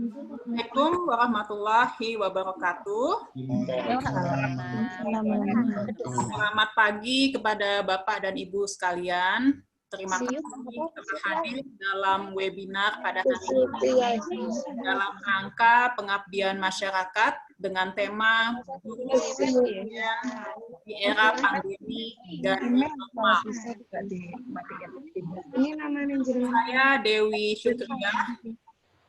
Assalamualaikum warahmatullahi wabarakatuh. Selamat pagi kepada Bapak dan Ibu sekalian. Terima kasih telah hadir dalam webinar pada hari ini dalam rangka pengabdian masyarakat dengan tema di era pandemi dan normal. Saya Dewi Syukriyah,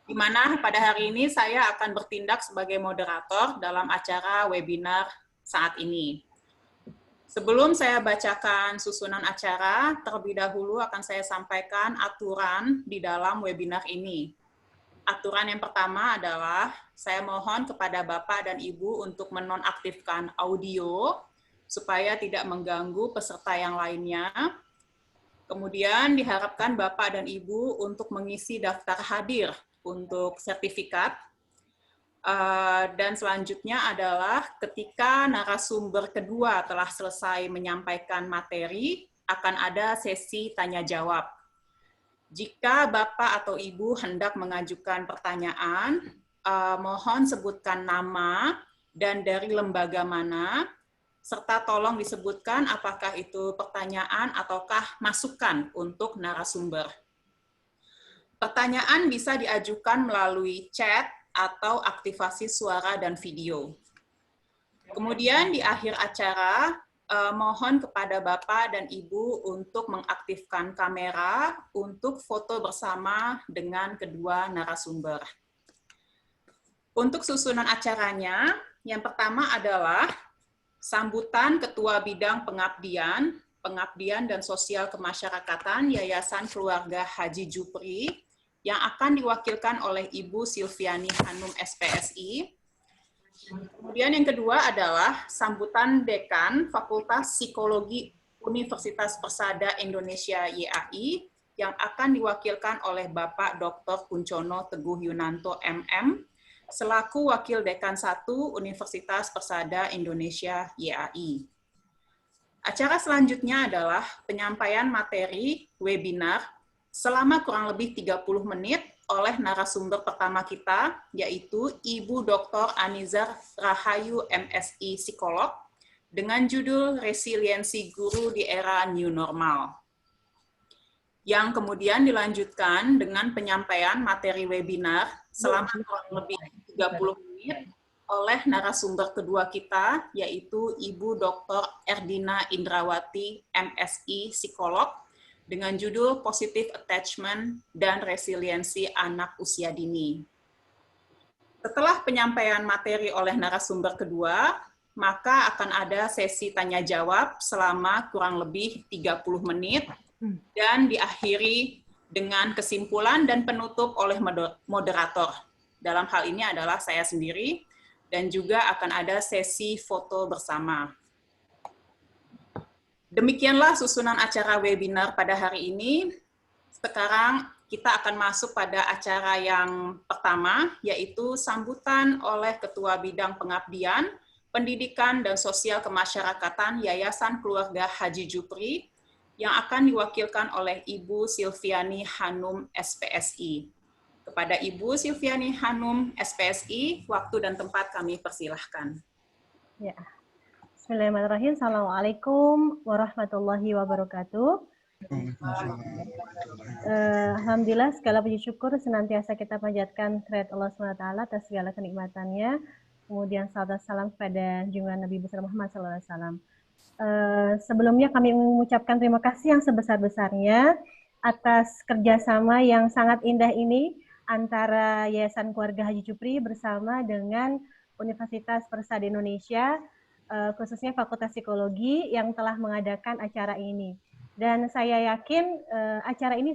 di mana pada hari ini saya akan bertindak sebagai moderator dalam acara webinar saat ini. Sebelum saya bacakan susunan acara, terlebih dahulu akan saya sampaikan aturan di dalam webinar ini. Aturan yang pertama adalah saya mohon kepada Bapak dan Ibu untuk menonaktifkan audio supaya tidak mengganggu peserta yang lainnya. Kemudian diharapkan Bapak dan Ibu untuk mengisi daftar hadir untuk sertifikat. Dan selanjutnya adalah ketika narasumber kedua telah selesai menyampaikan materi, akan ada sesi tanya-jawab. Jika Bapak atau Ibu hendak mengajukan pertanyaan, mohon sebutkan nama dan dari lembaga mana, serta tolong disebutkan apakah itu pertanyaan ataukah masukan untuk narasumber. Pertanyaan bisa diajukan melalui chat atau aktivasi suara dan video. Kemudian di akhir acara, mohon kepada Bapak dan Ibu untuk mengaktifkan kamera untuk foto bersama dengan kedua narasumber. Untuk susunan acaranya, yang pertama adalah sambutan Ketua Bidang Pengabdian dan Sosial Kemasyarakatan Yayasan Keluarga Haji Jupri, yang akan diwakilkan oleh Ibu Silviani Hanum SPSI. Kemudian yang kedua adalah sambutan Dekan Fakultas Psikologi Universitas Persada Indonesia YAI, yang akan diwakilkan oleh Bapak Dr. Kuncono Teguh Yunanto MM, selaku Wakil Dekan 1 Universitas Persada Indonesia YAI. Acara selanjutnya adalah penyampaian materi webinar selama kurang lebih 30 menit oleh narasumber pertama kita, yaitu Ibu Dr. Anizar Rahayu MSI Psikolog, dengan judul Resiliensi Guru di Era New Normal. Yang kemudian dilanjutkan dengan penyampaian materi webinar selama kurang lebih 30 menit oleh narasumber kedua kita, yaitu Ibu Dr. Erdina Indrawati MSI Psikolog, dengan judul Positive Attachment dan Resiliensi Anak Usia Dini. Setelah penyampaian materi oleh narasumber kedua, maka akan ada sesi tanya-jawab selama kurang lebih 30 menit dan diakhiri dengan kesimpulan dan penutup oleh moderator. Dalam hal ini adalah saya sendiri, dan juga akan ada sesi foto bersama. Demikianlah susunan acara webinar pada hari ini. Sekarang kita akan masuk pada acara yang pertama, yaitu sambutan oleh Ketua Bidang Pengabdian, Pendidikan dan Sosial Kemasyarakatan Yayasan Keluarga Haji Jupri, yang akan diwakilkan oleh Ibu Silviani Hanum SPSI. Kepada Ibu Silviani Hanum SPSI, waktu dan tempat kami persilahkan. Ya. Bismillahirrahmanirrahim. Assalamualaikum warahmatullahi wabarakatuh. Alhamdulillah, segala puji syukur senantiasa kita panjatkan kehadirat Allah SWT atas segala kenikmatannya. Kemudian salam salam kepada junjungan Nabi besar Muhammad SAW. Sebelumnya kami mengucapkan terima kasih yang sebesar-besarnya atas kerjasama yang sangat indah ini antara Yayasan Keluarga Haji Jupri bersama dengan Universitas Persada Indonesia, khususnya Fakultas Psikologi yang telah mengadakan acara ini. Dan saya yakin acara ini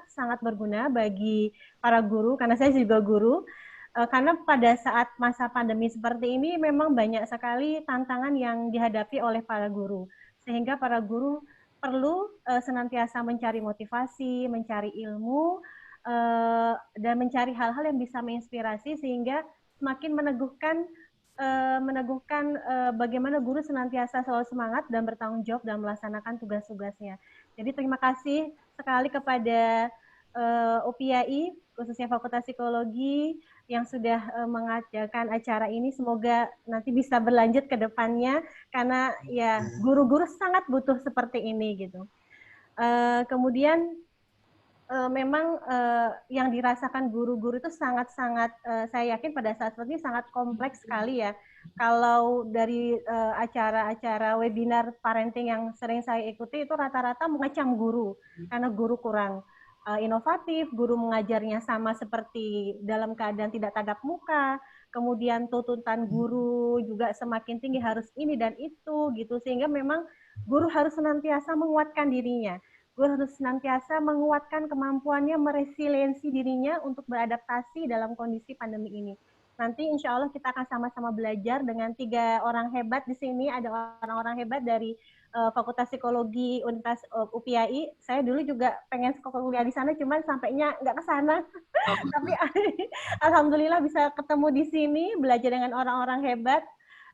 sangat berguna bagi para guru, karena saya juga guru, karena pada saat masa pandemi seperti ini memang banyak sekali tantangan yang dihadapi oleh para guru. Sehingga para guru perlu senantiasa mencari motivasi, mencari ilmu, dan mencari hal-hal yang bisa menginspirasi sehingga semakin meneguhkan bagaimana guru senantiasa selalu semangat dan bertanggung jawab dalam melaksanakan tugas-tugasnya. Jadi terima kasih sekali kepada OPIAI, khususnya Fakultas Psikologi, yang sudah mengadakan acara ini. Semoga nanti bisa berlanjut ke depannya karena ya guru-guru sangat butuh seperti ini gitu. Kemudian memang yang dirasakan guru-guru itu sangat-sangat saya yakin pada saat seperti ini sangat kompleks sekali ya. Kalau dari acara-acara webinar parenting yang sering saya ikuti itu rata-rata mengecam guru karena guru kurang inovatif, guru mengajarnya sama seperti dalam keadaan tidak tatap muka, kemudian tuntutan guru juga semakin tinggi harus ini dan itu gitu, sehingga memang guru harus senantiasa menguatkan dirinya. Guru harus senantiasa menguatkan kemampuannya meresiliensi dirinya untuk beradaptasi dalam kondisi pandemi ini. Nanti insya Allah kita akan sama-sama belajar dengan 3 orang hebat di sini. Ada orang-orang hebat dari Fakultas Psikologi Universitas UPI. Saya dulu juga pengen kuliah di sana, cuman sampainya nggak ke sana. Tapi alhamdulillah bisa ketemu di sini, belajar dengan orang-orang hebat.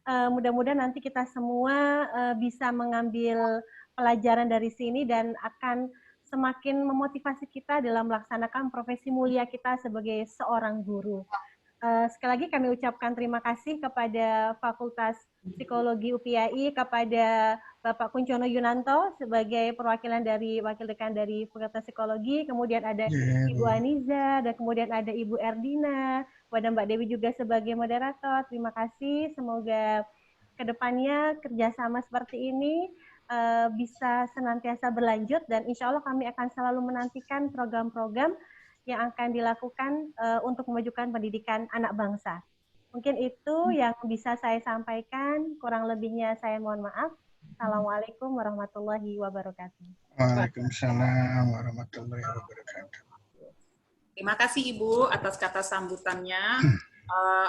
Mudah-mudahan nanti kita semua bisa mengambil pelajaran dari sini dan akan semakin memotivasi kita dalam melaksanakan profesi mulia kita sebagai seorang guru. Sekali lagi kami ucapkan terima kasih kepada Fakultas Psikologi UPI, kepada Bapak Kuncono Yunanto sebagai perwakilan dari Wakil Dekan dari Fakultas Psikologi, kemudian ada Ibu Aniza, dan kemudian ada Ibu Erdina, kepada Mbak Dewi juga sebagai moderator. Terima kasih, semoga kedepannya kerjasama seperti ini bisa senantiasa berlanjut dan insya Allah kami akan selalu menantikan program-program yang akan dilakukan untuk memajukan pendidikan anak bangsa. Mungkin itu yang bisa saya sampaikan, kurang lebihnya saya mohon maaf. Assalamualaikum warahmatullahi wabarakatuh. Waalaikumsalam warahmatullahi wabarakatuh. Terima kasih Ibu atas kata sambutannya.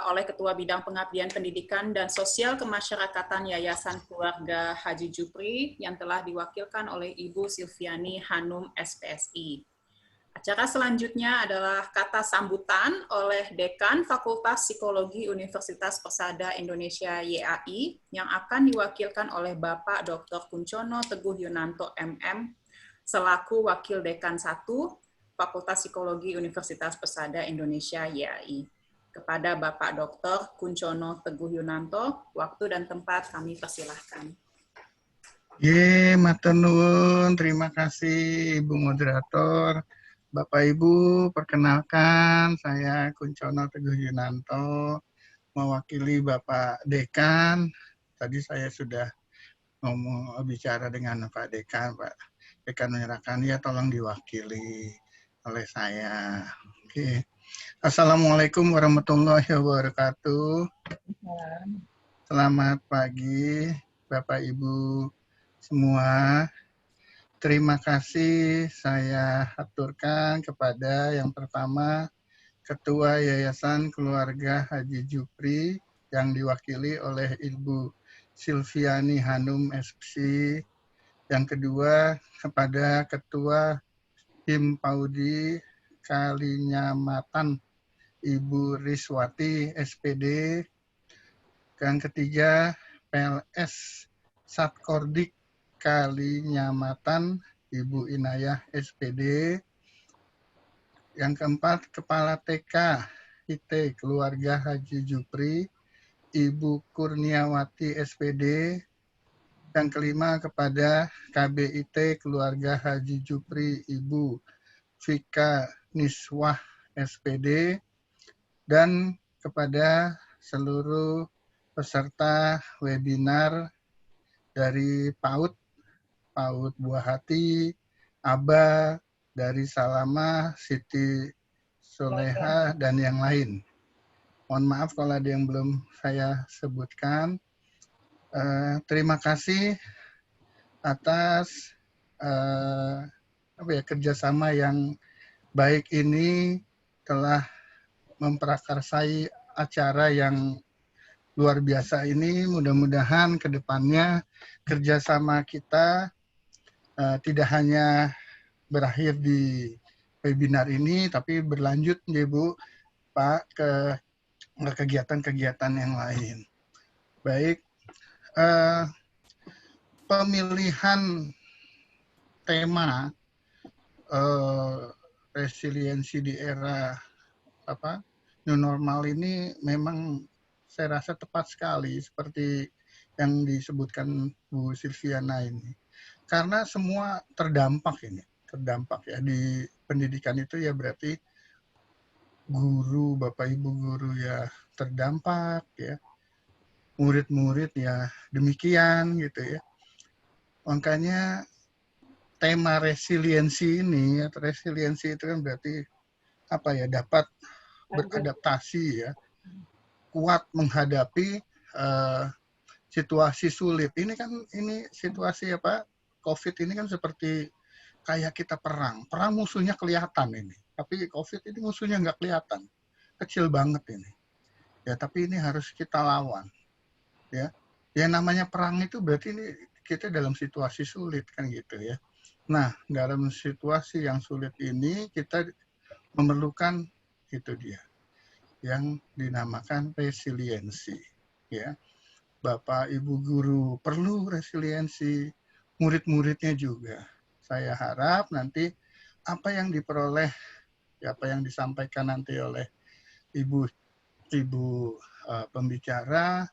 Oleh Ketua Bidang Pengabdian Pendidikan dan Sosial Kemasyarakatan Yayasan Keluarga Haji Jupri yang telah diwakilkan oleh Ibu Silviani Hanum SPSI. Acara selanjutnya adalah kata sambutan oleh Dekan Fakultas Psikologi Universitas Persada Indonesia YAI yang akan diwakilkan oleh Bapak Dr. Kuncono Teguh Yunanto MM selaku Wakil Dekan 1 Fakultas Psikologi Universitas Persada Indonesia YAI. Kepada Bapak Dr. Kuncono Teguh Yunanto, waktu dan tempat kami persilahkan. Matur nuwun, terima kasih Ibu Moderator. Bapak Ibu, perkenalkan saya Kuncono Teguh Yunanto, mewakili Bapak Dekan. Tadi saya sudah bicara dengan Pak Dekan, Pak Dekan menyerahkan, ya tolong diwakili oleh saya. Oke. Assalamualaikum warahmatullahi wabarakatuh. Selamat pagi Bapak Ibu semua. Terima kasih saya aturkan kepada yang pertama Ketua Yayasan Keluarga Haji Jupri yang diwakili oleh Ibu Silviani Hanum SPSI. Yang kedua kepada Ketua Him Paudi Kalinyamatan Ibu Riswati SPD. Yang ketiga PLS Satkordik Kalinyamatan Ibu Inayah SPD. Yang keempat Kepala TK IT Keluarga Haji Jupri Ibu Kurniawati SPD. Yang kelima kepada KBIT Keluarga Haji Jupri Ibu Vika Niswah SPD, dan kepada seluruh peserta webinar dari PAUD Buah Hati, Aba, dari Salama, Siti Soleha, dan yang lain. Mohon maaf kalau ada yang belum saya sebutkan. Terima kasih atas kerjasama yang baik ini telah memprakarsai acara yang luar biasa ini. Mudah-mudahan ke depannya kerjasama kita tidak hanya berakhir di webinar ini, tapi berlanjut ya Bu, Pak, ke kegiatan-kegiatan yang lain. Baik, pemilihan tema resiliensi di era new normal ini memang saya rasa tepat sekali seperti yang disebutkan Bu Silviana ini. Karena semua terdampak ya di pendidikan itu ya berarti guru, Bapak Ibu guru ya terdampak ya, murid-murid ya demikian gitu ya. Makanya tema resiliensi ini, resiliensi itu kan berarti apa ya, dapat beradaptasi ya, kuat menghadapi situasi sulit. Ini situasi apa? COVID ini kan seperti kayak kita perang. Perang musuhnya kelihatan ini. Tapi COVID ini musuhnya nggak kelihatan. Kecil banget ini. Ya, tapi ini harus kita lawan. Ya. Ya namanya perang itu berarti ini kita dalam situasi sulit kan gitu ya. Nah, dalam situasi yang sulit ini kita memerlukan itu dia yang dinamakan resiliensi ya. Bapak Ibu guru perlu resiliensi, murid-muridnya juga. Saya harap nanti apa yang diperoleh, apa yang disampaikan nanti oleh Ibu pembicara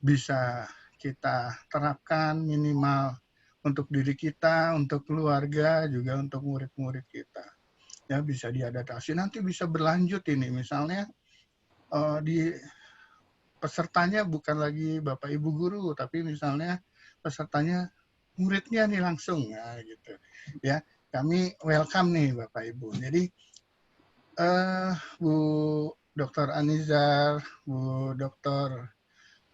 bisa kita terapkan minimal untuk diri kita, untuk keluarga, juga untuk murid-murid kita. Ya bisa diadaptasi. Nanti bisa berlanjut ini, misalnya di pesertanya bukan lagi Bapak Ibu guru, tapi misalnya pesertanya muridnya nih langsung ya gitu. Ya, kami welcome nih Bapak Ibu. Jadi Bu Dr. Anizar, Bu Dr.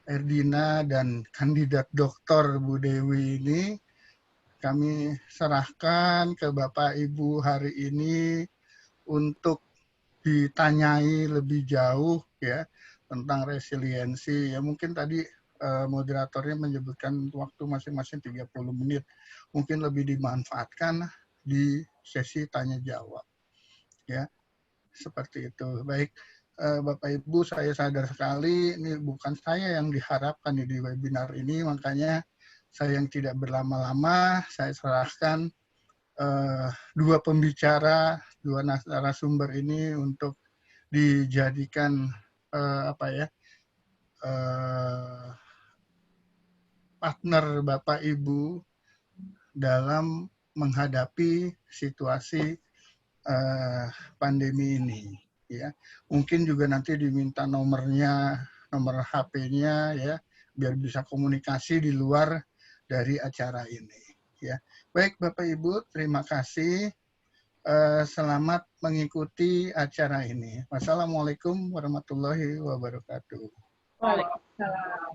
Erdina dan kandidat doktor Bu Dewi ini kami serahkan ke Bapak Ibu hari ini untuk ditanyai lebih jauh ya tentang resiliensi. Ya mungkin tadi moderatornya menyebutkan waktu masing-masing 30 menit. Mungkin lebih dimanfaatkan di sesi tanya jawab. Ya, seperti itu. Baik, Bapak Ibu, saya sadar sekali ini bukan saya yang diharapkan di webinar ini, makanya saya yang tidak berlama-lama, saya serahkan dua pembicara, dua narasumber ini untuk dijadikan partner Bapak Ibu dalam menghadapi situasi pandemi ini. Ya, mungkin juga nanti diminta nomornya, nomor HP-nya ya, biar bisa komunikasi di luar dari acara ini. Ya, baik Bapak Ibu, terima kasih. Selamat mengikuti acara ini. Wassalamualaikum warahmatullahi wabarakatuh. Waalaikumsalam.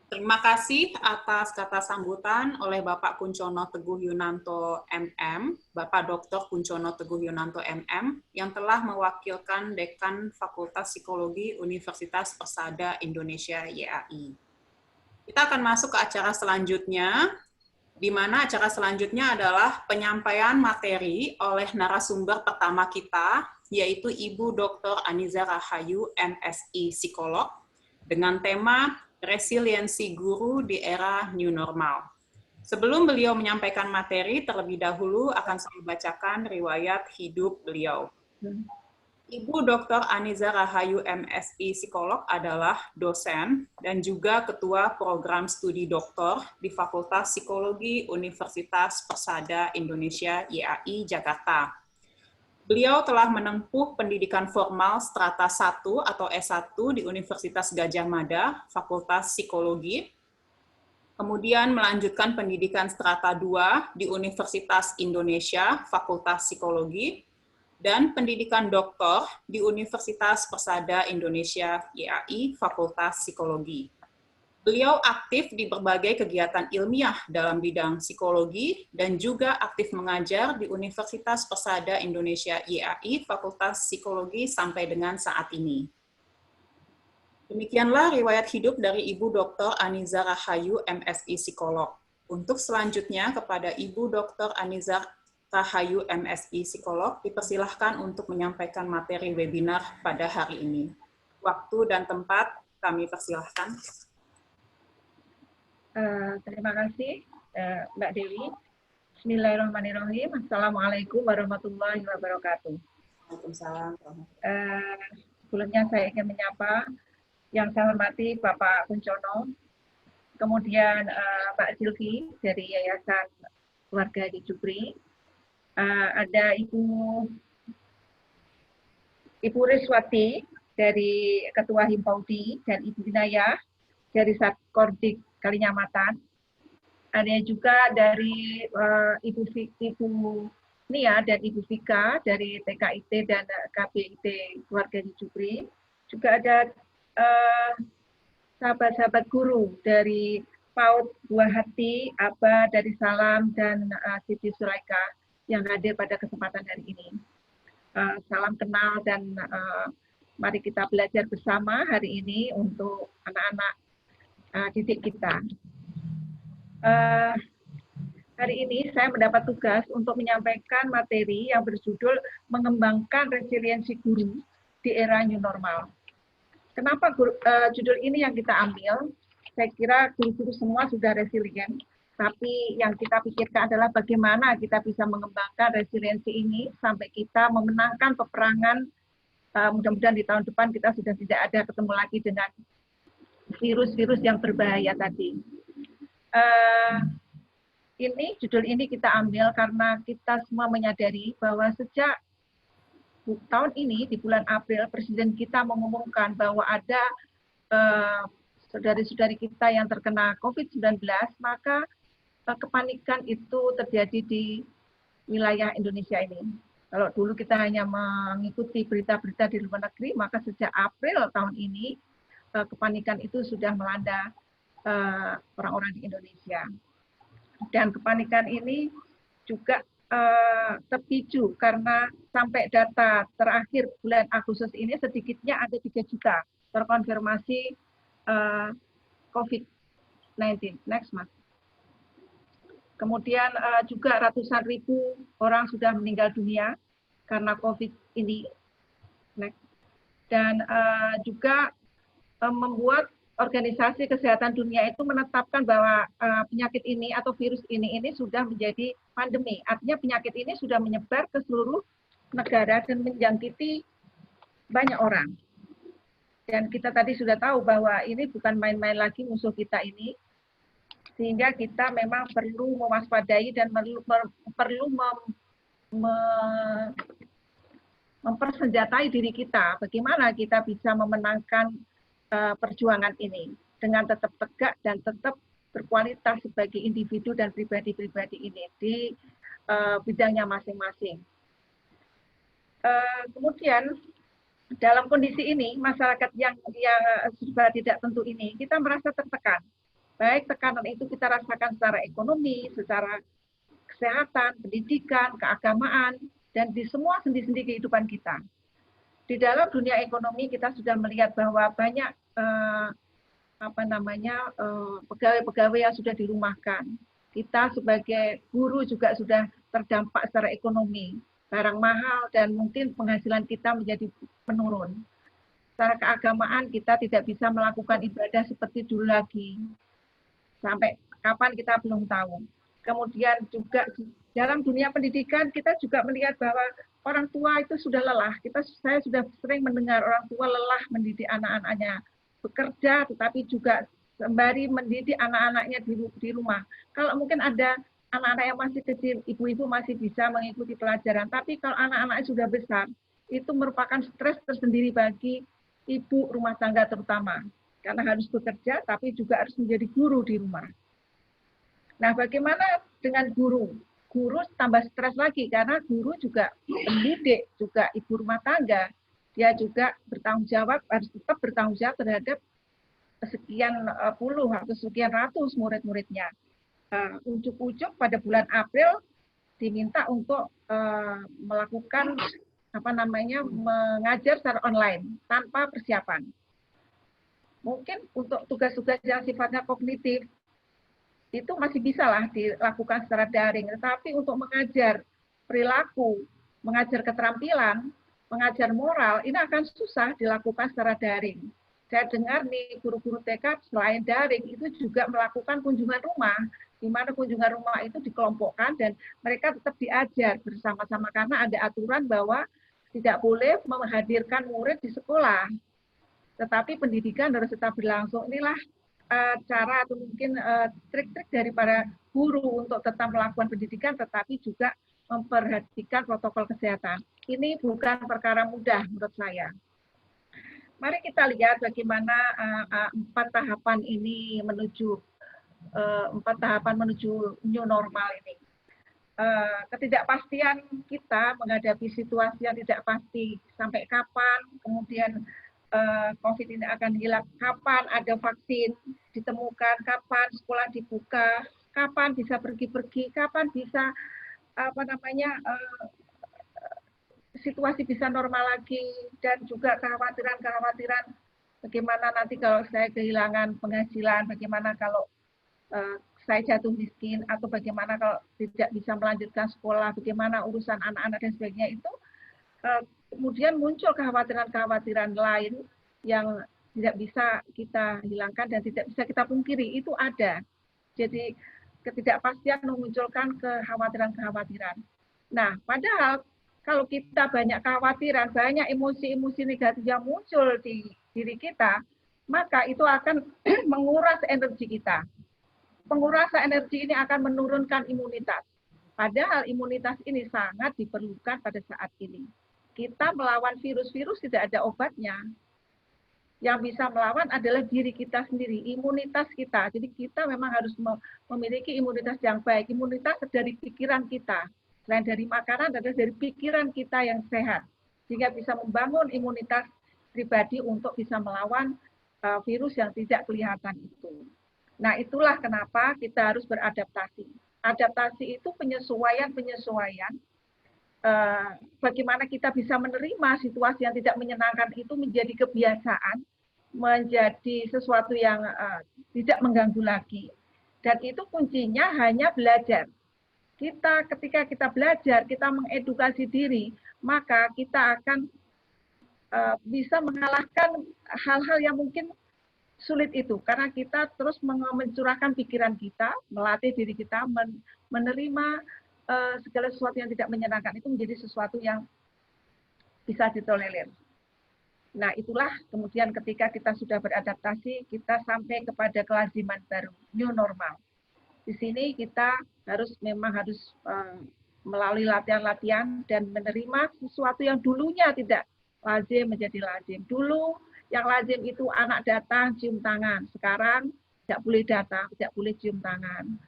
Terima kasih atas kata sambutan oleh Bapak Kuncono Teguh Yunanto MM, Bapak Dr. Kuncono Teguh Yunanto MM, yang telah mewakilkan Dekan Fakultas Psikologi Universitas Persada Indonesia YAI. Kita akan masuk ke acara selanjutnya, di mana acara selanjutnya adalah penyampaian materi oleh narasumber pertama kita, yaitu Ibu Dr. Aniza Rahayu, MSI Psikolog, dengan tema resiliensi guru di era new normal. Sebelum beliau menyampaikan materi, terlebih dahulu akan saya bacakan riwayat hidup beliau. Ibu Dr. Aniza Rahayu, MSI Psikolog, adalah dosen dan juga Ketua Program Studi Doktor di Fakultas Psikologi Universitas Persada Indonesia YAI Jakarta. Beliau telah menempuh pendidikan formal strata 1 atau S1 di Universitas Gadjah Mada, Fakultas Psikologi, kemudian melanjutkan pendidikan strata 2 di Universitas Indonesia, Fakultas Psikologi, dan pendidikan doktor di Universitas Persada Indonesia YAI, Fakultas Psikologi. Beliau aktif di berbagai kegiatan ilmiah dalam bidang psikologi dan juga aktif mengajar di Universitas Persada Indonesia YAI, Fakultas Psikologi sampai dengan saat ini. Demikianlah riwayat hidup dari Ibu Dr. Aniza Rahayu, MSI Psikolog. Untuk selanjutnya kepada Ibu Dr. Aniza Rahayu, MSI Psikolog, dipersilahkan untuk menyampaikan materi webinar pada hari ini. Waktu dan tempat kami persilahkan. Terima kasih Mbak Dewi. Bismillahirrahmanirrahim. Assalamualaikum warahmatullahi wabarakatuh. Waalaikumsalam. Sebelumnya saya ingin menyapa yang saya hormati Bapak Kuncono, kemudian Mbak Silvi dari Yayasan Keluarga di Jupri, ada Ibu Riswati dari Ketua Himpaudi dan Ibu Inayah dari Satkordik Kalinyamatan. Ada juga dari Ibu Nia dan Ibu Vika dari TKIT dan KBIT Keluarga di Jupri. Juga ada sahabat-sahabat guru dari PAUD Buah Hati, Aba dari Salam, dan Siti Sulaika yang hadir pada kesempatan hari ini. Salam kenal dan mari kita belajar bersama hari ini untuk anak-anak didik kita. Hari ini saya mendapat tugas untuk menyampaikan materi yang berjudul mengembangkan resiliensi guru di era new normal. Kenapa judul ini yang kita ambil? Saya kira guru-guru semua sudah resilient, tapi yang kita pikirkan adalah bagaimana kita bisa mengembangkan resiliensi ini sampai kita memenangkan peperangan. Mudah-mudahan di tahun depan kita sudah tidak ada ketemu lagi dengan virus-virus yang berbahaya tadi. Judul ini kita ambil karena kita semua menyadari bahwa sejak tahun ini di bulan April Presiden kita mengumumkan bahwa ada saudari-saudari kita yang terkena COVID-19, maka kepanikan itu terjadi di wilayah Indonesia ini. Kalau dulu kita hanya mengikuti berita-berita di luar negeri, maka sejak April tahun ini kepanikan itu sudah melanda orang-orang di Indonesia. Dan kepanikan ini juga terpicu karena sampai data terakhir bulan Agustus ini sedikitnya ada 3 juta terkonfirmasi COVID-19. Next, Mas. Kemudian juga ratusan ribu orang sudah meninggal dunia karena COVID ini. Next. Dan juga membuat Organisasi Kesehatan Dunia itu menetapkan bahwa penyakit ini atau virus ini sudah menjadi pandemi. Artinya penyakit ini sudah menyebar ke seluruh negara dan menjangkiti banyak orang. Dan kita tadi sudah tahu bahwa ini bukan main-main lagi musuh kita ini, sehingga kita memang perlu mewaspadai dan perlu mempersenjatai diri kita. Bagaimana kita bisa memenangkan perjuangan ini dengan tetap tegak dan tetap berkualitas sebagai individu dan pribadi-pribadi ini di bidangnya masing-masing. Kemudian dalam kondisi ini masyarakat yang serba tidak tentu ini kita merasa tertekan. Baik tekanan itu kita rasakan secara ekonomi, secara kesehatan, pendidikan, keagamaan, dan di semua sendi-sendi kehidupan kita. Di dalam dunia ekonomi kita sudah melihat bahwa banyak pegawai-pegawai yang sudah dirumahkan. Kita sebagai guru juga sudah terdampak secara ekonomi, barang mahal dan mungkin penghasilan kita menjadi menurun. Secara keagamaan kita tidak bisa melakukan ibadah seperti dulu lagi. Sampai kapan kita belum tahu. Kemudian juga dalam dunia pendidikan kita juga melihat bahwa orang tua itu sudah lelah. Saya sudah sering mendengar orang tua lelah mendidik anak-anaknya bekerja, tetapi juga sembari mendidik anak-anaknya di rumah. Kalau mungkin ada anak-anak yang masih kecil, ibu-ibu masih bisa mengikuti pelajaran. Tapi kalau anak-anak sudah besar, itu merupakan stres tersendiri bagi ibu rumah tangga terutama. Karena harus bekerja, tapi juga harus menjadi guru di rumah. Nah, bagaimana dengan guru? Guru tambah stres lagi karena guru juga pendidik, juga ibu rumah tangga. Dia juga bertanggung jawab, harus tetap bertanggung jawab terhadap sekian puluh atau sekian ratus murid-muridnya. Ujuk-ujuk pada bulan April diminta untuk melakukan mengajar secara online tanpa persiapan. Mungkin untuk tugas-tugas yang sifatnya kognitif itu masih bisa lah dilakukan secara daring, tetapi untuk mengajar perilaku, mengajar keterampilan, mengajar moral, ini akan susah dilakukan secara daring. Saya dengar nih guru-guru TK selain daring itu juga melakukan kunjungan rumah, di mana kunjungan rumah itu dikelompokkan dan mereka tetap diajar bersama-sama karena ada aturan bahwa tidak boleh menghadirkan murid di sekolah. Tetapi pendidikan harus tetap berlangsung. Inilah cara atau mungkin trik-trik dari para guru untuk tetap melakukan pendidikan, tetapi juga memperhatikan protokol kesehatan. Ini bukan perkara mudah menurut saya. Mari kita lihat bagaimana 4 tahapan ini menuju 4 tahapan menuju new normal ini. Ketidakpastian kita menghadapi situasi yang tidak pasti, sampai kapan kemudian COVID ini akan hilang, kapan ada vaksin ditemukan, kapan sekolah dibuka, kapan bisa pergi-pergi, kapan bisa situasi bisa normal lagi, dan juga kekhawatiran bagaimana nanti kalau saya kehilangan penghasilan, bagaimana kalau saya jatuh miskin, atau bagaimana kalau tidak bisa melanjutkan sekolah, bagaimana urusan anak-anak dan sebagainya. Itu kemudian muncul kekhawatiran-kekhawatiran lain yang tidak bisa kita hilangkan dan tidak bisa kita pungkiri, itu ada. Jadi ketidakpastian memunculkan kekhawatiran-kekhawatiran. Nah, padahal kalau kita banyak kekhawatiran, banyak emosi-emosi negatif yang muncul di diri kita, maka itu akan menguras energi kita. Pengurasan energi ini akan menurunkan imunitas. Padahal imunitas ini sangat diperlukan pada saat ini. Kita melawan virus-virus tidak ada obatnya. Yang bisa melawan adalah diri kita sendiri, imunitas kita. Jadi kita memang harus memiliki imunitas yang baik. Imunitas dari pikiran kita. Selain dari makanan, adalah dari pikiran kita yang sehat. Sehingga bisa membangun imunitas pribadi untuk bisa melawan virus yang tidak kelihatan itu. Nah, itulah kenapa kita harus beradaptasi. Adaptasi itu penyesuaian, bagaimana kita bisa menerima situasi yang tidak menyenangkan itu menjadi kebiasaan, menjadi sesuatu yang tidak mengganggu lagi. Dan itu kuncinya hanya belajar. Ketika kita belajar, kita mengedukasi diri, maka kita akan bisa mengalahkan hal-hal yang mungkin sulit itu, karena kita terus mencurahkan pikiran kita, melatih diri kita menerima segala sesuatu yang tidak menyenangkan itu menjadi sesuatu yang bisa ditolerir. Nah, itulah kemudian ketika kita sudah beradaptasi, kita sampai kepada kelaziman baru, new normal. Di sini kita memang harus melalui latihan-latihan dan menerima sesuatu yang dulunya tidak lazim menjadi lazim. Dulu yang lazim itu anak datang cium tangan. Sekarang tidak boleh datang, tidak boleh cium tangan.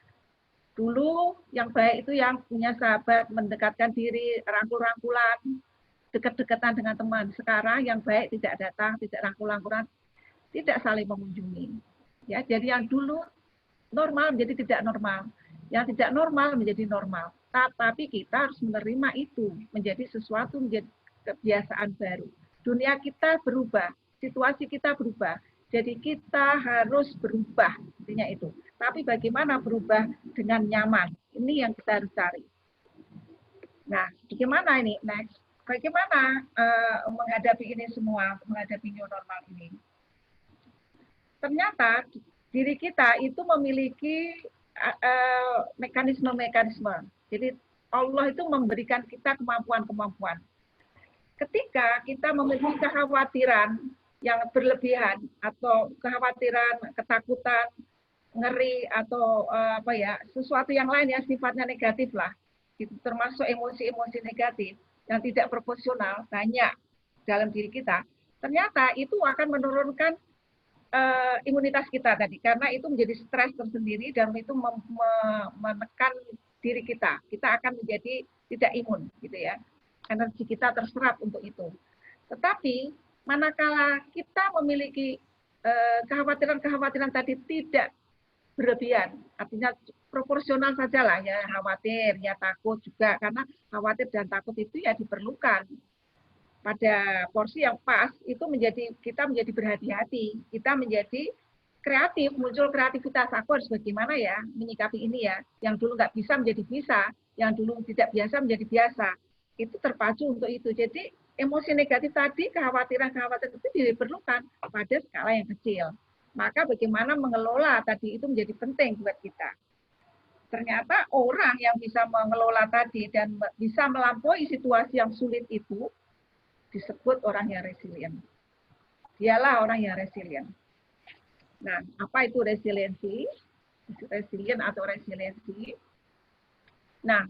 Dulu yang baik itu yang punya sahabat, mendekatkan diri, rangkul-rangkulan, dekat-dekatan dengan teman. Sekarang yang baik tidak datang, tidak rangkul-rangkulan, tidak saling mengunjungi. Ya, jadi yang dulu normal menjadi tidak normal. Yang tidak normal menjadi normal. Tapi kita harus menerima itu menjadi sesuatu, menjadi kebiasaan baru. Dunia kita berubah, situasi kita berubah. Jadi kita harus berubah, intinya itu. Tapi bagaimana berubah dengan nyaman? Ini yang kita harus cari. Nah, bagaimana ini? Next. Bagaimana menghadapi ini semua, menghadapi new normal ini? Ternyata diri kita itu memiliki mekanisme-mekanisme. Jadi Allah itu memberikan kita kemampuan-kemampuan. Ketika kita memiliki kekhawatiran yang berlebihan atau kekhawatiran, ketakutan, ngeri atau sesuatu yang lain yang sifatnya negatif lah, itu termasuk emosi-emosi negatif yang tidak proporsional banyak dalam diri kita, ternyata itu akan menurunkan imunitas kita tadi, karena itu menjadi stres tersendiri dan itu menekan diri kita. Kita akan menjadi tidak imun, gitu ya. Energi kita terserap untuk itu. Tetapi manakala kita memiliki kekhawatiran-kekhawatiran tadi tidak berlebihan, artinya proporsional sajalah ya, khawatir, ya takut juga, karena khawatir dan takut itu ya diperlukan. Pada porsi yang pas itu kita menjadi berhati-hati, kita menjadi kreatif, muncul kreativitas. Aku harus bagaimana ya menyikapi ini ya, yang dulu nggak bisa menjadi bisa, yang dulu tidak biasa menjadi biasa. Itu terpacu untuk itu. Jadi emosi negatif tadi, kekhawatiran itu diperlukan pada skala yang kecil. Maka bagaimana mengelola tadi itu menjadi penting buat kita. Ternyata orang yang bisa mengelola tadi dan bisa melampaui situasi yang sulit itu disebut orang yang resilient. Dialah orang yang resilient. Nah, apa itu resiliensi? Resilient atau resiliensi? Nah,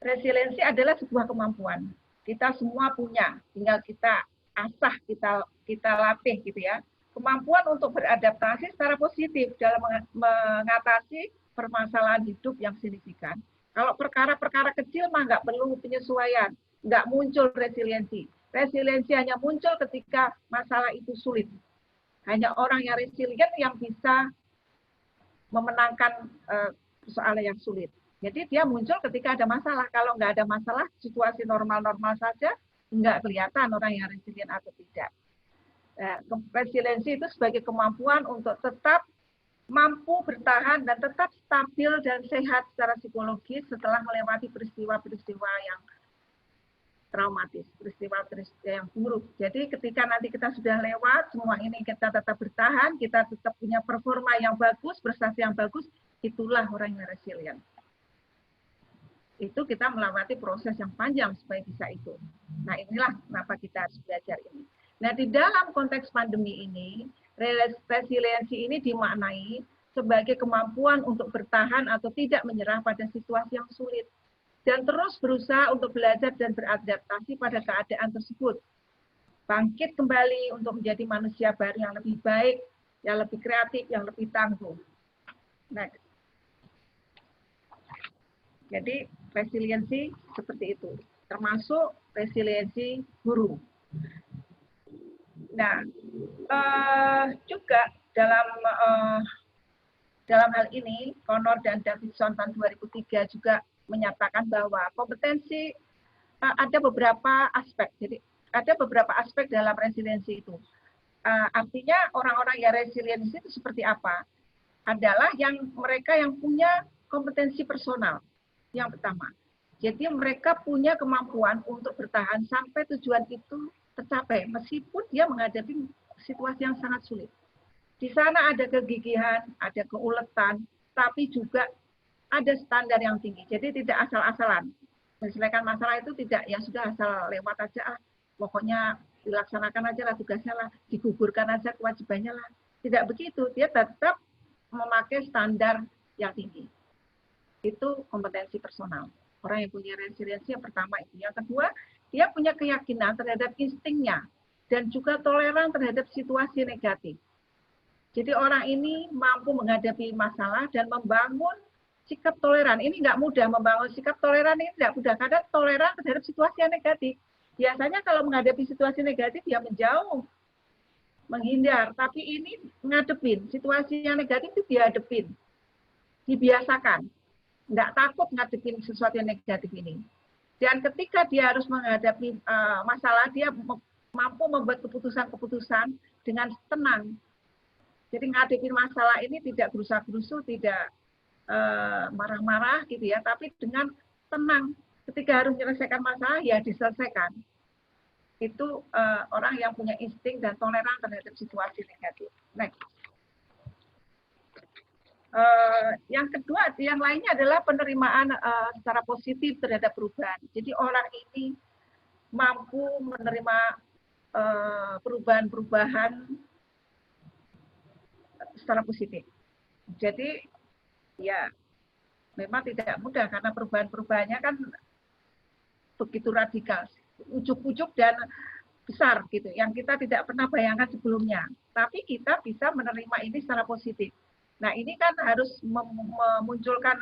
resiliensi adalah sebuah kemampuan. Kita semua punya, tinggal kita asah, kita latih gitu ya. Kemampuan untuk beradaptasi secara positif dalam mengatasi permasalahan hidup yang signifikan. Kalau perkara-perkara kecil mah nggak perlu penyesuaian, nggak muncul resiliensi. Resiliensi hanya muncul ketika masalah itu sulit. Hanya orang yang resilient yang bisa memenangkan persoalan yang sulit. Jadi dia muncul ketika ada masalah. Kalau nggak ada masalah, situasi normal-normal saja, nggak kelihatan orang yang resilient atau tidak. Resiliensi itu sebagai kemampuan untuk tetap mampu bertahan dan tetap stabil dan sehat secara psikologis setelah melewati peristiwa-peristiwa yang traumatis, peristiwa-peristiwa yang buruk. Jadi ketika nanti kita sudah lewat, semua ini kita tetap bertahan, kita tetap punya performa yang bagus, prestasi yang bagus, itulah orang yang resilient. Itu kita melewati proses yang panjang supaya bisa itu. Nah inilah kenapa kita harus belajar ini. Nah di dalam konteks pandemi ini, resiliensi ini dimaknai sebagai kemampuan untuk bertahan atau tidak menyerah pada situasi yang sulit. Dan terus berusaha untuk belajar dan beradaptasi pada keadaan tersebut. Bangkit kembali untuk menjadi manusia baru yang lebih baik, yang lebih kreatif, yang lebih tangguh. Next. Jadi resiliensi seperti itu, termasuk resiliensi guru. Nah, juga dalam hal ini, Connor dan Davidson tahun 2003 juga menyatakan bahwa kompetensi ada beberapa aspek. Jadi ada beberapa aspek dalam resiliensi itu. Artinya orang-orang yang resiliensi itu seperti apa? Adalah mereka yang punya kompetensi personal. Yang pertama. Jadi mereka punya kemampuan untuk bertahan sampai tujuan itu tercapai meskipun dia menghadapi situasi yang sangat sulit. Di sana ada kegigihan, ada keuletan, tapi juga ada standar yang tinggi. Jadi tidak asal-asalan. Menyelesaikan masalah itu tidak ya sudah asal lewat aja, pokoknya dilaksanakan aja lah tugasnya lah, digugurkan aja kewajibannya lah. Tidak begitu, dia tetap memakai standar yang tinggi. Itu kompetensi personal. Orang yang punya resiliensi yang pertama itu. Yang kedua, dia punya keyakinan terhadap instingnya dan juga toleran terhadap situasi negatif. Jadi orang ini mampu menghadapi masalah dan membangun sikap toleran. Ini nggak mudah membangun sikap toleran, ini tidak mudah karena toleran terhadap situasi yang negatif. Biasanya kalau menghadapi situasi negatif ya menjauh, menghindar. Tapi ini ngadepin situasi yang negatif itu dihadepin, dibiasakan. Nggak takut ngadepin sesuatu yang negatif ini. Dan ketika dia harus menghadapi masalah, dia mampu membuat keputusan-keputusan dengan tenang. Jadi ngadepin masalah ini tidak gerusa-gerusu, tidak marah-marah gitu ya, tapi dengan tenang. Ketika harus menyelesaikan masalah, ya diselesaikan. Itu orang yang punya insting dan toleran terhadap situasi negatif. Next. Yang kedua, yang lainnya adalah penerimaan secara positif terhadap perubahan. Jadi orang ini mampu menerima perubahan-perubahan secara positif. Jadi ya memang tidak mudah karena perubahan-perubahannya kan begitu radikal, ujuk-ujuk dan besar gitu, yang kita tidak pernah bayangkan sebelumnya. Tapi kita bisa menerima ini secara positif. Nah ini kan harus memunculkan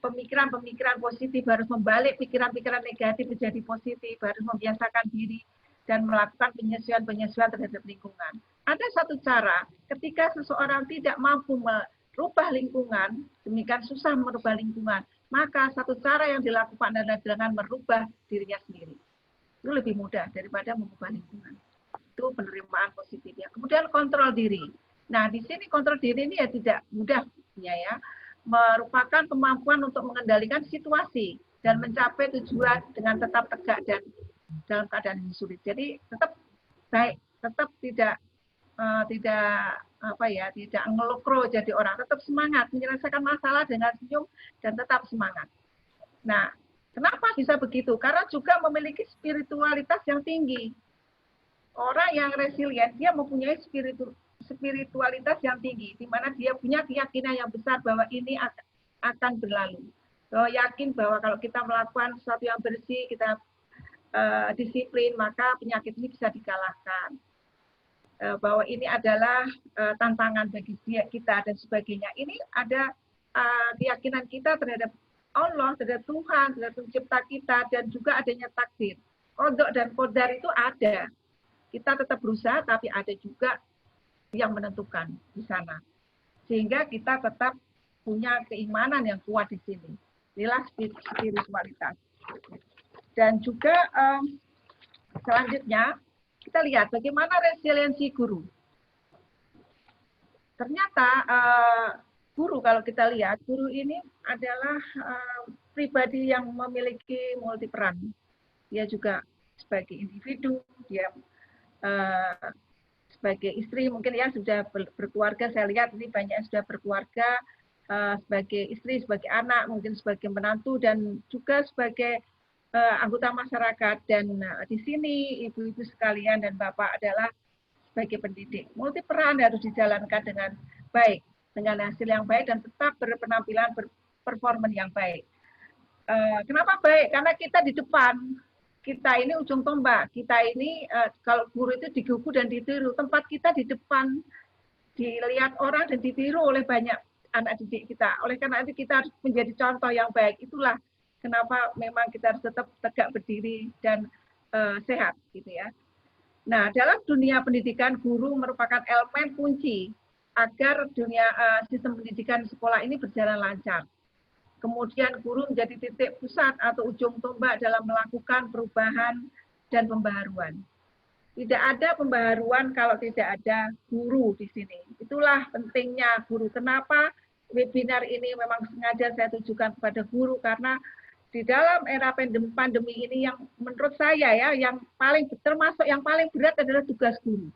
pemikiran-pemikiran positif, harus membalik pikiran-pikiran negatif menjadi positif, harus membiasakan diri dan melakukan penyesuaian-penyesuaian terhadap lingkungan. Ada satu cara ketika seseorang tidak mampu merubah lingkungan, demikian susah merubah lingkungan, maka satu cara yang dilakukan adalah dengan merubah dirinya sendiri. Itu lebih mudah daripada mengubah lingkungan. Itu penerimaan positifnya. Kemudian kontrol diri. Nah, di sini kontrol diri ini ya tidak mudah ya, merupakan kemampuan untuk mengendalikan situasi dan mencapai tujuan dengan tetap tegak dan dalam keadaan yang sulit. Jadi tetap baik, tetap tidak ngelokro jadi orang, tetap semangat menyelesaikan masalah dengan senyum dan tetap semangat. Nah, Kenapa bisa begitu? Karena juga memiliki spiritualitas yang tinggi. Orang yang resilient, dia mempunyai spiritualitas yang tinggi, di mana dia punya keyakinan yang besar bahwa ini akan berlalu. So, yakin bahwa kalau kita melakukan sesuatu yang bersih, kita disiplin, maka penyakit ini bisa dikalahkan. Bahwa ini adalah tantangan bagi kita dan sebagainya. Ini ada keyakinan kita terhadap Allah, terhadap Tuhan, terhadap pencipta kita, dan juga adanya takdir. Qadha dan qadar itu ada. Kita tetap berusaha, tapi ada juga yang menentukan di sana. Sehingga kita tetap punya keimanan yang kuat di sini. Inilah spiritualitas. Dan juga selanjutnya, kita lihat bagaimana resiliensi guru. Ternyata guru, kalau kita lihat, guru ini adalah pribadi yang memiliki multi peran. Dia juga sebagai individu, dia sebagai istri mungkin ya sudah berkeluarga, saya lihat ini banyak yang sudah berkeluarga, sebagai istri, sebagai anak, mungkin sebagai menantu, dan juga sebagai anggota masyarakat. Dan di sini ibu-ibu sekalian dan bapak adalah sebagai pendidik. Multi peran harus dijalankan dengan baik, dengan hasil yang baik, dan tetap berpenampilan performan yang baik. Kenapa baik? Karena kita di depan. Kita ini ujung tombak, kita ini kalau guru itu digugu dan ditiru, tempat kita di depan, dilihat orang dan ditiru oleh banyak anak didik kita. Oleh karena itu kita harus menjadi contoh yang baik. Itulah kenapa memang kita harus tetap tegak berdiri dan sehat, gitu ya. Nah, dalam dunia pendidikan, guru merupakan elemen kunci agar dunia sistem pendidikan di sekolah ini berjalan lancar. Kemudian guru menjadi titik pusat atau ujung tombak dalam melakukan perubahan dan pembaharuan. Tidak ada pembaharuan kalau tidak ada guru di sini. Itulah pentingnya guru. Kenapa webinar ini memang sengaja saya tujukan kepada guru, karena di dalam era pandemi ini yang menurut saya ya, yang paling termasuk yang paling berat adalah tugas guru.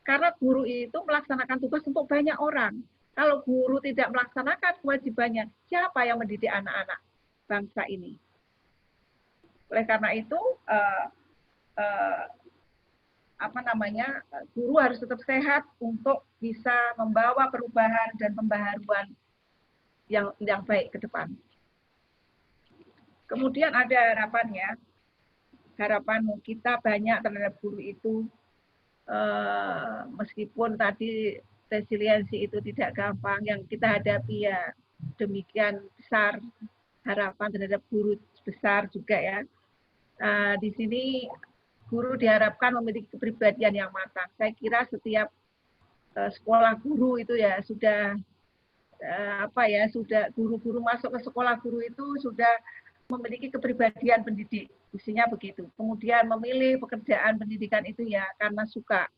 Karena guru itu melaksanakan tugas untuk banyak orang. Kalau guru tidak melaksanakan kewajibannya, siapa yang mendidik anak-anak bangsa ini? Oleh karena itu, guru harus tetap sehat untuk bisa membawa perubahan dan pembaharuan yang baik ke depan. Kemudian ada harapannya, harapan kita banyak terhadap guru itu, meskipun tadi resiliensi itu tidak gampang, yang kita hadapi ya demikian besar harapan terhadap guru besar juga ya. Di sini guru diharapkan memiliki kepribadian yang matang. Saya kira setiap sekolah guru itu ya sudah sudah guru-guru masuk ke sekolah guru itu sudah memiliki kepribadian pendidik, isinya begitu. Kemudian memilih pekerjaan pendidikan itu ya karena suka,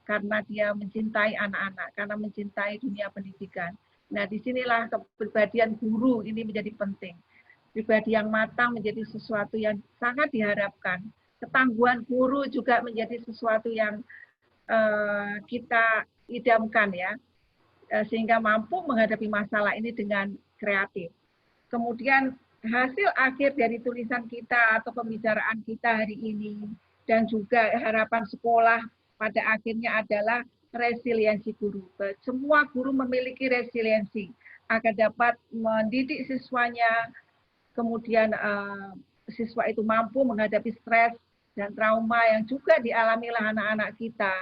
karena dia mencintai anak-anak, karena mencintai dunia pendidikan. Nah, disinilah kepribadian guru ini menjadi penting. Pribadi yang matang menjadi sesuatu yang sangat diharapkan. Ketangguhan guru juga menjadi sesuatu yang kita idamkan ya, sehingga mampu menghadapi masalah ini dengan kreatif. Kemudian hasil akhir dari tulisan kita atau pembicaraan kita hari ini, dan juga harapan sekolah pada akhirnya adalah resiliensi guru. Semua guru memiliki resiliensi agar dapat mendidik siswanya, kemudian siswa itu mampu menghadapi stres dan trauma yang juga dialami oleh anak-anak kita.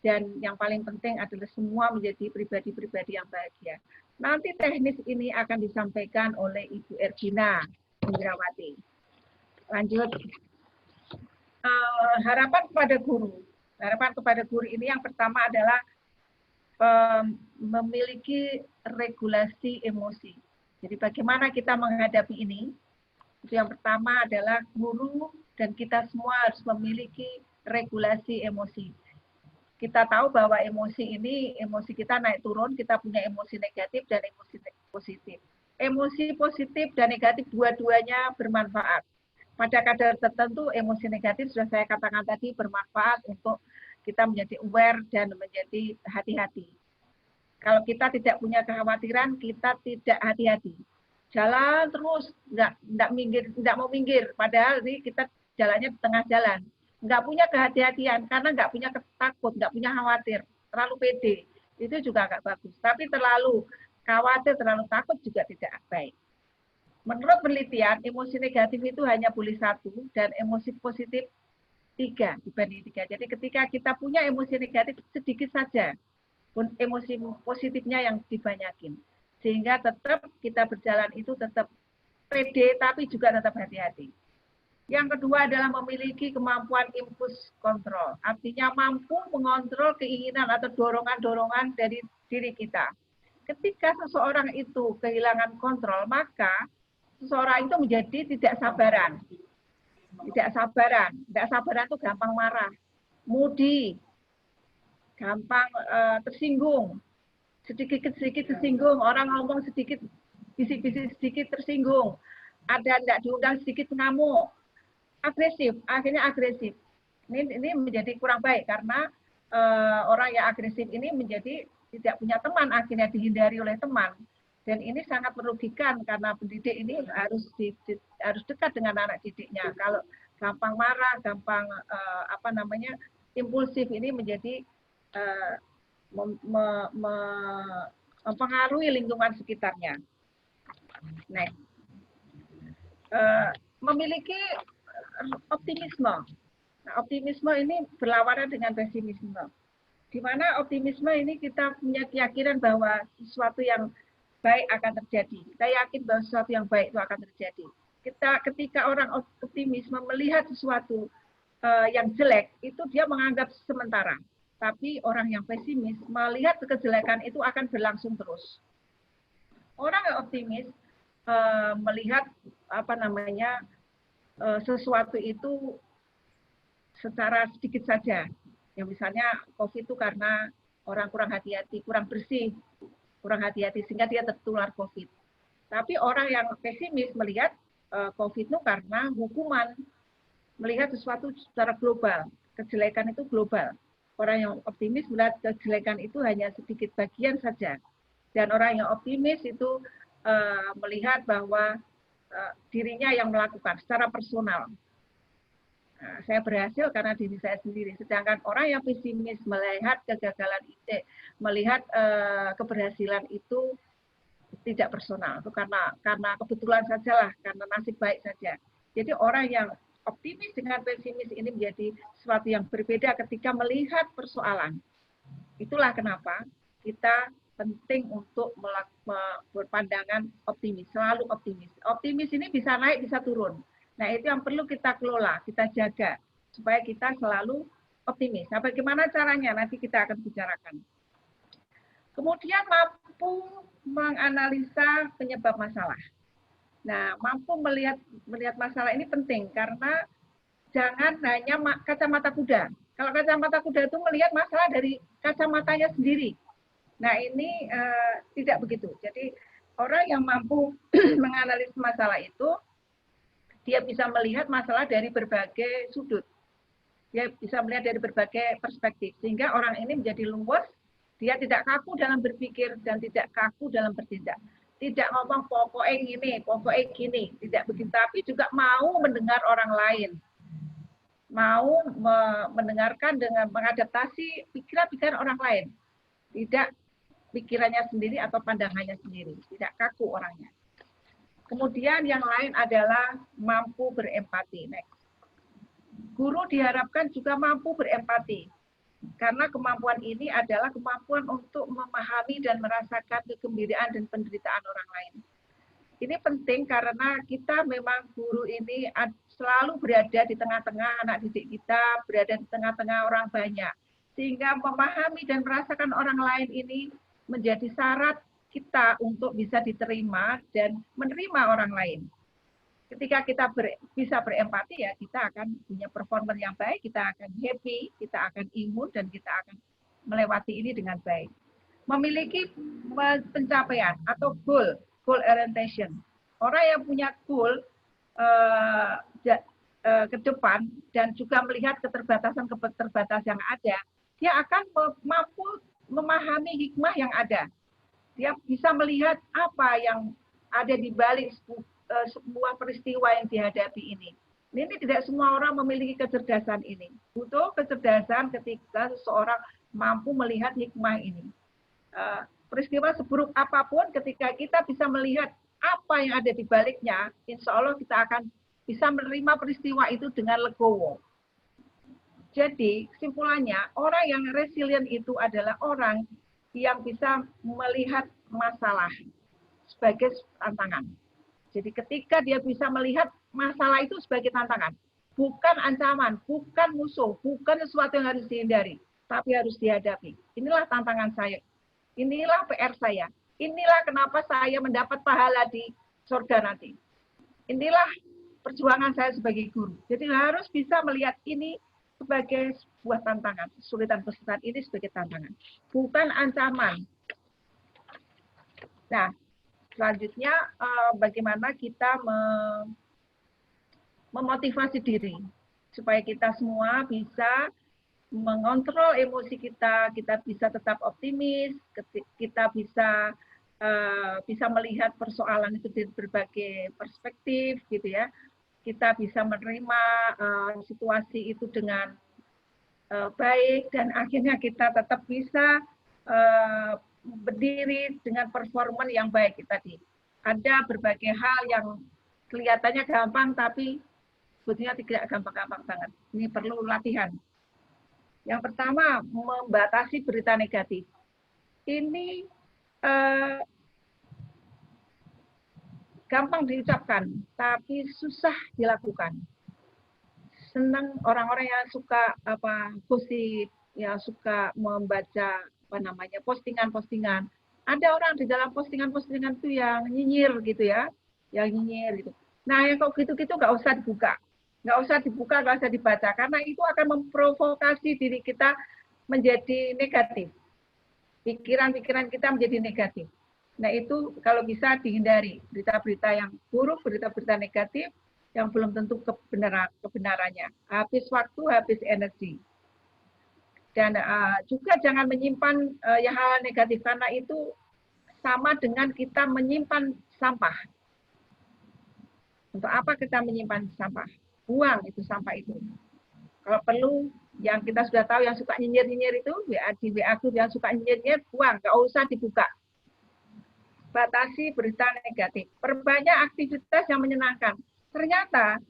Dan yang paling penting adalah semua menjadi pribadi-pribadi yang bahagia. Nanti teknis ini akan disampaikan oleh Ibu Ergina Indrawati. Lanjut, harapan kepada guru. Harapan kepada guru ini yang pertama adalah memiliki regulasi emosi. Jadi bagaimana kita menghadapi ini? Itu yang pertama adalah guru dan kita semua harus memiliki regulasi emosi. Kita tahu bahwa emosi kita naik turun, kita punya emosi negatif dan emosi positif. Emosi positif dan negatif dua-duanya bermanfaat. Pada kadar tertentu emosi negatif sudah saya katakan tadi bermanfaat untuk kita menjadi aware dan menjadi hati-hati. Kalau kita tidak punya kekhawatiran, kita tidak hati-hati. jalan terus, nggak mau minggir, padahal ini kita jalannya di tengah jalan. Nggak punya kehati-hatian, karena nggak punya takut, nggak punya khawatir, terlalu pede, itu juga nggak bagus. Tapi terlalu khawatir, terlalu takut juga tidak baik. Menurut penelitian, emosi negatif itu hanya boleh 1 dan emosi positif 3 dibanding 3. Jadi ketika kita punya emosi negatif sedikit saja, pun emosi positifnya yang dibanyakin. Sehingga tetap kita berjalan itu tetap pede, tapi juga tetap hati-hati. Yang kedua adalah memiliki kemampuan impuls kontrol. Artinya mampu mengontrol keinginan atau dorongan-dorongan dari diri kita. Ketika seseorang itu kehilangan kontrol, maka seseorang itu menjadi tidak sabaran. Tidak sabaran itu gampang marah, moody, gampang tersinggung, sedikit tersinggung, orang ngomong sedikit, bisik-bisik sedikit tersinggung, ada tidak diundang sedikit ngamuk, agresif, akhirnya agresif. Ini menjadi kurang baik karena orang yang agresif ini menjadi tidak punya teman, akhirnya dihindari oleh teman. Dan ini sangat merugikan karena pendidik ini harus dekat dengan anak didiknya. Kalau gampang marah, gampang impulsif, ini menjadi mempengaruhi lingkungan sekitarnya. Next. Memiliki optimisme. Nah, optimisme ini berlawanan dengan pesimisme. Di mana optimisme ini kita punya keyakinan bahwa sesuatu yang baik akan terjadi. Kita yakin bahwa sesuatu yang baik itu akan terjadi. Ketika orang optimis melihat sesuatu yang jelek, itu dia menganggap sementara. Tapi orang yang pesimis melihat kejelekan itu akan berlangsung terus. Orang yang optimis melihat sesuatu itu secara sedikit saja. Yang misalnya COVID itu karena orang kurang hati-hati, kurang bersih, kurang hati-hati sehingga dia tertular COVID. Tapi orang yang pesimis melihat COVID itu karena hukuman, melihat sesuatu secara global, kejelekan itu global. Orang yang optimis melihat kejelekan itu hanya sedikit bagian saja. Dan orang yang optimis itu melihat bahwa dirinya yang melakukan secara personal. Nah, saya berhasil karena diri saya sendiri. Sedangkan orang yang pesimis melihat kegagalan itu, melihat keberhasilan itu tidak personal. Itu karena kebetulan sajalah, karena nasib baik saja. Jadi orang yang optimis dengan pesimis ini menjadi sesuatu yang berbeda ketika melihat persoalan. Itulah kenapa kita penting untuk berpandangan optimis, selalu optimis. Optimis ini bisa naik, bisa turun. Nah, itu yang perlu kita kelola, kita jaga, supaya kita selalu optimis. Nah, bagaimana caranya? Nanti kita akan bicarakan. Kemudian mampu menganalisa penyebab masalah. Nah, mampu melihat masalah ini penting, karena jangan hanya kacamata kuda. Kalau kacamata kuda itu melihat masalah dari kacamatanya sendiri. Nah, ini tidak begitu. Jadi, orang yang mampu menganalisis masalah itu, dia bisa melihat masalah dari berbagai sudut. Dia bisa melihat dari berbagai perspektif. Sehingga orang ini menjadi luwes, dia tidak kaku dalam berpikir dan tidak kaku dalam bertindak. Tidak ngomong pokoknya gini, pokoknya gini. Tidak begitu, tapi juga mau mendengar orang lain. Mau mendengarkan dengan mengadaptasi pikiran-pikiran orang lain. Tidak pikirannya sendiri atau pandangannya sendiri. Tidak kaku orangnya. Kemudian yang lain adalah mampu berempati. Next. Guru diharapkan juga mampu berempati. Karena kemampuan ini adalah kemampuan untuk memahami dan merasakan kegembiraan dan penderitaan orang lain. Ini penting karena kita memang guru ini selalu berada di tengah-tengah anak didik kita, berada di tengah-tengah orang banyak. Sehingga memahami dan merasakan orang lain ini menjadi syarat kita untuk bisa diterima dan menerima orang lain. Ketika kita bisa berempati, ya kita akan punya performa yang baik, kita akan happy, kita akan imun, dan kita akan melewati ini dengan baik. Memiliki pencapaian atau goal orientation. Orang yang punya goal ke depan dan juga melihat keterbatasan yang ada, dia akan mampu memahami hikmah yang ada. Dia bisa melihat apa yang ada di balik sebuah peristiwa yang dihadapi ini. Ini tidak semua orang memiliki kecerdasan ini. Butuh kecerdasan ketika seseorang mampu melihat hikmah ini. Peristiwa seburuk apapun, ketika kita bisa melihat apa yang ada di baliknya, insya Allah kita akan bisa menerima peristiwa itu dengan legowo. Jadi, kesimpulannya, orang yang resilient itu adalah orang yang bisa melihat masalah sebagai tantangan. Jadi ketika dia bisa melihat masalah itu sebagai tantangan, bukan ancaman, bukan musuh, bukan sesuatu yang harus dihindari, tapi harus dihadapi. Inilah tantangan saya. Inilah PR saya. Inilah kenapa saya mendapat pahala di surga nanti. Inilah perjuangan saya sebagai guru. Jadi harus bisa melihat ini sebagai sebuah tantangan. Kesulitan-kesulitan ini sebagai tantangan, bukan ancaman. Nah, selanjutnya bagaimana kita memotivasi diri supaya kita semua bisa mengontrol emosi kita bisa tetap optimis, kita bisa melihat persoalan itu dari berbagai perspektif, gitu ya. Kita bisa menerima situasi itu dengan baik dan akhirnya kita tetap bisa berdiri dengan performa yang baik tadi. Ada berbagai hal yang kelihatannya gampang tapi sebetulnya tidak gampang-gampang banget. Ini perlu latihan. Yang pertama, membatasi berita negatif. Ini gampang diucapkan, tapi susah dilakukan. Senang orang-orang yang suka gosip, yang suka membaca postingan-postingan. Ada orang di dalam postingan-postingan itu yang nyinyir gitu ya, yang nyinyir gitu. Nah, yang kok gitu-gitu nggak usah dibuka. Nggak usah dibaca, karena itu akan memprovokasi diri kita menjadi negatif. Pikiran-pikiran kita menjadi negatif. Nah, itu kalau bisa dihindari. Berita-berita yang buruk, berita-berita negatif, yang belum tentu kebenarannya. Habis waktu, habis energi. Dan juga jangan menyimpan hal negatif, karena itu sama dengan kita menyimpan sampah. Untuk apa kita menyimpan sampah? Buang itu sampah itu. Kalau perlu, yang kita sudah tahu yang suka nyinyir-nyinyir itu, di WA group yang suka nyinyir-nyinyir, buang, nggak usah dibuka. Batasi berita negatif. Perbanyak aktivitas yang menyenangkan. Ternyata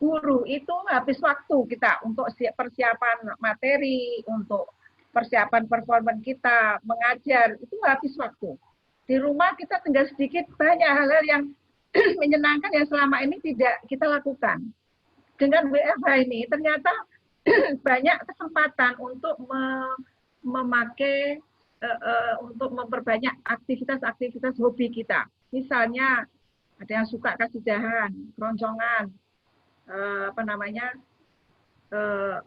guru itu habis waktu kita untuk persiapan materi, untuk persiapan performa kita, mengajar, itu habis waktu. Di rumah kita tinggal sedikit, banyak hal-hal yang menyenangkan yang selama ini tidak kita lakukan. Dengan WFH ini ternyata banyak kesempatan untuk memakai, untuk memperbanyak aktivitas-aktivitas hobi kita. Misalnya ada yang suka kasidahan, keroncongan,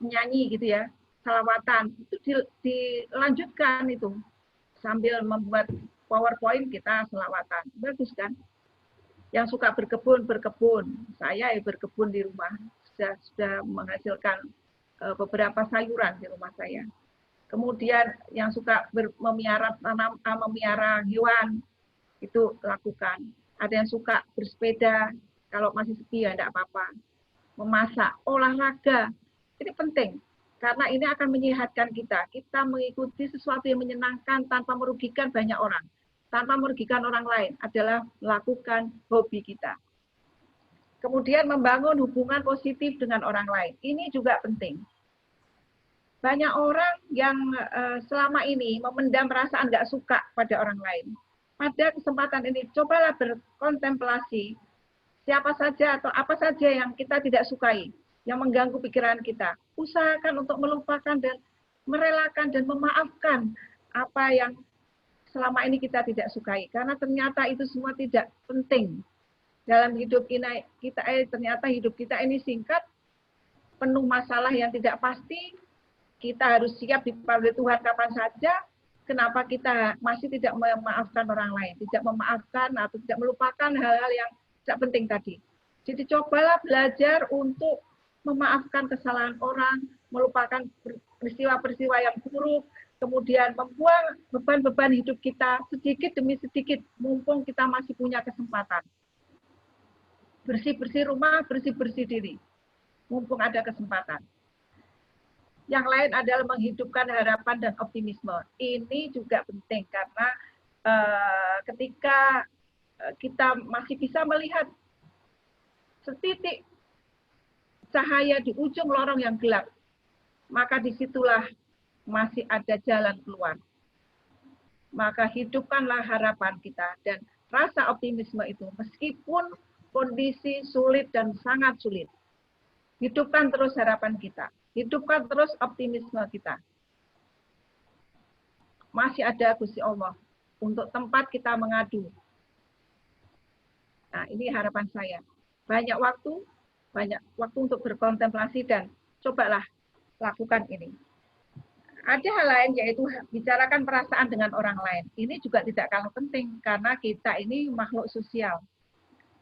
menyanyi gitu ya, salawatan, itu dilanjutkan itu sambil membuat PowerPoint kita selawatan, bagus kan? Yang suka berkebun, saya berkebun di rumah, sudah menghasilkan beberapa sayuran di rumah saya. Kemudian yang suka memelihara hewan, itu lakukan. Ada yang suka bersepeda, kalau masih sepi ya enggak apa-apa. Memasak, olahraga, ini penting karena ini akan menyehatkan kita. Kita mengikuti sesuatu yang menyenangkan tanpa merugikan banyak orang, tanpa merugikan orang lain, adalah melakukan hobi kita. Kemudian membangun hubungan positif dengan orang lain, ini juga penting. Banyak orang yang selama ini memendam perasaan nggak suka pada orang lain. Pada kesempatan ini, cobalah berkontemplasi siapa saja atau apa saja yang kita tidak sukai, yang mengganggu pikiran kita. Usahakan untuk melupakan dan merelakan dan memaafkan apa yang selama ini kita tidak sukai. Karena ternyata itu semua tidak penting. Dalam hidup kita ternyata hidup kita ini singkat, penuh masalah yang tidak pasti. Kita harus siap dipanggil Tuhan kapan saja. Kenapa kita masih tidak memaafkan orang lain, tidak memaafkan atau tidak melupakan hal-hal yang tidak penting tadi. Jadi cobalah belajar untuk memaafkan kesalahan orang, melupakan peristiwa-peristiwa yang buruk, kemudian membuang beban-beban hidup kita sedikit demi sedikit, mumpung kita masih punya kesempatan. Bersih-bersih rumah, bersih-bersih diri, mumpung ada kesempatan. Yang lain adalah menghidupkan harapan dan optimisme. Ini juga penting karena ketika kita masih bisa melihat setitik cahaya di ujung lorong yang gelap, maka disitulah masih ada jalan keluar. Maka hidupkanlah harapan kita dan rasa optimisme itu, meskipun kondisi sulit dan sangat sulit. Hidupkan terus harapan kita, hidupkan terus optimisme kita. Masih ada Gusti Allah untuk tempat kita mengadu. Nah, ini harapan saya. Banyak waktu untuk berkontemplasi dan cobalah lakukan ini. Ada hal lain yaitu bicarakan perasaan dengan orang lain. Ini juga tidak kalah penting karena kita ini makhluk sosial.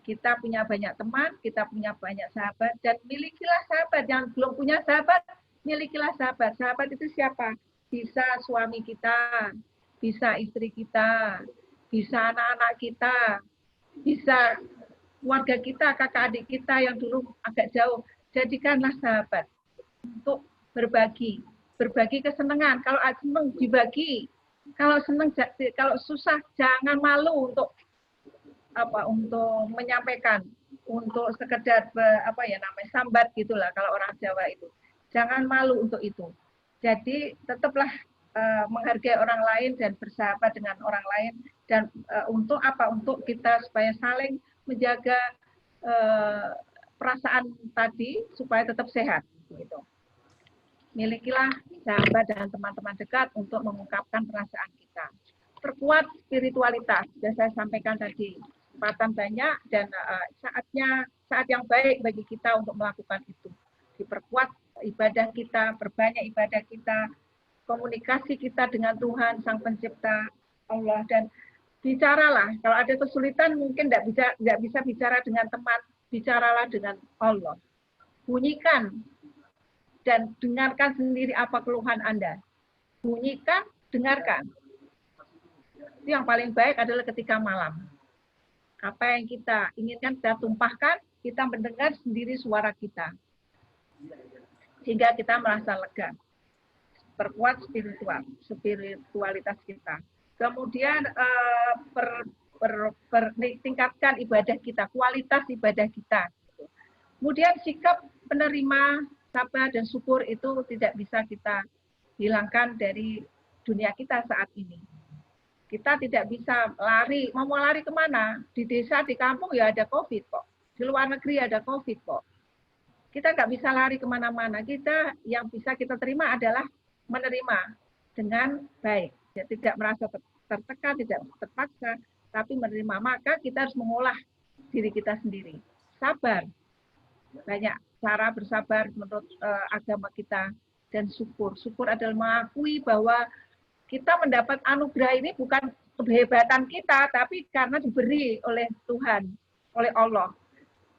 Kita punya banyak teman, kita punya banyak sahabat, dan milikilah sahabat. Yang belum punya sahabat, milikilah sahabat. Sahabat itu siapa? Bisa suami kita, bisa istri kita, bisa anak-anak kita, bisa keluarga kita, kakak adik kita yang dulu agak jauh. Jadikanlah sahabat untuk berbagi kesenangan. Kalau senang dibagi, kalau senang, kalau susah jangan malu untuk menyampaikan, untuk sekedar sambat gitulah kalau orang Jawa itu. Jangan malu untuk itu. Jadi tetaplah menghargai orang lain dan bersahabat dengan orang lain, dan untuk kita supaya saling menjaga perasaan tadi supaya tetap sehat gitu. Milikilah sahabat dan teman-teman dekat untuk mengungkapkan perasaan kita. Perkuat spiritualitas, sudah saya sampaikan tadi. Kesempatan banyak dan saat yang baik bagi kita untuk melakukan itu. Diperkuat ibadah kita, perbanyak ibadah kita, komunikasi kita dengan Tuhan Sang Pencipta Allah, dan bicaralah. Kalau ada kesulitan mungkin tidak bisa bicara dengan teman, bicaralah dengan Allah. Bunyikan dan dengarkan sendiri apa keluhan Anda. Bunyikan, dengarkan. Itu yang paling baik adalah ketika malam. Apa yang kita inginkan kita tumpahkan, kita mendengar sendiri suara kita. Sehingga kita merasa lega. Perkuat spiritualitas kita. Kemudian tingkatkan ibadah kita, kualitas ibadah kita. Kemudian sikap penerima, sabar dan syukur itu tidak bisa kita hilangkan dari dunia kita saat ini. Kita tidak bisa lari, mau lari kemana? Di desa, di kampung ya ada COVID kok. Di luar negeri ada COVID kok. Kita nggak bisa lari kemana-mana. Kita yang bisa kita terima adalah menerima dengan baik. Ya, tidak merasa tertekan, tidak terpaksa, tapi menerima. Maka kita harus mengolah diri kita sendiri. Sabar. Banyak cara bersabar menurut agama kita, dan syukur. Syukur adalah mengakui bahwa kita mendapat anugerah ini bukan kehebatan kita, tapi karena diberi oleh Tuhan, oleh Allah.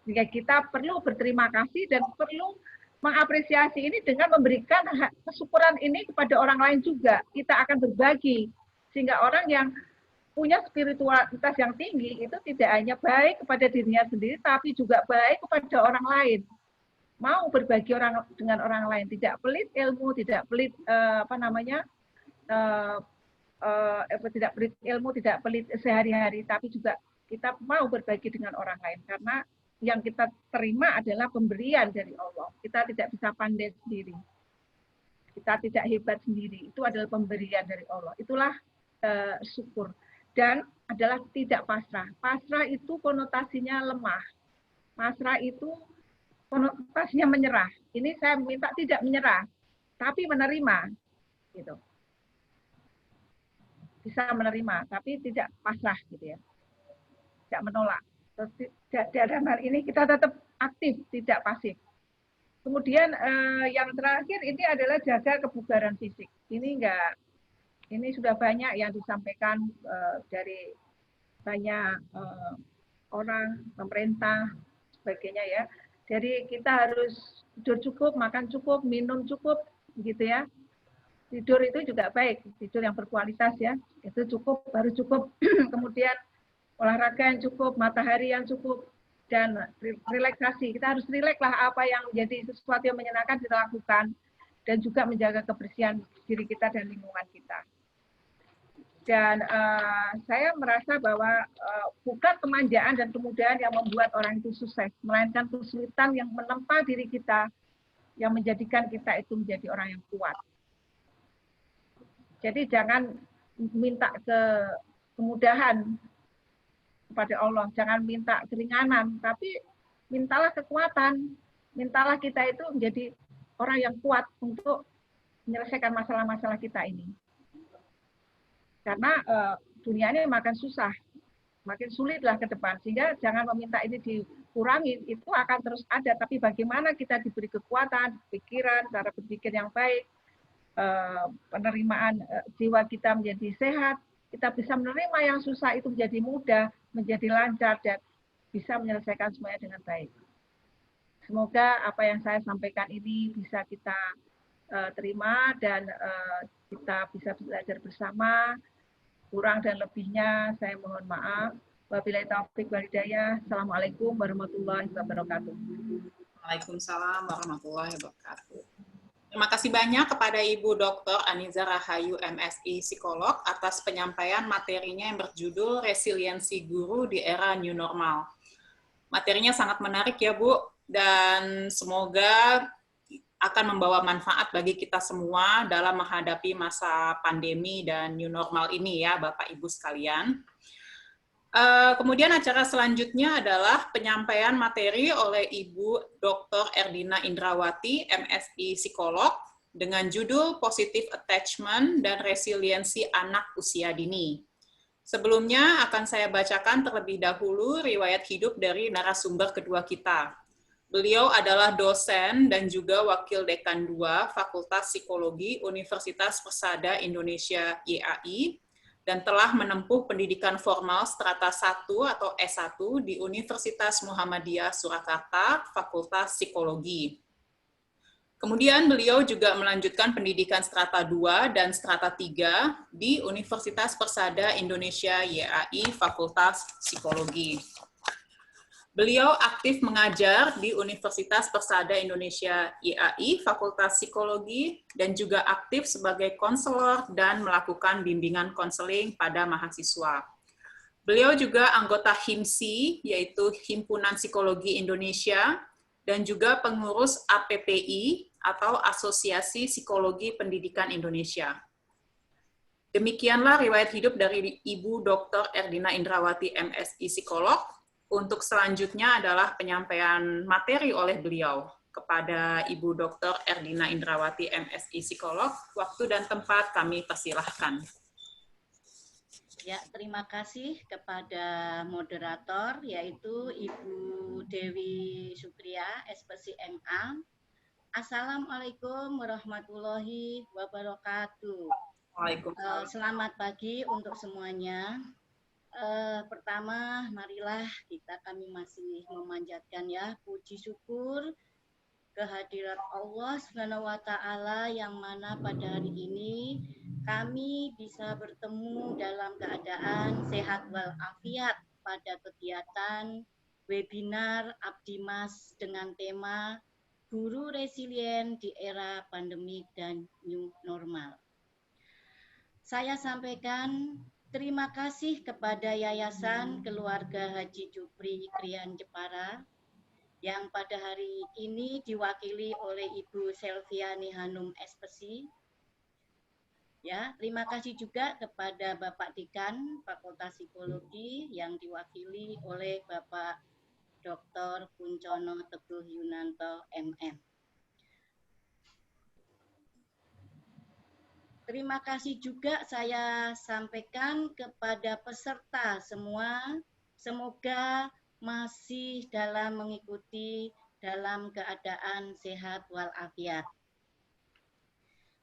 Sehingga kita perlu berterima kasih dan perlu mengapresiasi ini dengan memberikan kesyukuran ini kepada orang lain juga. Kita akan berbagi, sehingga orang yang punya spiritualitas yang tinggi itu tidak hanya baik kepada dirinya sendiri, tapi juga baik kepada orang lain. Mau berbagi dengan orang lain, tidak pelit ilmu, tidak pelit tidak pelit ilmu, tidak pelit sehari-hari, tapi juga kita mau berbagi dengan orang lain, karena yang kita terima adalah pemberian dari Allah. Kita tidak bisa pandai sendiri, kita tidak hebat sendiri, itu adalah pemberian dari Allah. Itulah syukur. Dan adalah tidak pasrah. Pasrah itu konotasinya lemah. Pasrah itu konotasinya menyerah. Ini saya minta tidak menyerah, tapi menerima, gitu. Bisa menerima, tapi tidak pasrah, gitu ya. Tidak menolak. Dalam hal ini kita tetap aktif, tidak pasif. Kemudian yang terakhir ini adalah jaga kebugaran fisik. Ini sudah banyak yang disampaikan dari banyak orang, pemerintah, sebagainya ya. Jadi kita harus tidur cukup, makan cukup, minum cukup, gitu ya. Tidur itu juga baik, tidur yang berkualitas ya, itu cukup, harus cukup. Kemudian olahraga yang cukup, matahari yang cukup, dan relaksasi. Kita harus rileks lah, apa yang menjadi sesuatu yang menyenangkan kita lakukan, dan juga menjaga kebersihan diri kita dan lingkungan kita. Dan saya merasa bahwa bukan kemanjaan dan kemudahan yang membuat orang itu sukses, melainkan kesulitan yang menempa diri kita, yang menjadikan kita itu menjadi orang yang kuat. Jadi jangan minta kemudahan kepada Allah, jangan minta keringanan, tapi mintalah kekuatan, mintalah kita itu menjadi orang yang kuat untuk menyelesaikan masalah-masalah kita ini. Karena dunia ini makin susah, makin sulitlah ke depan, sehingga jangan meminta ini dikurangi, itu akan terus ada, tapi bagaimana kita diberi kekuatan, pikiran, cara berpikir yang baik, penerimaan jiwa kita menjadi sehat, kita bisa menerima yang susah itu menjadi mudah, menjadi lancar, dan bisa menyelesaikan semuanya dengan baik. Semoga apa yang saya sampaikan ini bisa kita terima dan kita bisa belajar bersama. Kurang dan lebihnya saya mohon maaf. Wabillahi taufiq wal hidayah. Assalamualaikum warahmatullahi wabarakatuh. Waalaikumsalam warahmatullahi wabarakatuh. Terima kasih banyak kepada Ibu Dr. Aniza Rahayu, MSI Psikolog, atas penyampaian materinya yang berjudul Resiliensi Guru di Era New Normal. Materinya sangat menarik ya Bu, dan semoga akan membawa manfaat bagi kita semua dalam menghadapi masa pandemi dan new normal ini ya Bapak Ibu sekalian. Kemudian acara selanjutnya adalah penyampaian materi oleh Ibu Dr. Erdina Indrawati, MSI Psikolog, dengan judul Positive Attachment dan Resiliensi Anak Usia Dini. Sebelumnya akan saya bacakan terlebih dahulu riwayat hidup dari narasumber kedua kita. Beliau adalah dosen dan juga Wakil Dekan 2 Fakultas Psikologi Universitas Persada Indonesia YAI dan telah menempuh pendidikan formal strata 1 atau S1 di Universitas Muhammadiyah Surakarta, Fakultas Psikologi. Kemudian beliau juga melanjutkan pendidikan strata 2 dan strata 3 di Universitas Persada Indonesia YAI, Fakultas Psikologi. Beliau aktif mengajar di Universitas Persada Indonesia YAI, Fakultas Psikologi, dan juga aktif sebagai konselor dan melakukan bimbingan konseling pada mahasiswa. Beliau juga anggota HIMSI, yaitu Himpunan Psikologi Indonesia, dan juga pengurus APPI, atau Asosiasi Psikologi Pendidikan Indonesia. Demikianlah riwayat hidup dari Ibu Dr. Erdina Indrawati, MSI Psikolog. Untuk selanjutnya adalah penyampaian materi oleh beliau kepada Ibu Dr. Erdina Indrawati, MSI Psikolog. Waktu dan tempat kami persilahkan. Ya, terima kasih kepada moderator, yaitu Ibu Dewi Supriya, SPSI MA. Assalamualaikum warahmatullahi wabarakatuh. Waalaikumsalam. Selamat pagi untuk semuanya. Pertama, marilah kami masih memanjatkan ya puji syukur kehadirat Allah Subhanahu wa Ta'ala, yang mana pada hari ini kami bisa bertemu dalam keadaan sehat walafiat pada kegiatan webinar Abdimas dengan tema Guru Resilient di Era Pandemik dan New Normal. Saya sampaikan terima kasih kepada Yayasan Keluarga Haji Jupri Krian Jepara yang pada hari ini diwakili oleh Ibu Selviani Hanum SPSI. Ya, terima kasih juga kepada Bapak Dekan Fakultas Psikologi yang diwakili oleh Bapak Dr. Kuncono Teguh Yunanto MM. Terima kasih juga saya sampaikan kepada peserta semua, semoga masih dalam mengikuti dalam keadaan sehat walafiat.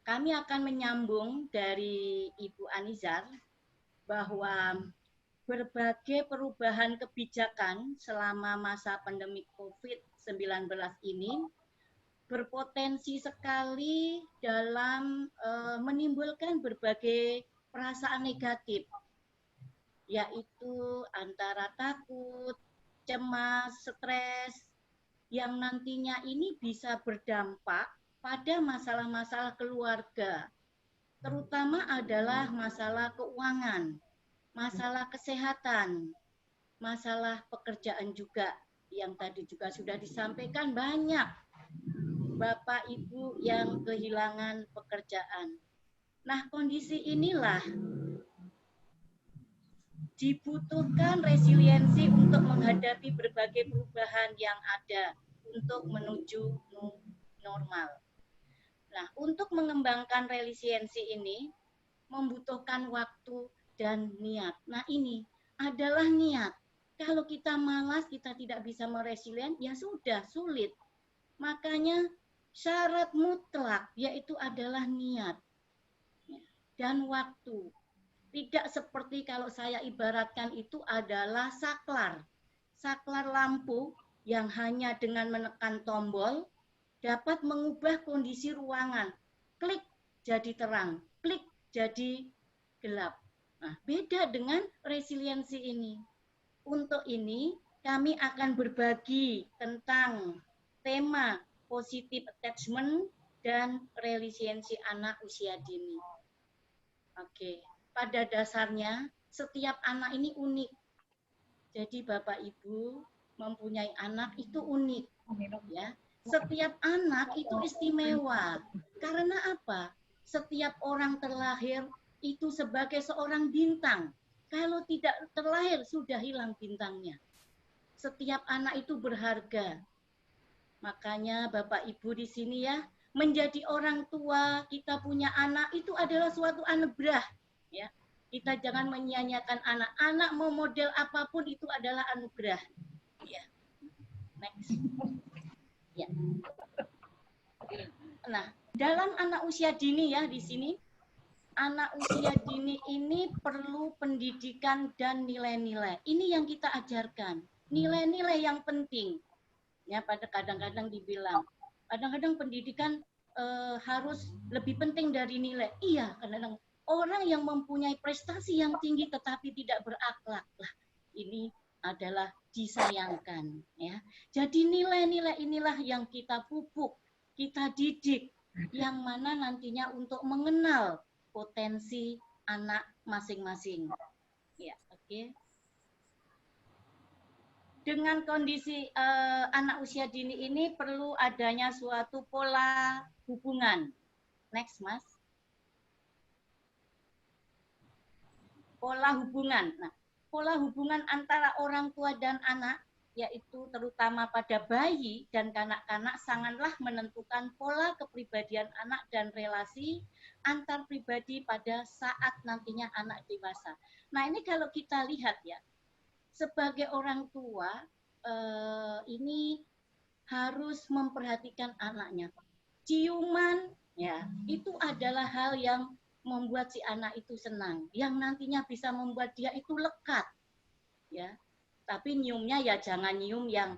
Kami akan menyambung dari Ibu Anizar bahwa berbagai perubahan kebijakan selama masa pandemi COVID-19 ini berpotensi sekali dalam menimbulkan berbagai perasaan negatif, yaitu antara takut, cemas, stres, yang nantinya ini bisa berdampak pada masalah-masalah keluarga, terutama adalah masalah keuangan, masalah kesehatan, masalah pekerjaan juga, yang tadi juga sudah disampaikan banyak Bapak Ibu yang kehilangan pekerjaan. Nah, kondisi inilah dibutuhkan resiliensi untuk menghadapi berbagai perubahan yang ada untuk menuju normal. Nah, untuk mengembangkan resiliensi ini membutuhkan waktu dan niat. Nah, ini adalah niat. Kalau kita malas, kita tidak bisa meresilient, ya sudah, sulit. Makanya syarat mutlak yaitu adalah niat dan waktu. Tidak seperti kalau saya ibaratkan itu adalah saklar. Saklar lampu yang hanya dengan menekan tombol dapat mengubah kondisi ruangan. Klik jadi terang, klik jadi gelap. Nah, beda dengan resiliensi ini. Untuk ini kami akan berbagi tentang tema positive attachment dan resiliensi anak usia dini. Oke, pada dasarnya setiap anak ini unik. Jadi Bapak Ibu mempunyai anak itu unik, ya. Setiap anak itu istimewa. Karena apa? Setiap orang terlahir itu sebagai seorang bintang. Kalau tidak terlahir sudah hilang bintangnya. Setiap anak itu berharga. Makanya Bapak Ibu di sini ya, menjadi orang tua, kita punya anak itu adalah suatu anugerah, ya. Kita jangan menyia-nyiakan anak. Anak mau model apapun itu adalah anugerah. Ya. Next. Ya. Nah, dalam anak usia dini ya di sini, anak usia dini ini perlu pendidikan dan nilai-nilai. Ini yang kita ajarkan. Nilai-nilai yang penting. Ya, pada kadang-kadang dibilang, kadang-kadang pendidikan harus lebih penting dari nilai. Iya, kadang-kadang orang yang mempunyai prestasi yang tinggi tetapi tidak berakhlak lah, ini adalah disayangkan, ya. Jadi nilai-nilai inilah yang kita pupuk, kita didik, yang mana nantinya untuk mengenal potensi anak masing-masing. Ya, oke. Dengan kondisi anak usia dini ini perlu adanya suatu pola hubungan. Next, Mas. Pola hubungan. Nah, pola hubungan antara orang tua dan anak, yaitu terutama pada bayi dan kanak-kanak, sangatlah menentukan pola kepribadian anak dan relasi antar pribadi pada saat nantinya anak dewasa. Nah, ini kalau kita lihat ya, sebagai orang tua ini harus memperhatikan anaknya. Ciuman ya itu adalah hal yang membuat si anak itu senang, yang nantinya bisa membuat dia itu lekat, ya. Tapi nyiumnya ya jangan nyium yang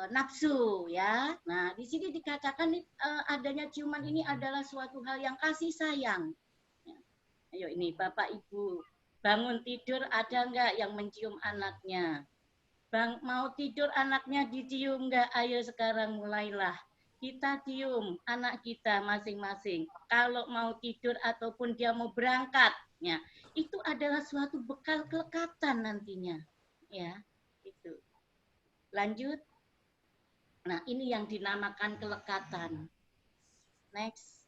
nafsu, ya. Nah di sini dikatakan adanya ciuman ini adalah suatu hal yang kasih sayang. Ya. Ayo ini Bapak Ibu. Bangun tidur ada nggak yang mencium anaknya? Bang, mau tidur anaknya dicium nggak? Ayo sekarang mulailah. Kita cium anak kita masing-masing. Kalau mau tidur ataupun dia mau berangkat, ya, itu adalah suatu bekal kelekatan nantinya. Ya, itu. Lanjut. Nah, ini yang dinamakan kelekatan. Next.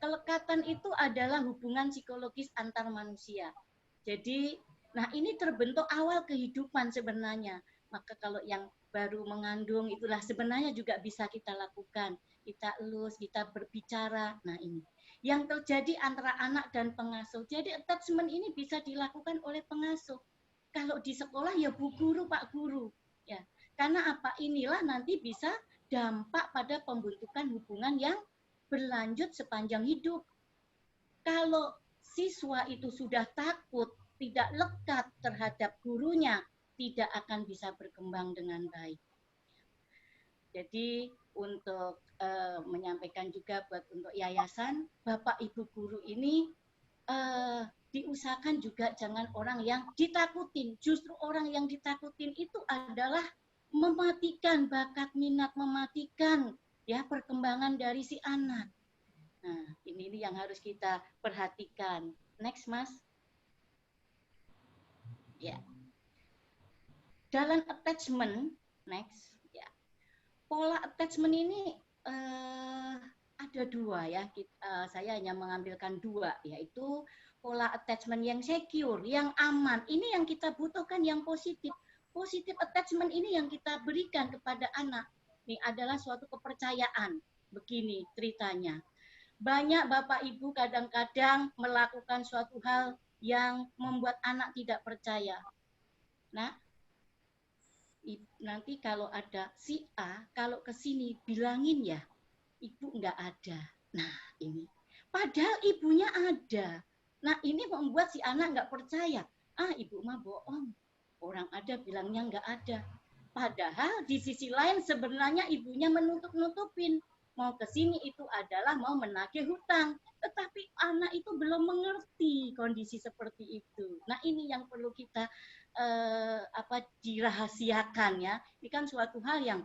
Kelekatan itu adalah hubungan psikologis antar manusia. Jadi, nah ini terbentuk awal kehidupan sebenarnya. Maka kalau yang baru mengandung itulah sebenarnya juga bisa kita lakukan. Kita elus, kita berbicara. Nah ini. Yang terjadi antara anak dan pengasuh. Jadi attachment ini bisa dilakukan oleh pengasuh. Kalau di sekolah ya Bu Guru, Pak Guru. Ya. Karena apa? Inilah nanti bisa dampak pada pembentukan hubungan yang berlanjut sepanjang hidup. Kalau siswa itu sudah takut, tidak lekat terhadap gurunya, tidak akan bisa berkembang dengan baik. Jadi untuk menyampaikan juga buat untuk yayasan, Bapak Ibu guru ini diusahakan juga jangan orang yang ditakutin. Justru orang yang ditakutin itu adalah mematikan bakat minat, mematikan ya perkembangan dari si anak. Nah, ini yang harus kita perhatikan. Next, Mas. Ya. Dalam attachment, next, ya. Pola attachment ini ada dua ya. Saya hanya mengambilkan dua, yaitu pola attachment yang secure, yang aman. Ini yang kita butuhkan, yang positif. Positif attachment ini yang kita berikan kepada anak. Ini adalah suatu kepercayaan. Begini ceritanya. Banyak Bapak Ibu kadang-kadang melakukan suatu hal yang membuat anak tidak percaya. Nah, nanti kalau ada si A, kalau ke sini bilangin ya, ibu nggak ada. Nah, ini. Padahal ibunya ada. Nah, ini membuat si anak nggak percaya. Ah, ibu mah bohong. Orang ada bilangnya nggak ada. Padahal di sisi lain sebenarnya ibunya menutup-nutupin. Mau ke sini itu adalah mau menagih hutang. Tetapi anak itu belum mengerti kondisi seperti itu. Nah, ini yang perlu kita dirahasiakan ya. Ini kan suatu hal yang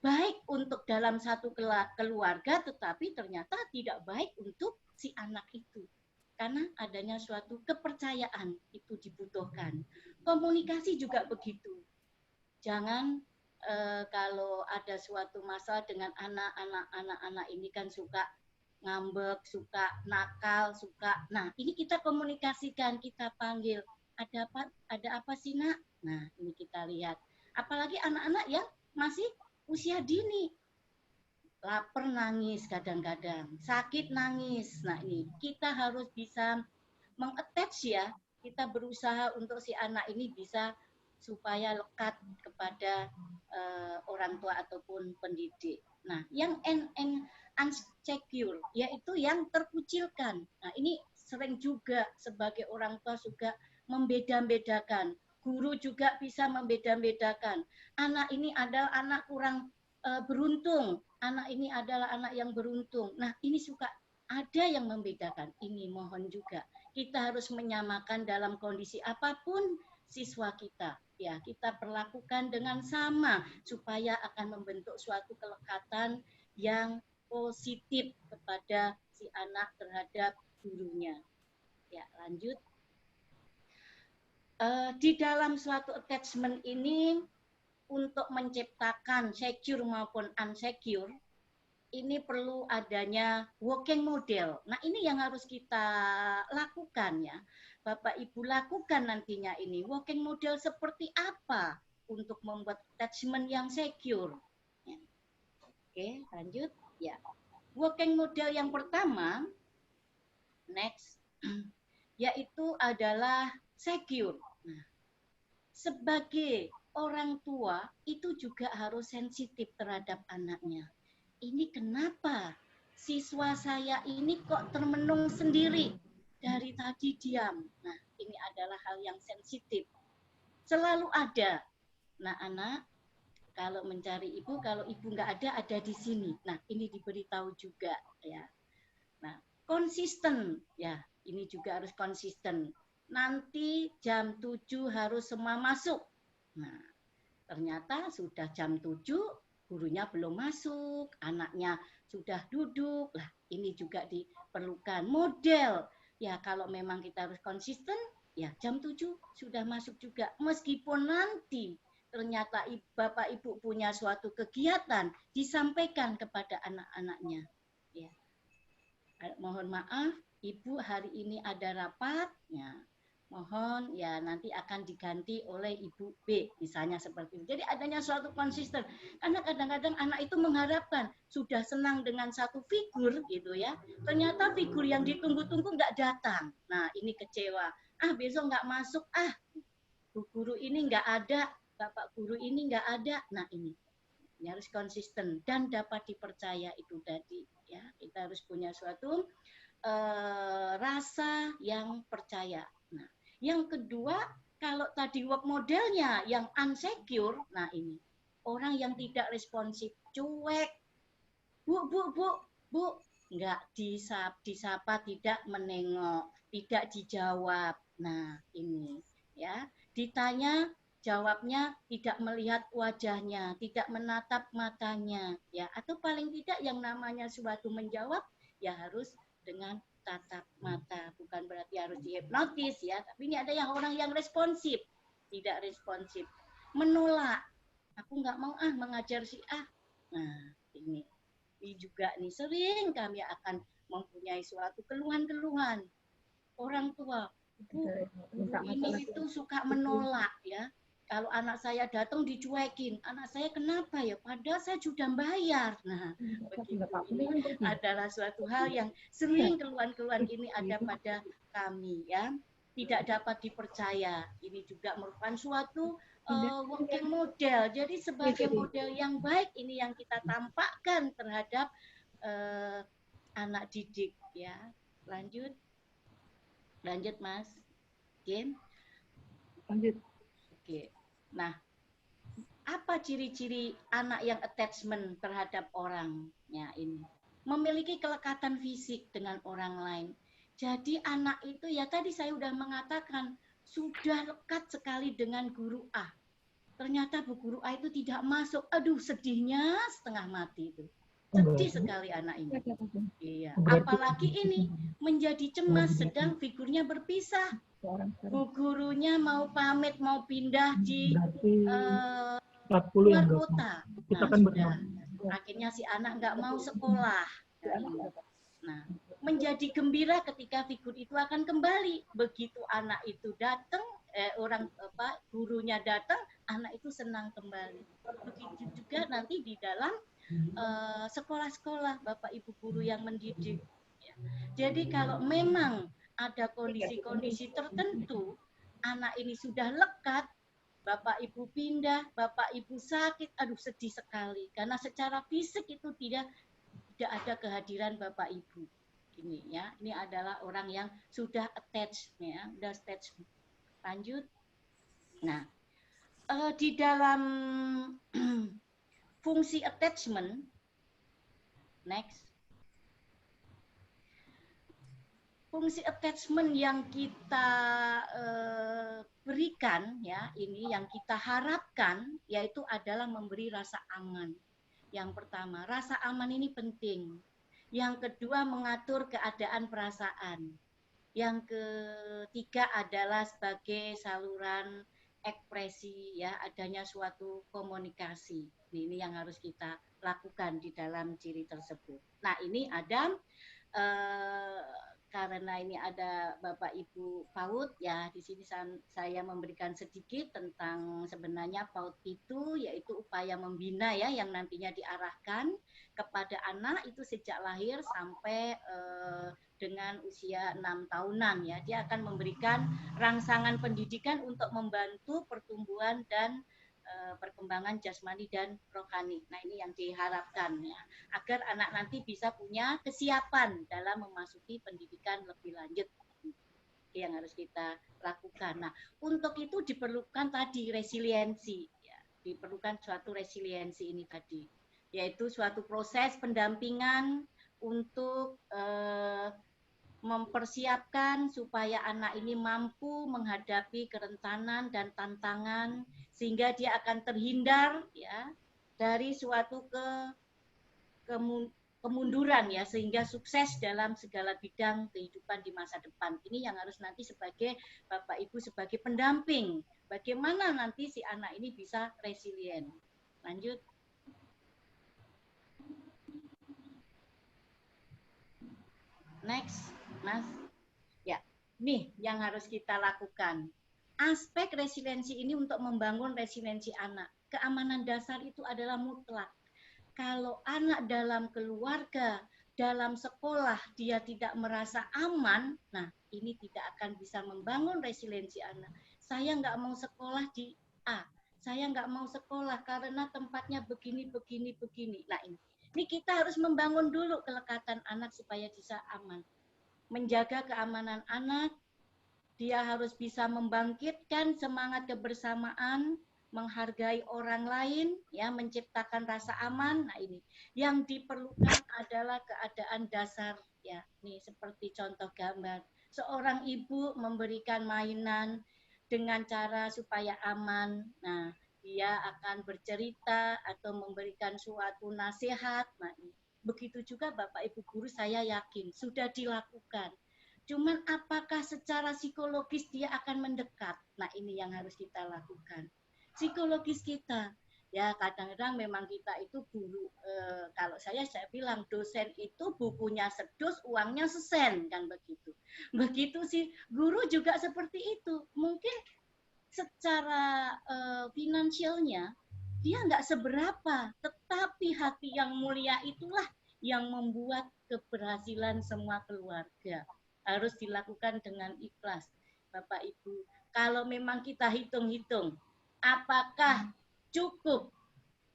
baik untuk dalam satu keluarga, tetapi ternyata tidak baik untuk si anak itu. Karena adanya suatu kepercayaan itu dibutuhkan. Komunikasi juga begitu. Jangan kalau ada suatu masalah dengan anak-anak ini kan suka ngambek, suka nakal, suka. Nah, ini kita komunikasikan, kita panggil. Ada apa sih, Nak? Nah, ini kita lihat. Apalagi anak-anak yang masih usia dini. Lapar nangis kadang-kadang, sakit nangis. Nah, ini kita harus bisa mengattach ya. Kita berusaha untuk si anak ini bisa supaya lekat kepada orang tua ataupun pendidik. Nah, yang unsecure yaitu yang terkucilkan. Nah, ini sering juga sebagai orang tua juga membeda-bedakan. Guru juga bisa membeda-bedakan. Anak ini adalah anak kurang beruntung. Anak ini adalah anak yang beruntung. Nah, ini suka ada yang membedakan. Ini mohon juga kita harus menyamakan dalam kondisi apapun siswa kita. Ya, kita perlakukan dengan sama supaya akan membentuk suatu kelekatan yang positif kepada si anak terhadap gurunya. Ya, lanjut. Di dalam suatu attachment ini untuk menciptakan secure maupun unsecure, ini perlu adanya working model. Nah, ini yang harus kita lakukan ya. Bapak Ibu lakukan nantinya ini. Working model seperti apa untuk membuat attachment yang secure. Ya. Oke, lanjut. Ya. Working model yang pertama, next, yaitu adalah secure. Nah, sebagai orang tua itu juga harus sensitif terhadap anaknya. Ini kenapa siswa saya ini kok termenung sendiri dari tadi diam. Nah, ini adalah hal yang sensitif. Selalu ada. Nah, anak, kalau mencari ibu, kalau ibu nggak ada di sini. Nah, ini diberitahu juga ya. Nah, konsisten ya. Ini juga harus konsisten. Nanti jam 7 harus semua masuk. Nah, ternyata sudah jam 7, gurunya belum masuk, anaknya sudah duduk. Lah, ini juga diperlukan model. Ya, kalau memang kita harus konsisten, ya jam 7 sudah masuk juga. Meskipun nanti ternyata Bapak Ibu punya suatu kegiatan, disampaikan kepada anak-anaknya. Ya. Mohon maaf, Ibu hari ini ada rapat, ya. Mohon ya nanti akan diganti oleh Ibu B, misalnya seperti itu. Jadi adanya suatu konsisten. Karena kadang-kadang anak itu mengharapkan sudah senang dengan satu figur gitu ya. Ternyata figur yang ditunggu-tunggu nggak datang. Nah, ini kecewa. Ah, besok nggak masuk. Ah, Bu guru ini nggak ada. Bapak guru ini nggak ada. Nah, ini harus konsisten dan dapat dipercaya itu tadi. Ya, kita harus punya suatu rasa yang percaya. Nah, yang kedua, kalau tadi work modelnya yang unsecure, nah ini orang yang tidak responsif, cuek, Bu, nggak disapa, tidak menengok, tidak dijawab. Nah, ini ya, ditanya, jawabnya tidak melihat wajahnya, tidak menatap matanya, ya, atau paling tidak yang namanya suatu menjawab ya harus dengan tatap mata, bukan berarti harus dihipnotis ya, tapi ini ada yang orang yang responsif, tidak responsif, menolak, aku nggak mau mengajar si A. Nah, ini juga nih sering kami akan mempunyai suatu keluhan-keluhan orang tua. Bu ini itu suka menolak ya. Kalau anak saya datang dicuekin, anak saya kenapa ya? Padahal saya sudah bayar. Nah, begitu ini adalah suatu hal yang sering keluhan-keluhan ini ada pada kami ya. Tidak dapat dipercaya. Ini juga merupakan suatu working model. Jadi sebagai model yang baik ini yang kita tampakkan terhadap anak didik ya. Lanjut Mas. Oke. Lanjut. Oke. Nah, apa ciri-ciri anak yang attachment terhadap orang? Ya, ini. Memiliki kelekatan fisik dengan orang lain. Jadi anak itu ya tadi saya sudah mengatakan sudah lekat sekali dengan guru A. Ternyata Bu Guru A itu tidak masuk. Aduh, sedihnya setengah mati itu. Sedih sekali anak ini. Iya. Apalagi ini menjadi cemas sedang figurnya berpisah. Bu gurunya mau pamit, mau pindah di luar kota. Nah, akhirnya si anak nggak mau sekolah. Nah, menjadi gembira ketika figur itu akan kembali. Begitu anak itu datang, gurunya datang, anak itu senang kembali. Begitu juga nanti di dalam sekolah-sekolah Bapak Ibu guru yang mendidik. Jadi kalau memang ada kondisi-kondisi tertentu, anak ini sudah lekat, Bapak Ibu pindah, Bapak Ibu sakit, aduh sedih sekali. Karena secara fisik itu tidak ada kehadiran Bapak Ibu. Ini ya, ini adalah orang yang sudah attached ya, sudah attached. Lanjut. Nah, di dalam fungsi attachment, next. Fungsi attachment yang kita berikan ya, ini yang kita harapkan yaitu adalah memberi rasa aman. Yang pertama, rasa aman ini penting. Yang kedua, mengatur keadaan perasaan. Yang ketiga adalah sebagai saluran ekspresi ya, adanya suatu komunikasi. Ini yang harus kita lakukan di dalam ciri tersebut. Nah, ini ada karena ini ada Bapak Ibu PAUD ya, di sini saya memberikan sedikit tentang sebenarnya PAUD itu yaitu upaya membina ya yang nantinya diarahkan kepada anak itu sejak lahir sampai dengan usia 6 tahunan ya. Dia akan memberikan rangsangan pendidikan untuk membantu pertumbuhan dan perkembangan jasmani dan rohani. Nah, ini yang diharapkan ya, agar anak nanti bisa punya kesiapan dalam memasuki pendidikan lebih lanjut. Yang harus kita lakukan. Nah, untuk itu diperlukan tadi resiliensi ya. Diperlukan suatu resiliensi ini tadi, yaitu suatu proses pendampingan untuk mempersiapkan supaya anak ini mampu menghadapi kerentanan dan tantangan sehingga dia akan terhindar ya dari suatu kemunduran ya, sehingga sukses dalam segala bidang kehidupan di masa depan. Ini yang harus nanti sebagai Bapak Ibu sebagai pendamping bagaimana nanti si anak ini bisa resilient. Lanjut. Next, Mas. Ya, nih yang harus kita lakukan. Aspek resiliensi ini untuk membangun resiliensi anak. Keamanan dasar itu adalah mutlak. Kalau anak dalam keluarga, dalam sekolah, dia tidak merasa aman, nah ini tidak akan bisa membangun resiliensi anak. Saya nggak mau sekolah di A. Saya nggak mau sekolah karena tempatnya begini. Nah ini kita harus membangun dulu kelekatan anak supaya bisa aman. Menjaga keamanan anak, dia harus bisa membangkitkan semangat kebersamaan, menghargai orang lain, ya, menciptakan rasa aman. Nah, ini yang diperlukan adalah keadaan dasar, ya. Nih seperti contoh gambar, seorang ibu memberikan mainan dengan cara supaya aman. Nah, dia akan bercerita atau memberikan suatu nasihat. Nah, begitu juga Bapak Ibu guru, saya yakin sudah dilakukan. Cuman apakah secara psikologis dia akan mendekat? Nah, ini yang harus kita lakukan. Psikologis kita. Ya, kadang-kadang memang kita itu guru, kalau saya bilang dosen itu bukunya sedus, uangnya sesen, kan begitu. Begitu sih, guru juga seperti itu. Mungkin secara finansialnya dia nggak seberapa, tetapi hati yang mulia itulah yang membuat keberhasilan semua keluarga. Harus dilakukan dengan ikhlas, Bapak Ibu. Kalau memang kita hitung-hitung, apakah cukup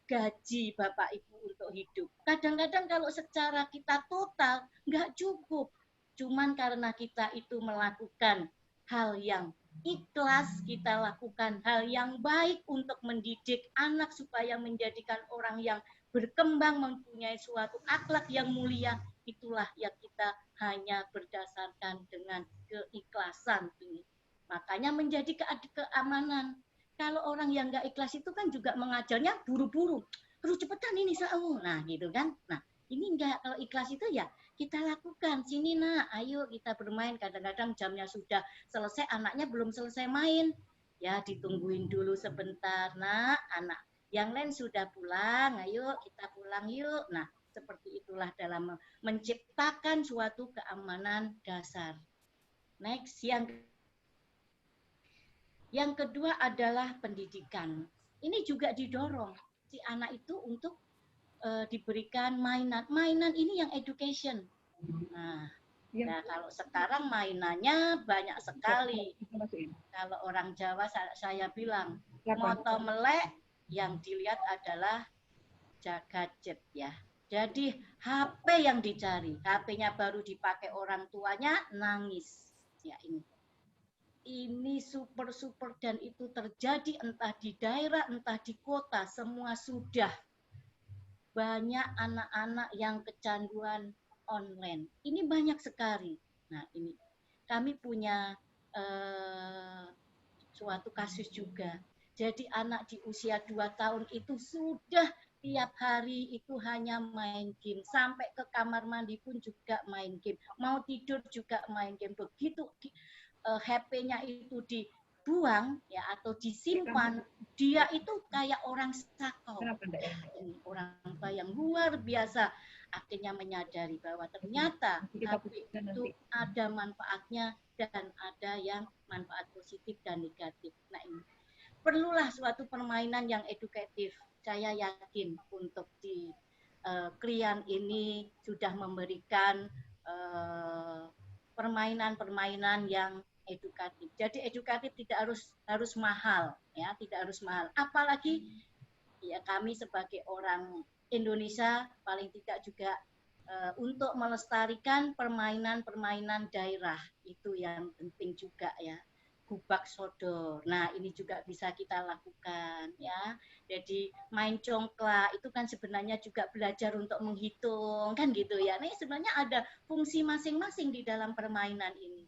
gaji Bapak Ibu untuk hidup? Kadang-kadang kalau secara kita total nggak cukup. Cuman karena kita itu melakukan hal yang ikhlas, kita lakukan hal yang baik untuk mendidik anak supaya menjadikan orang yang berkembang, mempunyai suatu akhlak yang mulia, itulah yang kita hanya berdasarkan dengan keikhlasan ini. Makanya menjadi keamanan. Kalau orang yang nggak ikhlas itu kan juga mengajarnya buru-buru, terus cepetan ini sahur, nah gitu kan. Nah ini enggak, kalau ikhlas itu ya kita lakukan, sini nak, ayo kita bermain. Kadang-kadang jamnya sudah selesai, anaknya belum selesai main, ya ditungguin dulu sebentar, nak, anak yang lain sudah pulang, ayo kita pulang yuk. Nah seperti itulah dalam menciptakan suatu keamanan dasar. Next, yang kedua adalah pendidikan. Ini juga didorong si anak itu untuk diberikan mainan. Mainan ini yang education. Nah, nah kalau sekarang mainannya banyak sekali. Kalau orang Jawa saya bilang, moto melek, yang dilihat adalah gadget, ya. Jadi HP yang dicari, HP-nya baru dipakai orang tuanya nangis. Ya ini super dan itu terjadi entah di daerah, entah di kota, semua sudah banyak anak-anak yang kecanduan online. Ini banyak sekali. Nah ini kami punya suatu kasus juga. Jadi anak di usia 2 tahun itu sudah tiap hari itu hanya main game. Sampai ke kamar mandi pun juga main game. Mau tidur juga main game. Begitu HP-nya itu dibuang ya atau disimpan, dia itu kayak orang sakau. Ini orang tua yang luar biasa akhirnya menyadari bahwa ternyata HP itu ada manfaatnya dan ada yang manfaat positif dan negatif. Nah ini perlulah suatu permainan yang edukatif. Saya yakin untuk di klien ini sudah memberikan permainan-permainan yang edukatif. Jadi edukatif tidak harus mahal, ya, tidak harus mahal. Apalagi ya kami sebagai orang Indonesia paling tidak juga untuk melestarikan permainan-permainan daerah itu yang penting juga ya. Gubak sodor. Nah, ini juga bisa kita lakukan ya. Jadi main congklak itu kan sebenarnya juga belajar untuk menghitung kan gitu ya. Nah, sebenarnya ada fungsi masing-masing di dalam permainan ini.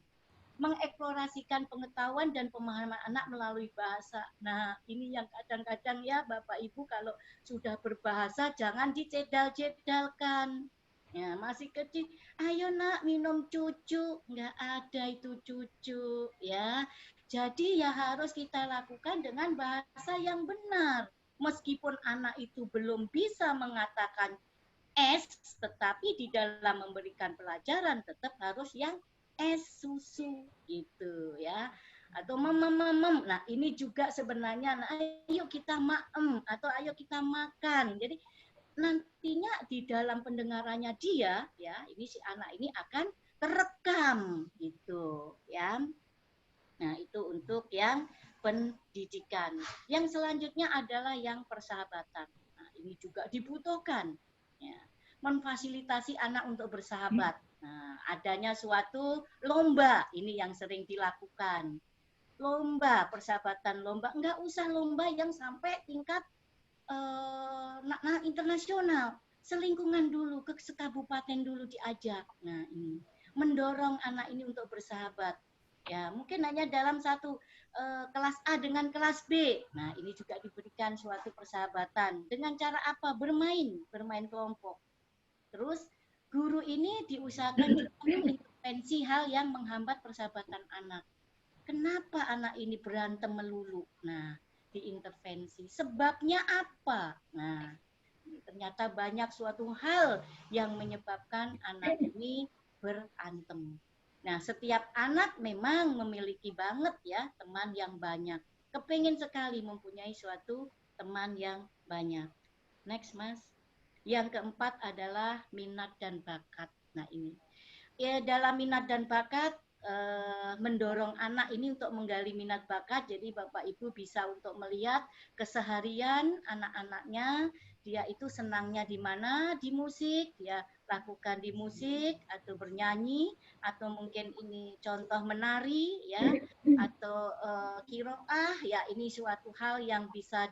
Mengeksplorasikan pengetahuan dan pemahaman anak melalui bahasa. Nah, ini yang kadang-kadang ya Bapak Ibu kalau sudah berbahasa jangan dicedal-cedalkan. Ya, masih kecil, ayo nak minum cucu, nggak ada itu cucu, ya. Jadi ya harus kita lakukan dengan bahasa yang benar. Meskipun anak itu belum bisa mengatakan es, tetapi di dalam memberikan pelajaran tetap harus yang es susu gitu ya. Atau mem. Nah ini juga sebenarnya, nah, ayo kita maem atau ayo kita makan. Jadi nantinya di dalam pendengarannya dia ya ini si anak ini akan terekam gitu ya. Nah itu untuk yang pendidikan. Yang selanjutnya adalah yang persahabatan. Nah ini juga dibutuhkan ya, memfasilitasi anak untuk bersahabat. Nah adanya suatu lomba ini yang sering dilakukan. lomba, persahabatan lomba, nggak usah lomba yang sampai tingkat internasional. Selingkungan dulu, ke sekabupaten dulu diajak. Nah, ini mendorong anak ini untuk bersahabat. Ya, mungkin hanya dalam satu kelas A dengan kelas B. Nah, ini juga diberikan suatu persahabatan. Dengan cara apa? Bermain kelompok. Terus guru ini diusahakan juga mengintervensi hal yang menghambat persahabatan anak. Kenapa anak ini berantem melulu? Nah, diintervensi. Sebabnya apa? Nah, ternyata banyak suatu hal yang menyebabkan anak ini berantem. Nah, setiap anak memang memiliki banget ya teman yang banyak. Kepingin sekali mempunyai suatu teman yang banyak. Next, Mas. Yang keempat adalah minat dan bakat. Nah, ini. Ya, dalam minat dan bakat, mendorong anak ini untuk menggali minat bakat. Jadi Bapak Ibu bisa untuk melihat keseharian anak-anaknya, dia itu senangnya di mana, di musik, dia lakukan di musik atau bernyanyi, atau mungkin ini contoh menari ya, atau qiraah ya, ini suatu hal yang bisa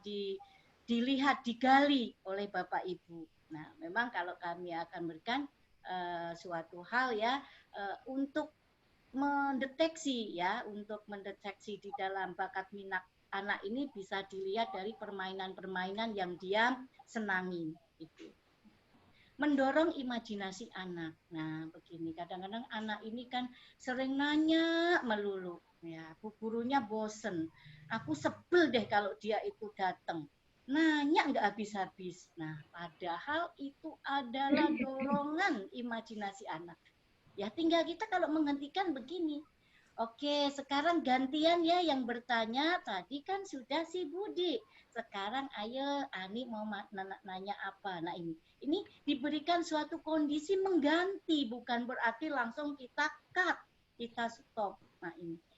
dilihat, digali oleh Bapak Ibu. Nah, memang kalau kami akan berikan suatu hal ya untuk mendeteksi di dalam bakat minat anak ini bisa dilihat dari permainan-permainan yang dia senangi itu. Mendorong imajinasi anak. Nah, begini, kadang-kadang anak ini kan sering nanya melulu. Ya, bu gurunya bosen. Aku sebel deh kalau dia itu datang. Nanya nggak habis-habis. Nah, padahal itu adalah dorongan imajinasi anak. Ya tinggal kita kalau menghentikan begini. Oke, sekarang gantian ya yang bertanya. Tadi kan sudah si Budi. Sekarang ayo Ani mau nanya apa. Nah ini diberikan suatu kondisi mengganti. Bukan berarti langsung kita cut, kita stop. Nah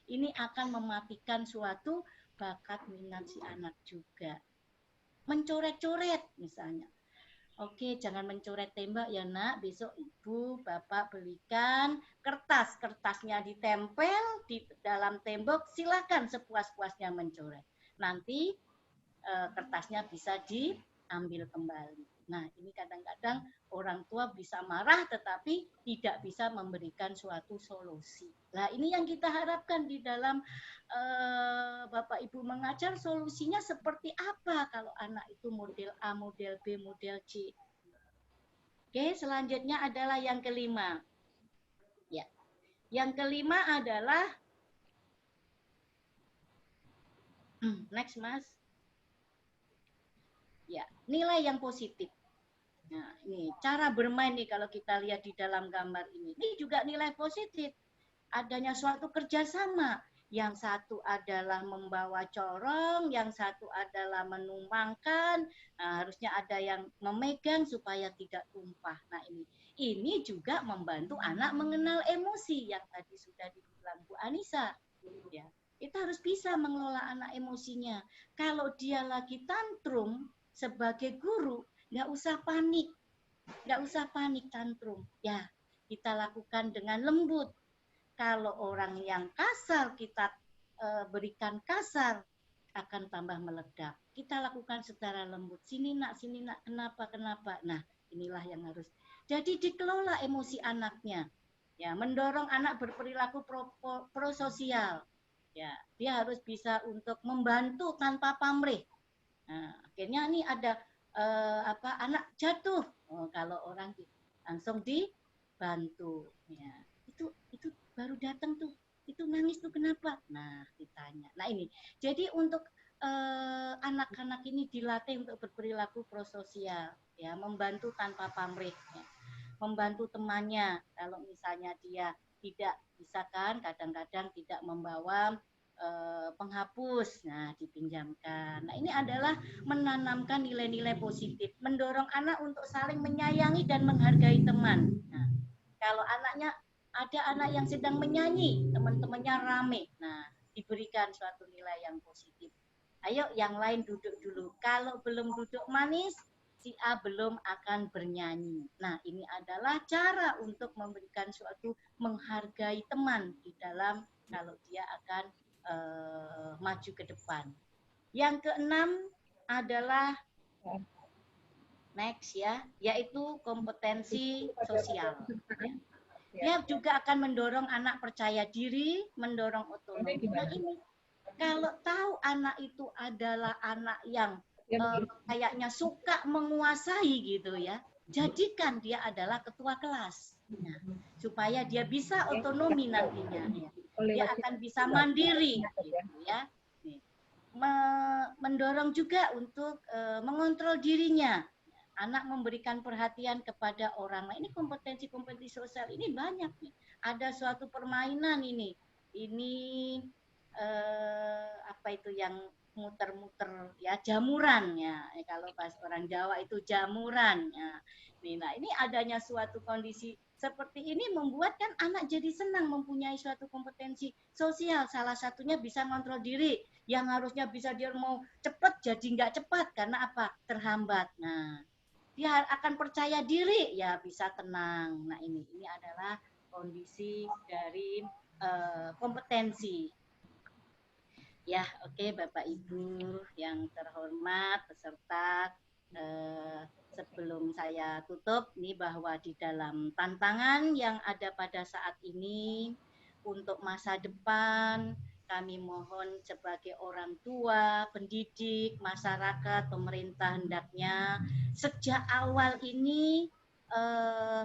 ini akan mematikan suatu bakat minat si anak juga. Mencoret-coret misalnya. Oke, jangan mencoret tembak ya nak. Besok ibu, bapak belikan kertas. Kertasnya ditempel di dalam tembok. Silakan sepuas-puasnya mencoret. Nanti kertasnya bisa diambil kembali. Nah, ini kadang-kadang orang tua bisa marah tetapi tidak bisa memberikan suatu solusi. Nah, ini yang kita harapkan di dalam Bapak Ibu mengajar, solusinya seperti apa kalau anak itu model A, model B, model C. Oke, selanjutnya adalah yang kelima. Ya. Yang kelima adalah next, Mas. Ya, nilai yang positif. Nah, ini cara bermain nih kalau kita lihat di dalam gambar ini. Ini juga nilai positif. Adanya suatu kerjasama. Yang satu adalah membawa corong, yang satu adalah menumpangkan. Nah, harusnya ada yang memegang supaya tidak tumpah. Nah, ini juga membantu anak mengenal emosi yang tadi sudah dibilang Bu Anissa. Ya, kita harus bisa mengelola anak emosinya. Kalau dia lagi tantrum, sebagai guru, nggak usah panik tantrum. Ya, kita lakukan dengan lembut. Kalau orang yang kasar kita berikan kasar, akan tambah meledak. Kita lakukan secara lembut. Sini nak, kenapa? Nah, inilah yang harus. Jadi dikelola emosi anaknya. Ya, mendorong anak berperilaku prososial. Ya, dia harus bisa untuk membantu tanpa pamrih. Nah, akhirnya nih ada anak jatuh. Kalau orang langsung dibantu. Ya, itu baru datang tuh. Itu nangis tuh kenapa? Nah, ditanya. Nah, ini. Jadi untuk anak-anak ini dilatih untuk berperilaku prososial, ya, membantu tanpa pamrih, ya. Membantu temannya. Kalau misalnya dia tidak bisa kan, kadang-kadang tidak membawa penghapus, nah dipinjamkan. Nah ini adalah menanamkan nilai-nilai positif, mendorong anak untuk saling menyayangi dan menghargai teman. Nah, kalau anaknya ada anak yang sedang menyanyi, teman-temannya rame, nah diberikan suatu nilai yang positif. Ayo yang lain duduk dulu. Kalau belum duduk manis, si A belum akan bernyanyi. Nah ini adalah cara untuk memberikan suatu menghargai teman di dalam kalau dia akan maju ke depan. Yang keenam adalah next ya, yaitu kompetensi sosial. Dia juga akan mendorong anak percaya diri, mendorong otonomi. Nah ini kalau tahu anak itu adalah anak yang kayaknya suka menguasai gitu ya, jadikan dia adalah ketua kelas. Nah, supaya dia bisa otonomi nantinya, ya. Dia akan bisa mandiri, gitu ya. Mendorong juga untuk mengontrol dirinya. Anak memberikan perhatian kepada orang lain. Ini kompetensi-kompetensi sosial ini banyak nih. Ada suatu permainan ini apa itu yang muter-muter ya, jamuran ya. Kalau pas orang Jawa itu jamuran ya. Nah, ini adanya suatu kondisi seperti ini membuat kan anak jadi senang mempunyai suatu kompetensi sosial. Salah satunya bisa ngontrol diri. Yang harusnya bisa dia mau cepat jadi nggak cepat karena apa? Terhambat. Nah, dia akan percaya diri ya bisa tenang. Nah, ini adalah kondisi dari kompetensi. Ya, oke, Bapak Ibu yang terhormat peserta, sebelum saya tutup nih bahwa di dalam tantangan yang ada pada saat ini untuk masa depan, kami mohon sebagai orang tua, pendidik, masyarakat, pemerintah hendaknya sejak awal ini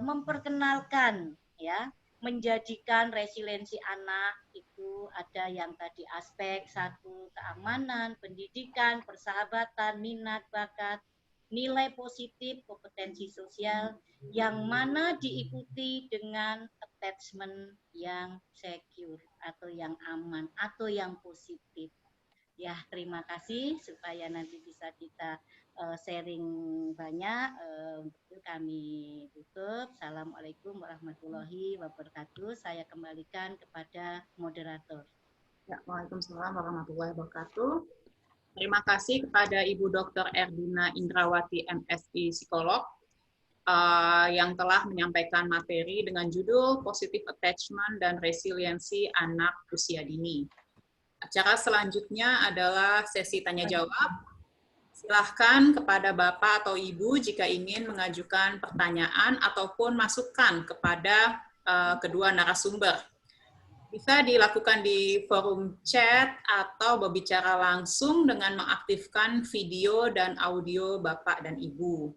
memperkenalkan ya, menjadikan resiliensi anak itu ada yang tadi aspek satu keamanan, pendidikan, persahabatan, minat, bakat, nilai positif, kompetensi sosial yang mana diikuti dengan attachment yang secure atau yang aman atau yang positif. Ya, terima kasih supaya nanti bisa kita sharing banyak. Untuk kami tutup. Assalamualaikum warahmatullahi wabarakatuh. Saya kembalikan kepada moderator. Ya, Waalaikumsalam warahmatullahi wabarakatuh. Terima kasih kepada Ibu Dr. Erdina Indrawati, MSI Psikolog, yang telah menyampaikan materi dengan judul Positive Attachment dan Resiliensi Anak Usia Dini. Acara selanjutnya adalah sesi tanya-jawab. Silahkan kepada Bapak atau Ibu jika ingin mengajukan pertanyaan ataupun masukan kepada kedua narasumber. Bisa dilakukan di forum chat atau berbicara langsung dengan mengaktifkan video dan audio Bapak dan Ibu.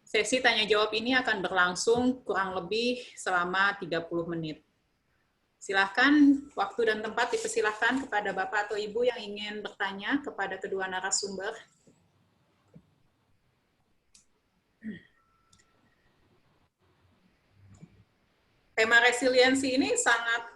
Sesi tanya-jawab ini akan berlangsung kurang lebih selama 30 menit. Silahkan, waktu dan tempat dipersilahkan kepada Bapak atau Ibu yang ingin bertanya kepada kedua narasumber. Tema resiliensi ini sangat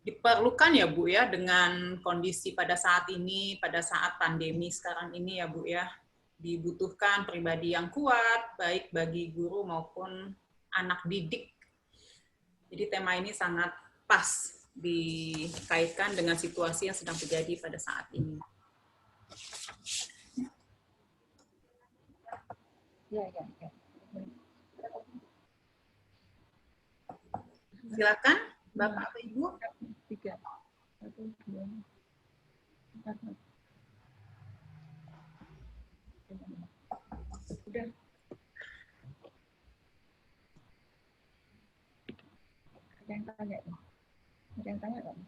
diperlukan ya Bu ya, dengan kondisi pada saat ini, pada saat pandemi sekarang ini ya Bu ya. Dibutuhkan pribadi yang kuat, baik bagi guru maupun anak didik. Jadi tema ini sangat pas dikaitkan dengan situasi yang sedang terjadi pada saat ini. Silakan, Bapak atau Ibu. 3, 1, 2, 4. Udah. Ada yang tanya dong? Ada yang tanya dong?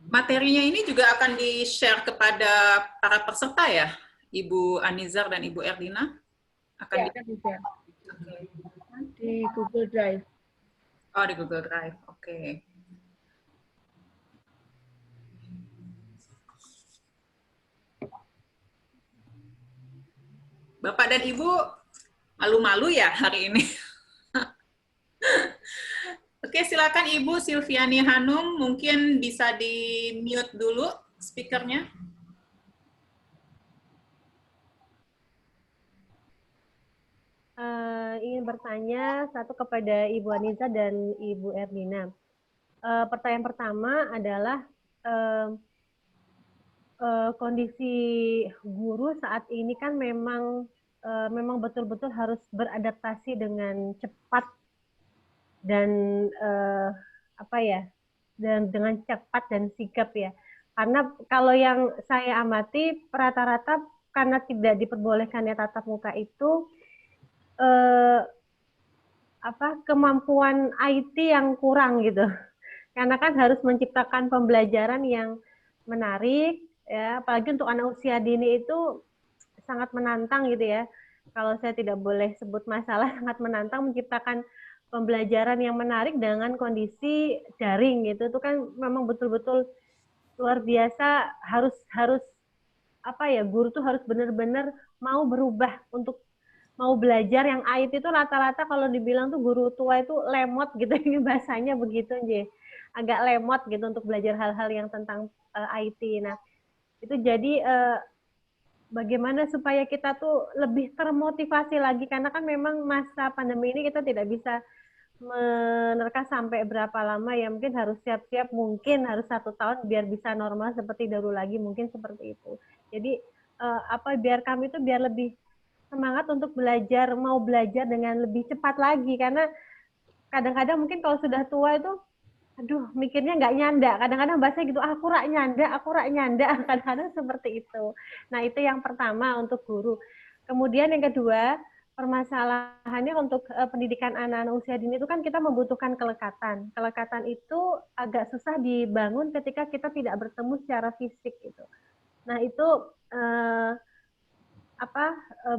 Materinya ini juga akan di-share kepada para peserta ya, Ibu Anizar dan Ibu Erdina? Akan ya, di-share. Di Google Drive. Oh, di Google Drive, oke. Bapak dan Ibu malu-malu ya hari ini. Oke, silakan Ibu Silviani Hanum, mungkin bisa di-mute dulu speakernya. Ingin bertanya satu kepada Ibu Aniza dan Ibu Erdina. Pertanyaan pertama adalah kondisi guru saat ini kan memang betul-betul harus beradaptasi dengan cepat dan apa ya, dan dengan cepat dan sigap ya. Karena kalau yang saya amati rata-rata karena tidak diperbolehkannya tatap muka itu kemampuan IT yang kurang gitu. Karena kan harus menciptakan pembelajaran yang menarik ya, apalagi untuk anak usia dini itu sangat menantang gitu ya. Kalau saya tidak boleh sebut masalah, sangat menantang menciptakan pembelajaran yang menarik dengan kondisi daring gitu. Itu kan memang betul-betul luar biasa, harus apa ya, guru tuh harus benar-benar mau berubah untuk mau belajar. Yang IT itu rata-rata kalau dibilang tuh guru tua itu lemot gitu, ini bahasanya begitu aja, agak lemot gitu untuk belajar hal-hal yang tentang IT. Nah itu jadi bagaimana supaya kita tuh lebih termotivasi lagi, karena kan memang masa pandemi ini kita tidak bisa menerka sampai berapa lama ya, mungkin harus siap-siap, mungkin harus 1 tahun biar bisa normal seperti dahulu lagi, mungkin seperti itu. Jadi biar kami tuh biar lebih semangat untuk belajar, mau belajar dengan lebih cepat lagi, karena kadang-kadang mungkin kalau sudah tua itu aduh mikirnya nggak nyanda, kadang-kadang bahasa gitu, aku rak nyanda, kadang-kadang seperti itu. Nah itu yang pertama untuk guru. Kemudian yang kedua, permasalahannya untuk pendidikan anak-anak usia dini itu kan kita membutuhkan kelekatan. Kelekatan itu agak susah dibangun ketika kita tidak bertemu secara fisik gitu. Nah itu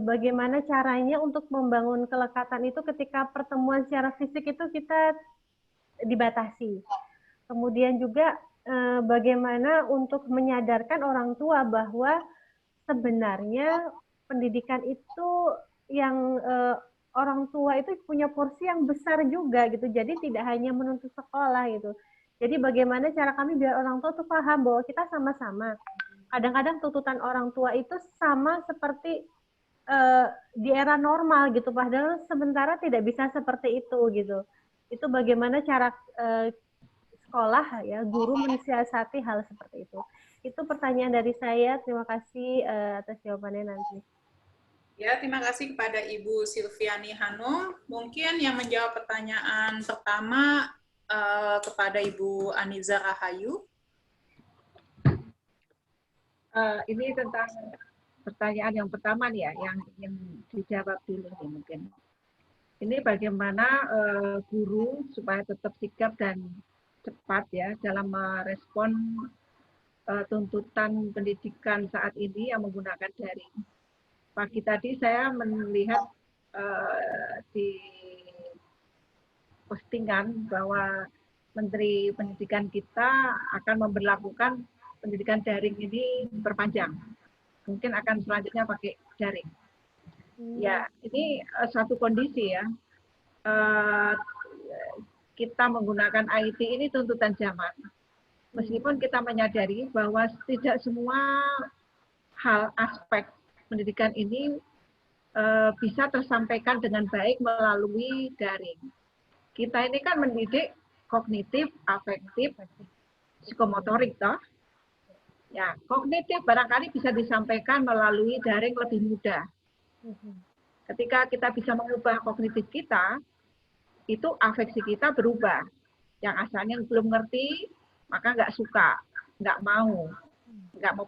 bagaimana caranya untuk membangun kelekatan itu ketika pertemuan secara fisik itu kita dibatasi. Kemudian juga bagaimana untuk menyadarkan orang tua bahwa sebenarnya pendidikan itu yang orang tua itu punya porsi yang besar juga gitu. Jadi tidak hanya menuntut sekolah gitu. Jadi bagaimana cara kami biar orang tua tuh paham bahwa kita sama-sama. Kadang-kadang tuntutan orang tua itu sama seperti di era normal gitu, padahal sementara tidak bisa seperti itu gitu. Itu bagaimana cara sekolah ya, guru mensiasati hal seperti itu. Itu pertanyaan dari saya. Terima kasih atas jawabannya nanti. Ya, terima kasih kepada Ibu Silviani Hanum. Mungkin yang menjawab pertanyaan pertama kepada Ibu Aniza Rahayu. Ini tentang pertanyaan yang pertama nih ya, yang ingin dijawab dulu nih mungkin. Ini bagaimana guru supaya tetap sigap dan cepat ya dalam merespon tuntutan pendidikan saat ini yang menggunakan daring. Pagi tadi saya melihat di postingan bahwa Menteri Pendidikan kita akan memberlakukan pendidikan daring ini berpanjang. Mungkin akan selanjutnya pakai daring. Ya, ini satu kondisi ya. Kita menggunakan IT ini tuntutan zaman. Meskipun kita menyadari bahwa tidak semua hal aspek pendidikan ini bisa tersampaikan dengan baik melalui daring. Kita ini kan mendidik kognitif, afektif, psikomotorik toh. Ya, kognitif barangkali bisa disampaikan melalui daring lebih mudah. Ketika kita bisa mengubah kognitif kita, itu afeksi kita berubah. Yang asalnya belum ngerti, maka nggak suka, nggak mau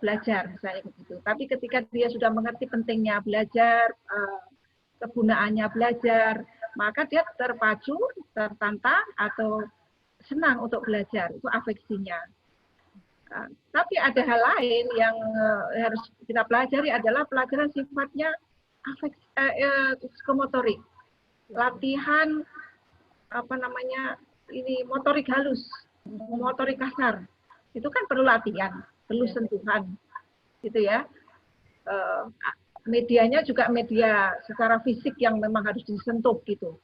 belajar misalnya begitu. Tapi ketika dia sudah mengerti pentingnya belajar, kegunaannya belajar, maka dia terpacu, tertantang atau senang untuk belajar. Itu afeksinya. Tapi ada hal lain yang harus kita pelajari adalah pelajaran sifatnya psikomotorik, latihan ini motorik halus, motorik kasar. Itu kan perlu latihan, perlu sentuhan, gitu ya. Medianya juga media secara fisik yang memang harus disentuh gitu.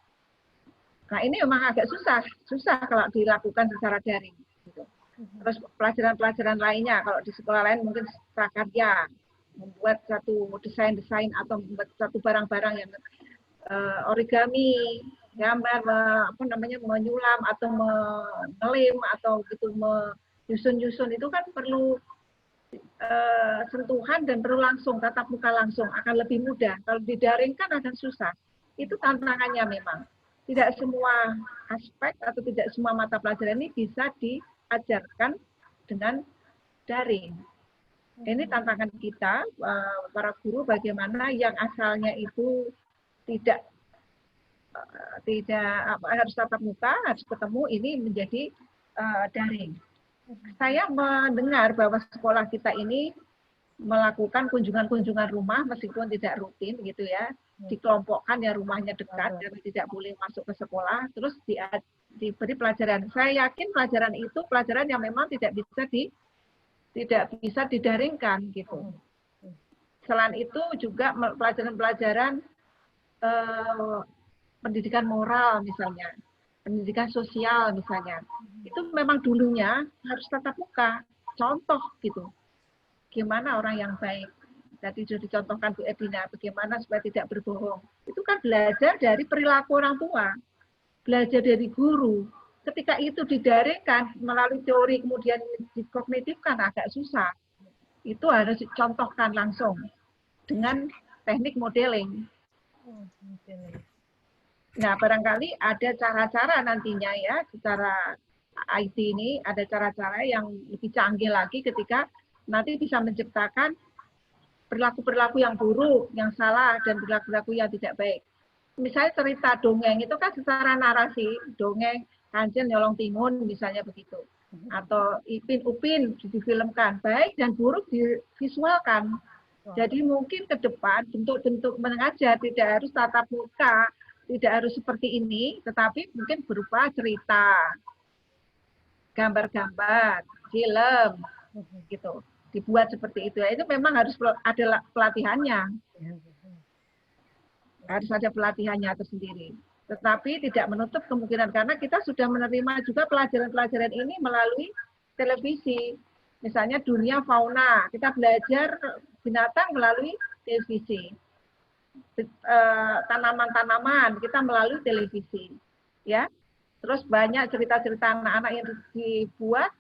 Nah ini memang agak susah kalau dilakukan secara daring. Gitu. Terus pelajaran-pelajaran lainnya, kalau di sekolah lain mungkin prakarya, membuat satu desain-desain atau membuat satu barang-barang yang origami, gambar, menyulam atau mengelem atau gitu menyusun-nyusun, itu kan perlu sentuhan dan perlu langsung, tatap muka langsung, akan lebih mudah. Kalau di daring kan akan susah. Itu tantangannya memang. tidak semua aspek atau tidak semua mata pelajaran ini bisa diajarkan dengan daring. Ini tantangan kita, para guru, bagaimana yang asalnya itu tidak harus tatap muka, harus ketemu, ini menjadi daring. Saya mendengar bahwa sekolah kita ini melakukan kunjungan-kunjungan rumah meskipun tidak rutin gitu ya, dikelompokkan ya, rumahnya dekat dan tidak boleh masuk ke sekolah, terus diberi pelajaran. Saya yakin pelajaran itu pelajaran yang memang tidak bisa didaringkan gitu. Selain itu juga pelajaran-pelajaran pendidikan moral misalnya, pendidikan sosial misalnya, itu memang dulunya harus tatap muka, contoh gitu. Gimana orang yang baik, tadi sudah dicontohkan Bu Edina, bagaimana supaya tidak berbohong. Itu kan belajar dari perilaku orang tua, belajar dari guru. Ketika itu didaringkan melalui teori kemudian dikognitifkan agak susah. Itu harus dicontohkan langsung dengan teknik modeling. Nah, barangkali ada cara-cara nantinya ya, secara IT ini ada cara-cara yang lebih canggih lagi ketika nanti bisa menciptakan perilaku-perilaku yang buruk, yang salah, dan perilaku-perilaku yang tidak baik. Misalnya cerita dongeng itu kan secara narasi, dongeng Kanjeng Nyolong Timun misalnya begitu. Atau Ipin Upin difilmkan, baik dan buruk divisualkan. Jadi mungkin ke depan bentuk-bentuk mengajar tidak harus tatap muka, tidak harus seperti ini, tetapi mungkin berupa cerita, gambar-gambar, film, gitu. Dibuat seperti itu. Itu memang harus ada pelatihannya. Harus ada pelatihannya tersendiri. Tetapi tidak menutup kemungkinan, karena kita sudah menerima juga pelajaran-pelajaran ini melalui televisi. Misalnya dunia fauna, kita belajar binatang melalui televisi. Tanaman-tanaman kita melalui televisi. Ya. Terus banyak cerita-cerita anak-anak yang dibuat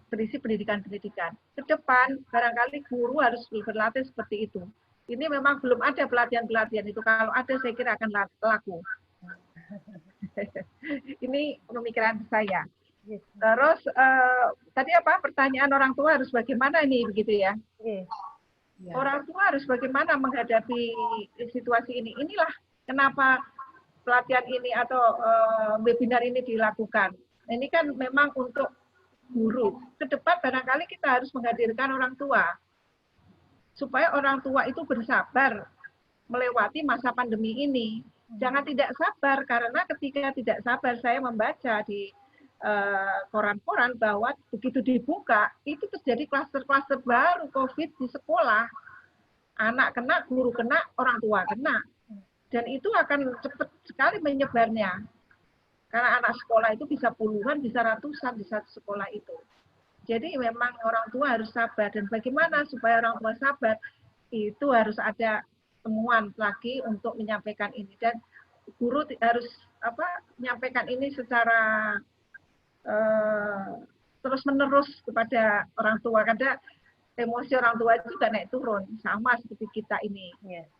berisi pendidikan-pendidikan. Ke depan, barangkali guru harus berlatih seperti itu. Ini memang belum ada pelatihan-pelatihan itu. Kalau ada, saya kira akan laku. Ini pemikiran saya. Terus, tadi apa? Pertanyaan orang tua harus bagaimana ini, begitu ya? Orang tua harus bagaimana menghadapi situasi ini. Inilah kenapa pelatihan ini atau webinar ini dilakukan. Ini kan memang untuk guru. Ke depan barangkali kita harus menghadirkan orang tua. Supaya orang tua itu bersabar melewati masa pandemi ini. Jangan tidak sabar, karena ketika tidak sabar, saya membaca di koran-koran bahwa begitu dibuka, itu terjadi klaster-klaster baru COVID di sekolah. Anak kena, guru kena, orang tua kena. Dan itu akan cepat sekali menyebarnya. Karena anak sekolah itu bisa puluhan, bisa ratusan di satu sekolah itu. Jadi memang orang tua harus sabar. Dan bagaimana supaya orang tua sabar? Itu harus ada temuan lagi untuk menyampaikan ini. Dan guru harus menyampaikan ini secara terus-menerus kepada orang tua. Karena emosi orang tua itu juga naik turun. Sama seperti kita ini.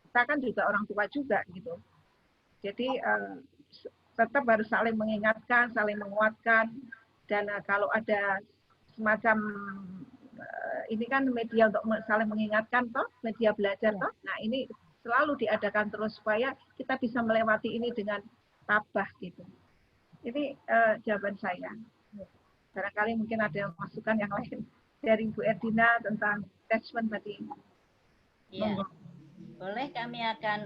Kita kan juga orang tua juga gitu. Jadi tetap harus saling mengingatkan, saling menguatkan, dan kalau ada semacam ini kan media untuk saling mengingatkan toh, media belajar toh. Nah, ini selalu diadakan terus supaya kita bisa melewati ini dengan tabah gitu. Ini jawaban saya. Barangkali mungkin ada masukan yang lain dari Bu Edina tentang attachment tadi. Iya. Boleh, kami akan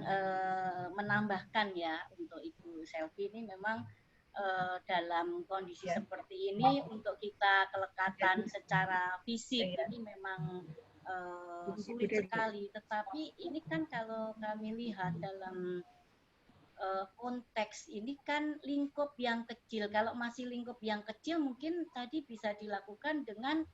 menambahkan ya untuk Ibu Selvi ini memang dalam kondisi seperti ini untuk kita kelekatan secara fisik ini memang sulit sekali. Tetapi ini kan kalau kami lihat dalam konteks ini kan lingkup yang kecil. Kalau masih lingkup yang kecil mungkin tadi bisa dilakukan dengan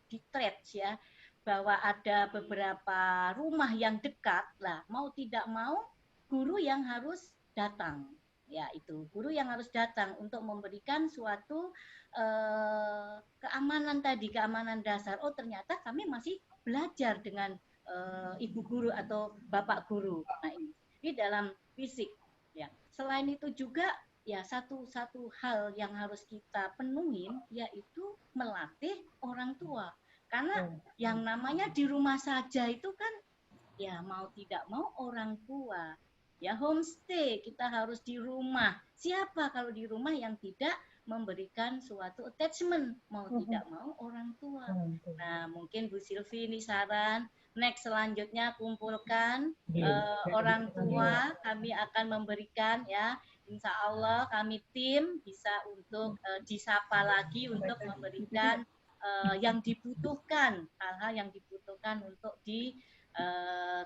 di-stretch ya. Bahwa ada beberapa rumah yang dekat, lah mau tidak mau guru yang harus datang, ya itu guru yang harus datang untuk memberikan suatu keamanan tadi, keamanan dasar. Oh ternyata kami masih belajar dengan ibu guru atau bapak guru. Nah ini dalam fisik. Ya, selain itu juga ya satu hal yang harus kita penuhin yaitu melatih orang tua. Karena yang namanya di rumah saja itu kan ya mau tidak mau orang tua. Ya homestay, kita harus di rumah. Siapa kalau di rumah yang tidak memberikan suatu attachment, mau tidak mau orang tua. Nah, mungkin Bu Silvi ini saran, next selanjutnya kumpulkan orang tua, kami akan memberikan ya, insya Allah kami tim bisa untuk disapa lagi untuk memberikan yang dibutuhkan, hal-hal yang dibutuhkan untuk di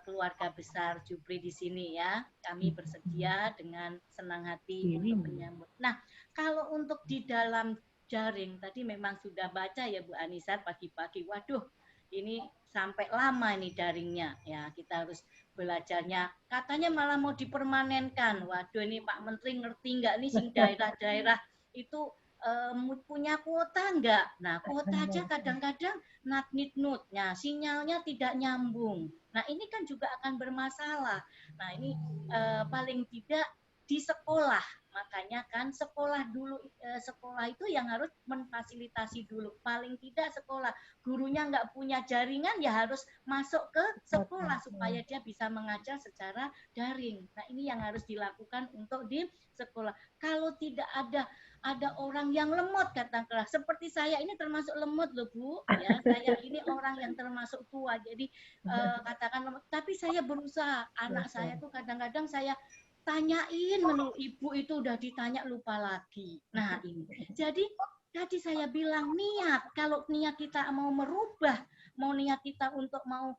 keluarga besar Jupri di sini ya. Kami bersedia dengan senang hati untuk menyambut. Nah, kalau untuk di dalam daring tadi memang sudah baca ya Bu Anissa pagi-pagi. Waduh, ini sampai lama ini daringnya ya. Kita harus belajarnya. Katanya malah mau dipermanenkan. Waduh, ini Pak Menteri ngerti nggak nih sing daerah-daerah itu punya kuota enggak? Nah, kuota aja kadang-kadang nut-nutnya, sinyalnya tidak nyambung. Nah, ini kan juga akan bermasalah. Nah, ini paling tidak di sekolah. Makanya kan sekolah dulu, sekolah itu yang harus memfasilitasi dulu. Paling tidak sekolah, gurunya nggak punya jaringan, ya harus masuk ke sekolah supaya dia bisa mengajar secara daring. Nah, ini yang harus dilakukan untuk di sekolah. Kalau tidak ada orang yang lemot katakanlah seperti saya ini termasuk lemot loh Bu ya, saya ini orang yang termasuk tua jadi katakan lemot, tapi saya berusaha. Anak saya tuh kadang-kadang saya tanyain menu ibu itu udah ditanya lupa lagi. Nah ini jadi tadi saya bilang niat, kalau niat kita mau merubah, mau niat kita untuk mau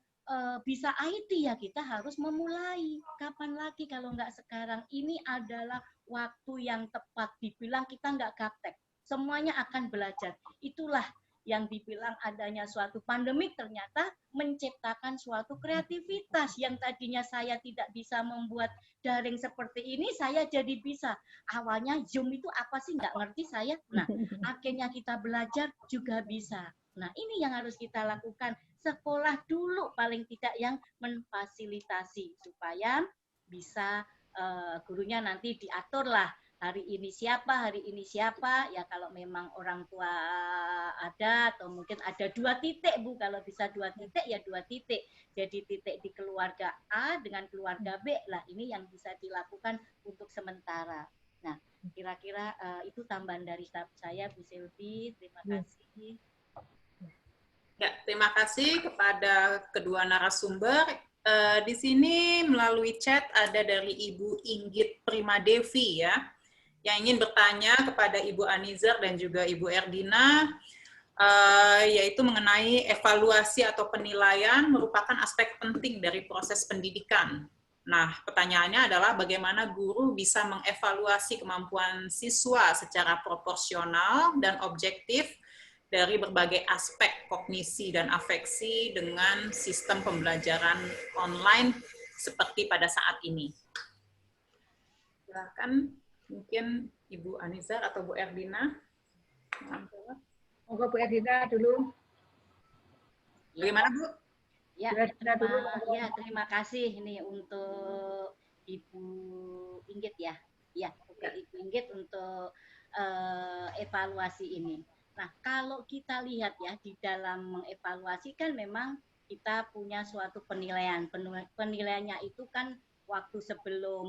bisa IT ya kita harus memulai. Kapan lagi kalau nggak sekarang? Ini adalah waktu yang tepat. Dibilang kita nggak gaptek, semuanya akan belajar. Itulah yang dibilang adanya suatu pandemik ternyata menciptakan suatu kreativitas yang tadinya saya tidak bisa membuat daring seperti ini, saya jadi bisa. Awalnya Zoom itu apa sih nggak ngerti saya. Nah, akhirnya kita belajar juga bisa. Nah, ini yang harus kita lakukan. Sekolah dulu paling tidak yang memfasilitasi supaya bisa gurunya nanti diatur lah hari ini siapa ya, kalau memang orang tua ada atau mungkin ada 2 titik Bu, kalau bisa 2 titik ya 2 titik, jadi titik di keluarga A dengan keluarga B lah, ini yang bisa dilakukan untuk sementara. Nah, kira-kira itu tambahan dari saya Bu Silvi, terima kasih. Ya, terima kasih kepada kedua narasumber. Di sini melalui chat ada dari Ibu Inggit Primadevi ya, yang ingin bertanya kepada Ibu Anizar dan juga Ibu Erdina, yaitu mengenai evaluasi atau penilaian merupakan aspek penting dari proses pendidikan. Nah, pertanyaannya adalah bagaimana guru bisa mengevaluasi kemampuan siswa secara proporsional dan objektif dari berbagai aspek kognisi dan afeksi dengan sistem pembelajaran online seperti pada saat ini. Silakan mungkin Ibu Anizar atau Bu Erdina. Monggo Bu Erdina dulu. Bagaimana Bu? Ya, terima kasih ini untuk Ibu Inggit ya. Ya, Ibu Inggit untuk evaluasi ini. Nah, kalau kita lihat ya di dalam mengevaluasi kan memang kita punya suatu penilaian. Penilaiannya itu kan waktu sebelum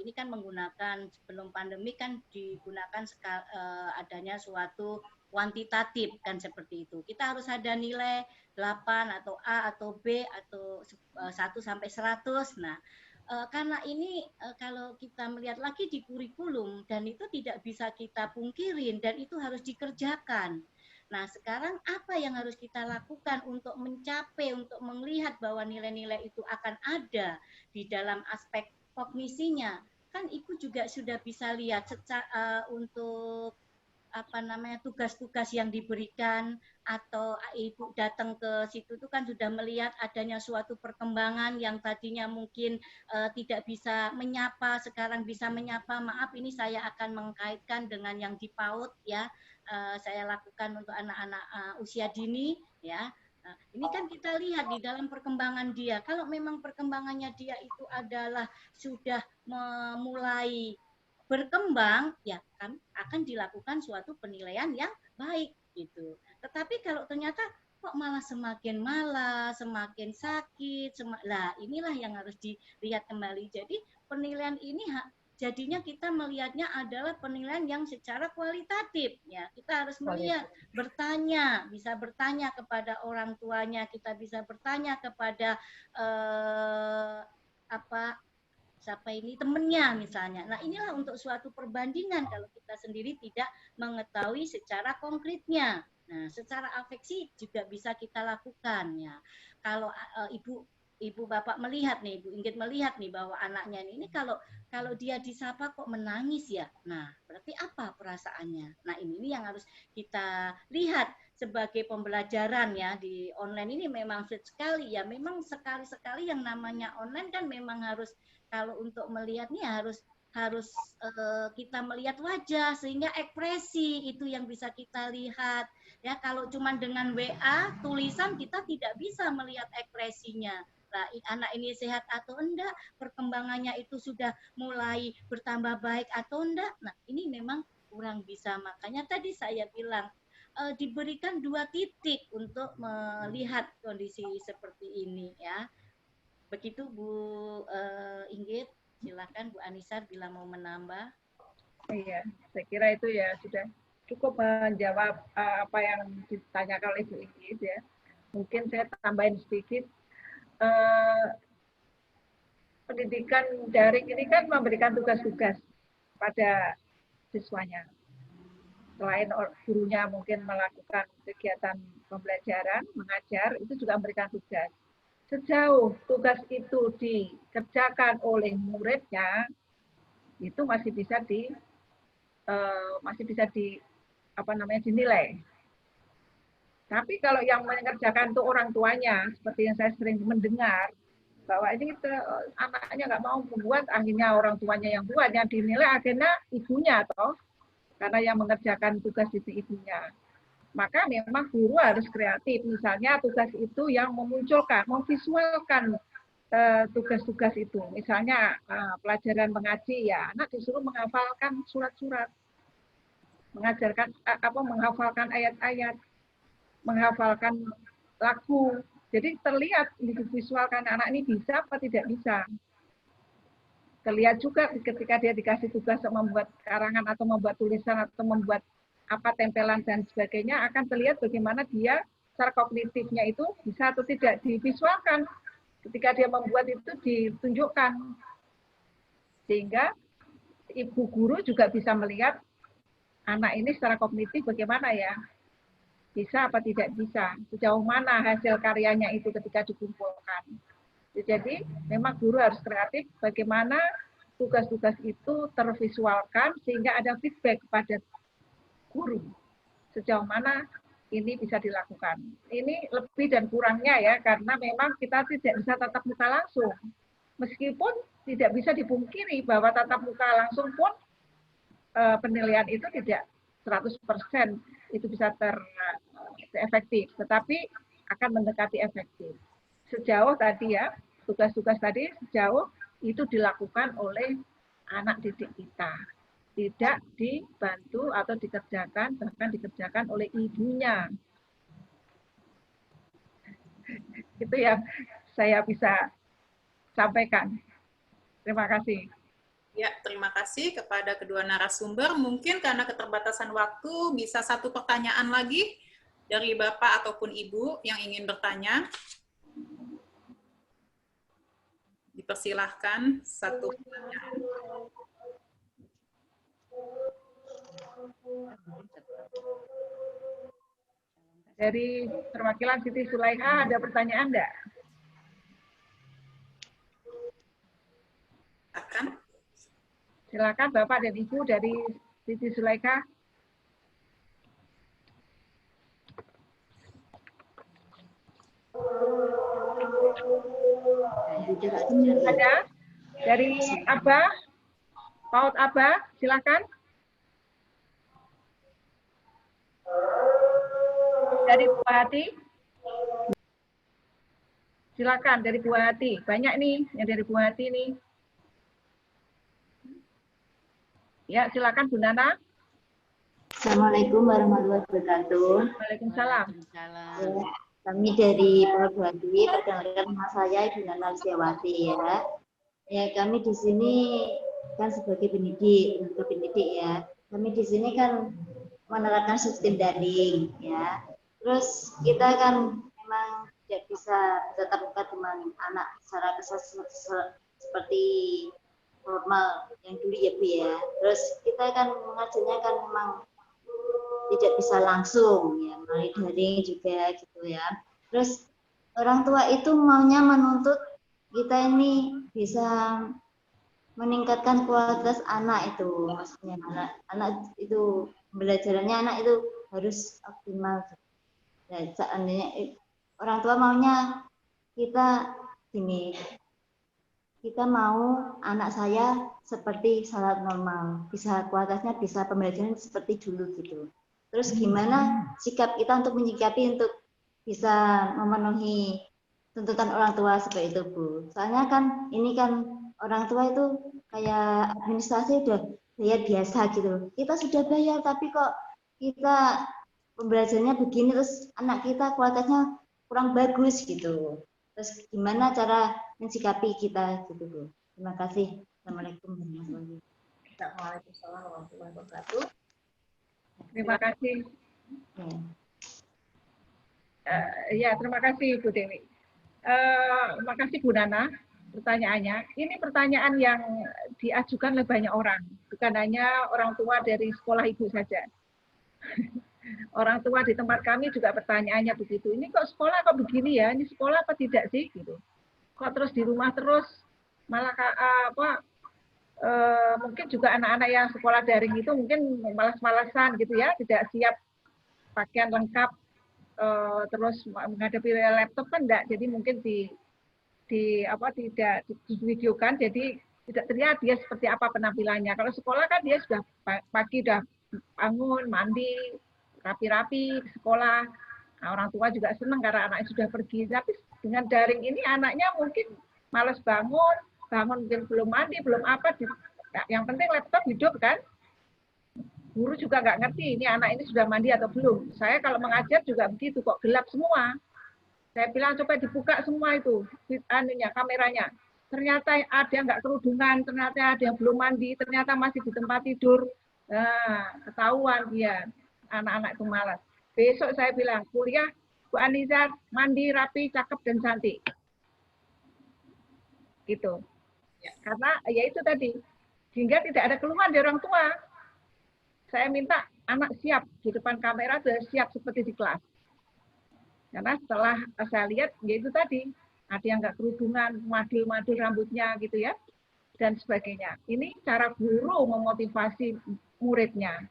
ini kan menggunakan sebelum pandemi kan digunakan adanya suatu kuantitatif kan seperti itu. Kita harus ada nilai 8 atau A atau B atau 1 sampai 100. Nah, karena ini kalau kita melihat lagi di kurikulum dan itu tidak bisa kita pungkirin dan itu harus dikerjakan. Nah, sekarang apa yang harus kita lakukan untuk mencapai, untuk melihat bahwa nilai-nilai itu akan ada di dalam aspek kognisinya? Kan Ibu juga sudah bisa lihat untuk tugas-tugas yang diberikan atau Ibu datang ke situ itu kan sudah melihat adanya suatu perkembangan yang tadinya mungkin tidak bisa menyapa, sekarang bisa menyapa. Maaf, ini saya akan mengkaitkan dengan yang di PAUD ya. Saya lakukan untuk anak-anak usia dini ya. Nah, ini kan kita lihat di dalam perkembangan dia. Kalau memang perkembangannya dia itu adalah sudah mulai berkembang, ya kan akan dilakukan suatu penilaian yang baik gitu. Tetapi kalau ternyata kok malah semakin malas, semakin sakit, lah inilah yang harus dilihat kembali. Jadi penilaian ini jadinya kita melihatnya adalah penilaian yang secara kualitatif, ya. Kita harus melihat, bertanya, bisa bertanya kepada orang tuanya, kita bisa bertanya kepada siapa ini temennya misalnya. Nah, inilah untuk suatu perbandingan kalau kita sendiri tidak mengetahui secara konkretnya. Nah, secara afeksi juga bisa kita lakukan, ya. Kalau ibu bapak melihat nih, Ibu Inggit melihat nih bahwa anaknya ini kalau dia disapa kok menangis ya. Nah, berarti apa perasaannya? Nah, ini yang harus kita lihat sebagai pembelajaran, ya. Di online ini memang sulit sekali, ya. Memang sekali-sekali yang namanya online kan memang harus, kalau untuk melihatnya harus kita melihat wajah, sehingga ekspresi itu yang bisa kita lihat, ya. Kalau cuma dengan WA tulisan kita tidak bisa melihat ekspresinya. Nah, anak ini sehat atau enggak, perkembangannya itu sudah mulai bertambah baik atau enggak. Nah, ini memang kurang bisa. Makanya tadi saya bilang diberikan 2 titik untuk melihat kondisi seperti ini, ya. Begitu Bu Inggit, silakan Bu Anissa bila mau menambah. Iya, saya kira itu ya sudah cukup menjawab apa yang ditanyakan oleh Bu Inggit, ya. Mungkin saya tambahin sedikit. Pendidikan daring ini kan memberikan tugas-tugas pada siswanya. Selain gurunya mungkin melakukan kegiatan pembelajaran, mengajar, itu juga memberikan tugas. Sejauh tugas itu dikerjakan oleh muridnya, itu masih bisa dinilai. Tapi kalau yang mengerjakan itu orang tuanya, seperti yang saya sering mendengar, bahwa ini anaknya nggak mau membuat, akhirnya orang tuanya yang buat, yang dinilai akhirnya ibunya, toh, karena yang mengerjakan tugas itu ibunya. Maka memang guru harus kreatif. Misalnya tugas itu yang memunculkan, memvisualkan tugas-tugas itu. Misalnya pelajaran mengaji, ya anak disuruh menghafalkan surat-surat, menghafalkan ayat-ayat, menghafalkan lagu. Jadi terlihat divisualkan anak ini bisa apa tidak bisa. Terlihat juga ketika dia dikasih tugas membuat karangan atau membuat tulisan atau membuat tempelan dan sebagainya, akan terlihat bagaimana dia secara kognitifnya itu bisa atau tidak divisualkan. Ketika dia membuat itu ditunjukkan. Sehingga ibu guru juga bisa melihat anak ini secara kognitif bagaimana ya. Bisa apa tidak bisa, sejauh mana hasil karyanya itu ketika dikumpulkan. Jadi memang guru harus kreatif bagaimana tugas-tugas itu tervisualkan sehingga ada feedback kepada guru sejauh mana ini bisa dilakukan. Ini lebih dan kurangnya, ya, karena memang kita tidak bisa tatap muka langsung. Meskipun tidak bisa dipungkiri bahwa tatap muka langsung pun penilaian itu tidak 100% itu bisa efektif, tetapi akan mendekati efektif. Sejauh tadi, ya, tugas-tugas tadi sejauh itu dilakukan oleh anak didik kita. Tidak dibantu atau dikerjakan, bahkan dikerjakan oleh ibunya. Itu yang saya bisa sampaikan. Terima kasih. Ya, terima kasih kepada kedua narasumber. Mungkin karena keterbatasan waktu, bisa 1 pertanyaan lagi dari Bapak ataupun Ibu yang ingin bertanya. Dipersilahkan 1 pertanyaan. Dari perwakilan Siti Sulaiha, ada pertanyaan enggak? Silakan Bapak dan Ibu dari Siti Sulaiha. Ada? Dari Abah? Paut Abah, silakan. Dari Bu Hati. Silakan dari Bu Hati. Banyak nih yang dari Bu Hati nih. Ya, silakan Bu Nana. Assalamualaikum warahmatullahi wabarakatuh. Waalaikumsalam. Ya, kami dari Purwodadi, perkenalkan nama saya Ibu Nana Listiawati ya. Ya, kami di sini kan sebagai pendidik ya. Kami di sini kan menerapkan sistem daring ya. Terus kita kan memang tidak bisa tetap muka dengan anak secara seperti normal yang dulu ya Bu ya. Terus kita kan mengajarnya kan memang tidak bisa langsung ya, melalui daring juga gitu ya. Terus orang tua itu maunya menuntut kita ini bisa meningkatkan kualitas anak itu, maksudnya anak itu pembelajarannya anak itu harus optimal. Ya, seandainya orang tua maunya kita gini, kita mau anak saya seperti salat normal, bisa kualitasnya bisa pembelajaran seperti dulu gitu. Terus gimana sikap kita untuk menyikapi untuk bisa memenuhi tuntutan orang tua seperti itu Bu. Soalnya kan ini kan orang tua itu kayak administrasi udah bayar biasa gitu. Kita sudah bayar tapi kok kita pembelajarannya begini terus anak kita kualitasnya kurang bagus gitu. Terus gimana cara mensikapi kita gitu Bu. Terima kasih. Assalamualaikum warahmatullahi wabarakatuh. Waalaikumsalam warahmatullahi wabarakatuh. Terima kasih. Ya, terima kasih Bu Dewi. Terima kasih Bu Nana pertanyaannya. Ini pertanyaan yang diajukan oleh banyak orang, bukan hanya orang tua dari sekolah ibu saja. Orang tua di tempat kami juga pertanyaannya begitu. Ini kok sekolah kok begini ya? Ini sekolah apa tidak sih? Gitu. Kok terus di rumah terus? Malah mungkin juga anak-anak yang sekolah daring itu mungkin malas-malasan gitu ya, tidak siap pakaian lengkap, terus menghadapi laptop kan enggak, jadi mungkin tidak divideokan, jadi tidak terlihat dia seperti apa penampilannya. Kalau sekolah kan dia sudah pagi udah bangun, mandi, rapi-rapi sekolah. Nah, orang tua juga senang karena anaknya sudah pergi. Tapi dengan daring ini anaknya mungkin malas bangun mungkin belum mandi, belum apa. Yang penting laptop hidup kan. Guru juga nggak ngerti ini anak ini sudah mandi atau belum. Saya kalau mengajar juga begitu, kok gelap semua. Saya bilang coba dibuka semua itu kameranya. Ternyata ada yang nggak kerudungan, ternyata ada yang belum mandi, ternyata masih di tempat tidur. Nah, ketahuan dia anak-anak itu malas. Besok saya bilang kuliah Bu Anizar mandi rapi, cakep dan cantik. Gitu. Karena ya itu tadi, sehingga tidak ada keluhan dari orang tua. Saya minta anak siap di depan kamera, sudah siap seperti di kelas. Karena setelah saya lihat, ya itu tadi, ada yang nggak kerudungan, madul-madul rambutnya gitu ya, dan sebagainya. Ini cara guru memotivasi muridnya.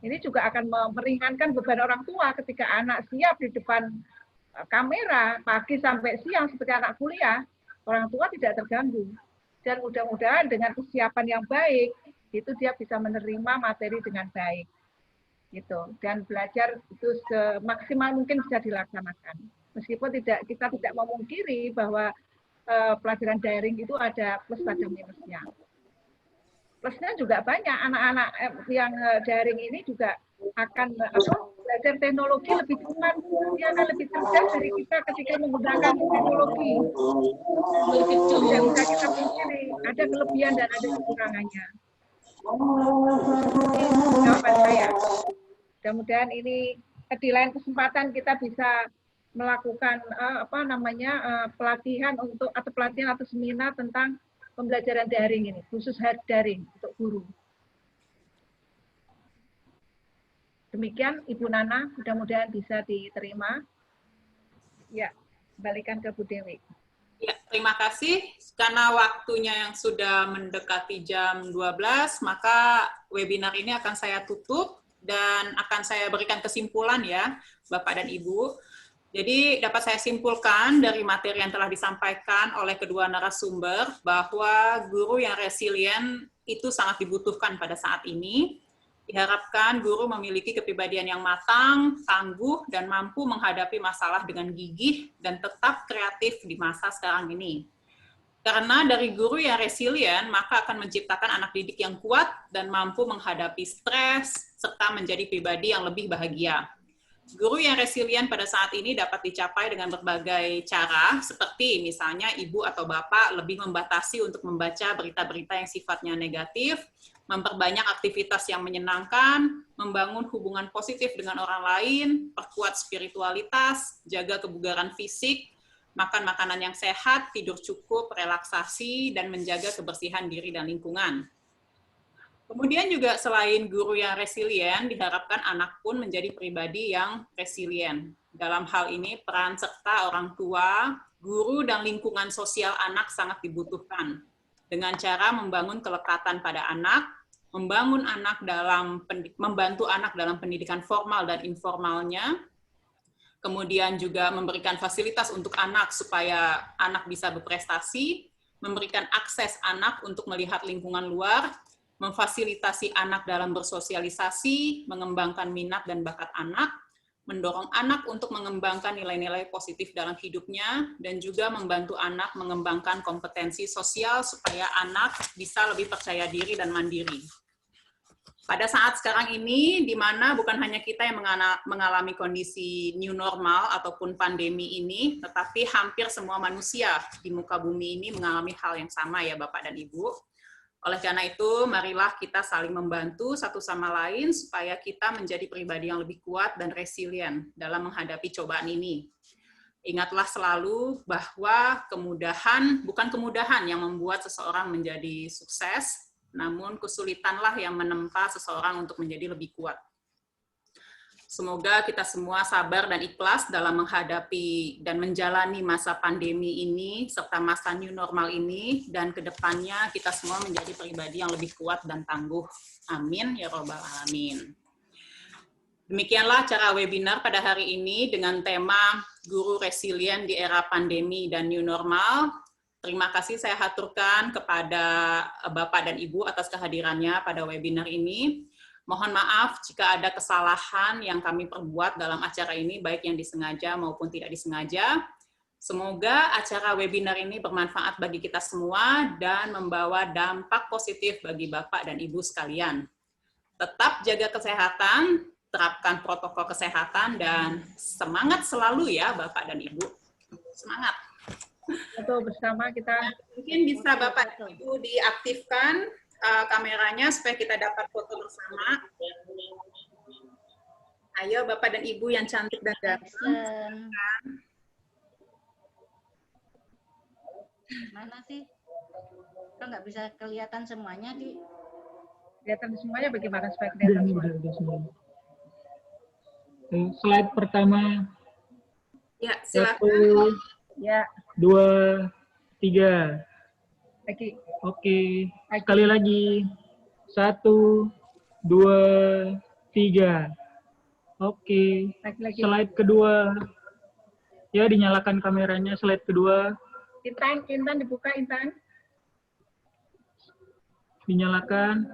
Ini juga akan meringankan beban orang tua ketika anak siap di depan kamera, pagi sampai siang seperti anak kuliah, orang tua tidak terganggu. Dan mudah-mudahan dengan kesiapan yang baik, itu dia bisa menerima materi dengan baik. Gitu. Dan belajar itu semaksimal mungkin bisa dilaksanakan. Meskipun kita tidak memungkiri bahwa pelajaran daring itu ada plus pada minusnya. Plusnya juga banyak, anak-anak yang daring ini juga akan belajar teknologi lebih cepat, dia akan lebih cerdas dari kita ketika menggunakan teknologi. Tidak bisa kita pungkiri, ada kelebihan dan ada kekurangannya. Jawaban saya. Mudah-mudahan ini di lain kesempatan kita bisa melakukan pelatihan atau seminar tentang pembelajaran daring ini, khusus daring untuk guru. Demikian Ibu Nana, mudah-mudahan bisa diterima. Ya, kembalikan ke Bu Dewi. Ya, terima kasih. Karena waktunya yang sudah mendekati jam 12, maka webinar ini akan saya tutup dan akan saya berikan kesimpulan ya, Bapak dan Ibu. Jadi dapat saya simpulkan dari materi yang telah disampaikan oleh kedua narasumber bahwa guru yang resilient itu sangat dibutuhkan pada saat ini. Diharapkan guru memiliki kepribadian yang matang, tangguh, dan mampu menghadapi masalah dengan gigih dan tetap kreatif di masa sekarang ini. Karena dari guru yang resilient, maka akan menciptakan anak didik yang kuat dan mampu menghadapi stres, serta menjadi pribadi yang lebih bahagia. Guru yang resilient pada saat ini dapat dicapai dengan berbagai cara, seperti misalnya ibu atau bapak lebih membatasi untuk membaca berita-berita yang sifatnya negatif, memperbanyak aktivitas yang menyenangkan, membangun hubungan positif dengan orang lain, perkuat spiritualitas, jaga kebugaran fisik, makan makanan yang sehat, tidur cukup, relaksasi, dan menjaga kebersihan diri dan lingkungan. Kemudian juga selain guru yang resilient, diharapkan anak pun menjadi pribadi yang resilient. Dalam hal ini, peran serta orang tua, guru, dan lingkungan sosial anak sangat dibutuhkan. Dengan cara membangun kelekatan pada anak, membantu anak dalam pendidikan formal dan informalnya, kemudian juga memberikan fasilitas untuk anak supaya anak bisa berprestasi, memberikan akses anak untuk melihat lingkungan luar, memfasilitasi anak dalam bersosialisasi, mengembangkan minat dan bakat anak, mendorong anak untuk mengembangkan nilai-nilai positif dalam hidupnya, dan juga membantu anak mengembangkan kompetensi sosial supaya anak bisa lebih percaya diri dan mandiri. Pada saat sekarang ini, di mana bukan hanya kita yang mengalami kondisi new normal ataupun pandemi ini, tetapi hampir semua manusia di muka bumi ini mengalami hal yang sama ya Bapak dan Ibu. Oleh karena itu, marilah kita saling membantu satu sama lain supaya kita menjadi pribadi yang lebih kuat dan resilient dalam menghadapi cobaan ini. Ingatlah selalu bahwa kemudahan, bukan kemudahan yang membuat seseorang menjadi sukses, namun kesulitanlah yang menempa seseorang untuk menjadi lebih kuat. Semoga kita semua sabar dan ikhlas dalam menghadapi dan menjalani masa pandemi ini, serta masa new normal ini, dan kedepannya kita semua menjadi pribadi yang lebih kuat dan tangguh. Amin, ya Rabbal Alamin. Demikianlah acara webinar pada hari ini dengan tema Guru Resilient di Era Pandemi dan New Normal. Terima kasih saya haturkan kepada Bapak dan Ibu atas kehadirannya pada webinar ini. Mohon maaf jika ada kesalahan yang kami perbuat dalam acara ini, baik yang disengaja maupun tidak disengaja. Semoga acara webinar ini bermanfaat bagi kita semua dan membawa dampak positif bagi Bapak dan Ibu sekalian. Tetap jaga kesehatan, terapkan protokol kesehatan, dan semangat selalu ya Bapak dan Ibu. Semangat! Betul, bersama kita. Mungkin bisa Bapak dan Ibu diaktifkan kameranya supaya kita dapat foto bersama. Ayo Bapak dan Ibu yang cantik dan ganteng. Mana sih? Kok nggak bisa kelihatan semuanya, Di? Kelihatan semuanya bagaimana supaya kelihatan semuanya? Slide pertama. Ya, silakan. 1, ya. 2, 3. Lagi. Oke, sekali lagi. 1, 2, 3. Oke, slide kedua. Ya, dinyalakan kameranya, slide kedua. Intan dibuka, Intan. Dinyalakan.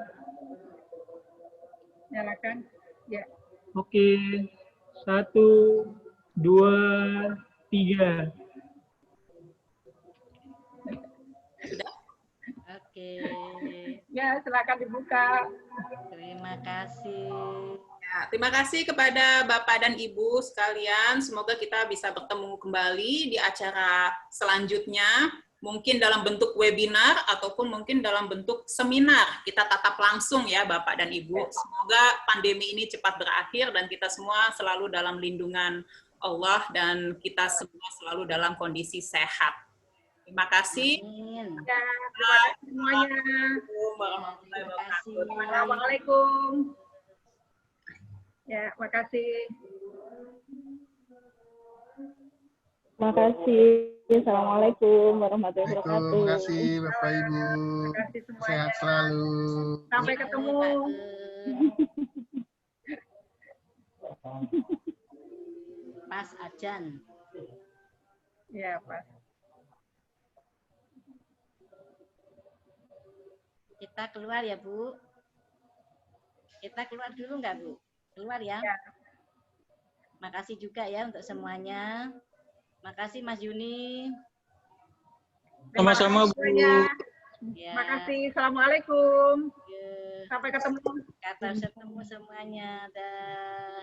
Nyalakan, ya. Oke, 1, 2, 3. Oke. Ya, silakan dibuka. Terima kasih. Ya, terima kasih kepada Bapak dan Ibu sekalian. Semoga kita bisa bertemu kembali di acara selanjutnya. Mungkin dalam bentuk webinar ataupun mungkin dalam bentuk seminar. Kita tatap langsung ya Bapak dan Ibu. Semoga pandemi ini cepat berakhir dan kita semua selalu dalam lindungan Allah dan kita semua selalu dalam kondisi sehat. Terima kasih. Amin. Ya, terima kasih semuanya. Assalamualaikum. Ya, makasih. Terima kasih. Assalamualaikum warahmatullahi wabarakatuh. Terima kasih Bapak Ibu. Terima kasih semuanya. Sehat selalu. Sampai ketemu. Pas ajan. Ya, Pak. Kita keluar ya, Bu. Kita keluar dulu nggak, Bu? Keluar ya. Makasih juga ya untuk semuanya. Makasih Mas Yuni. Sama-sama, Bu. Ya. Ya. Makasih. Assalamualaikum. Ya. Sampai ketemu. Kata ketemu semuanya. Dah.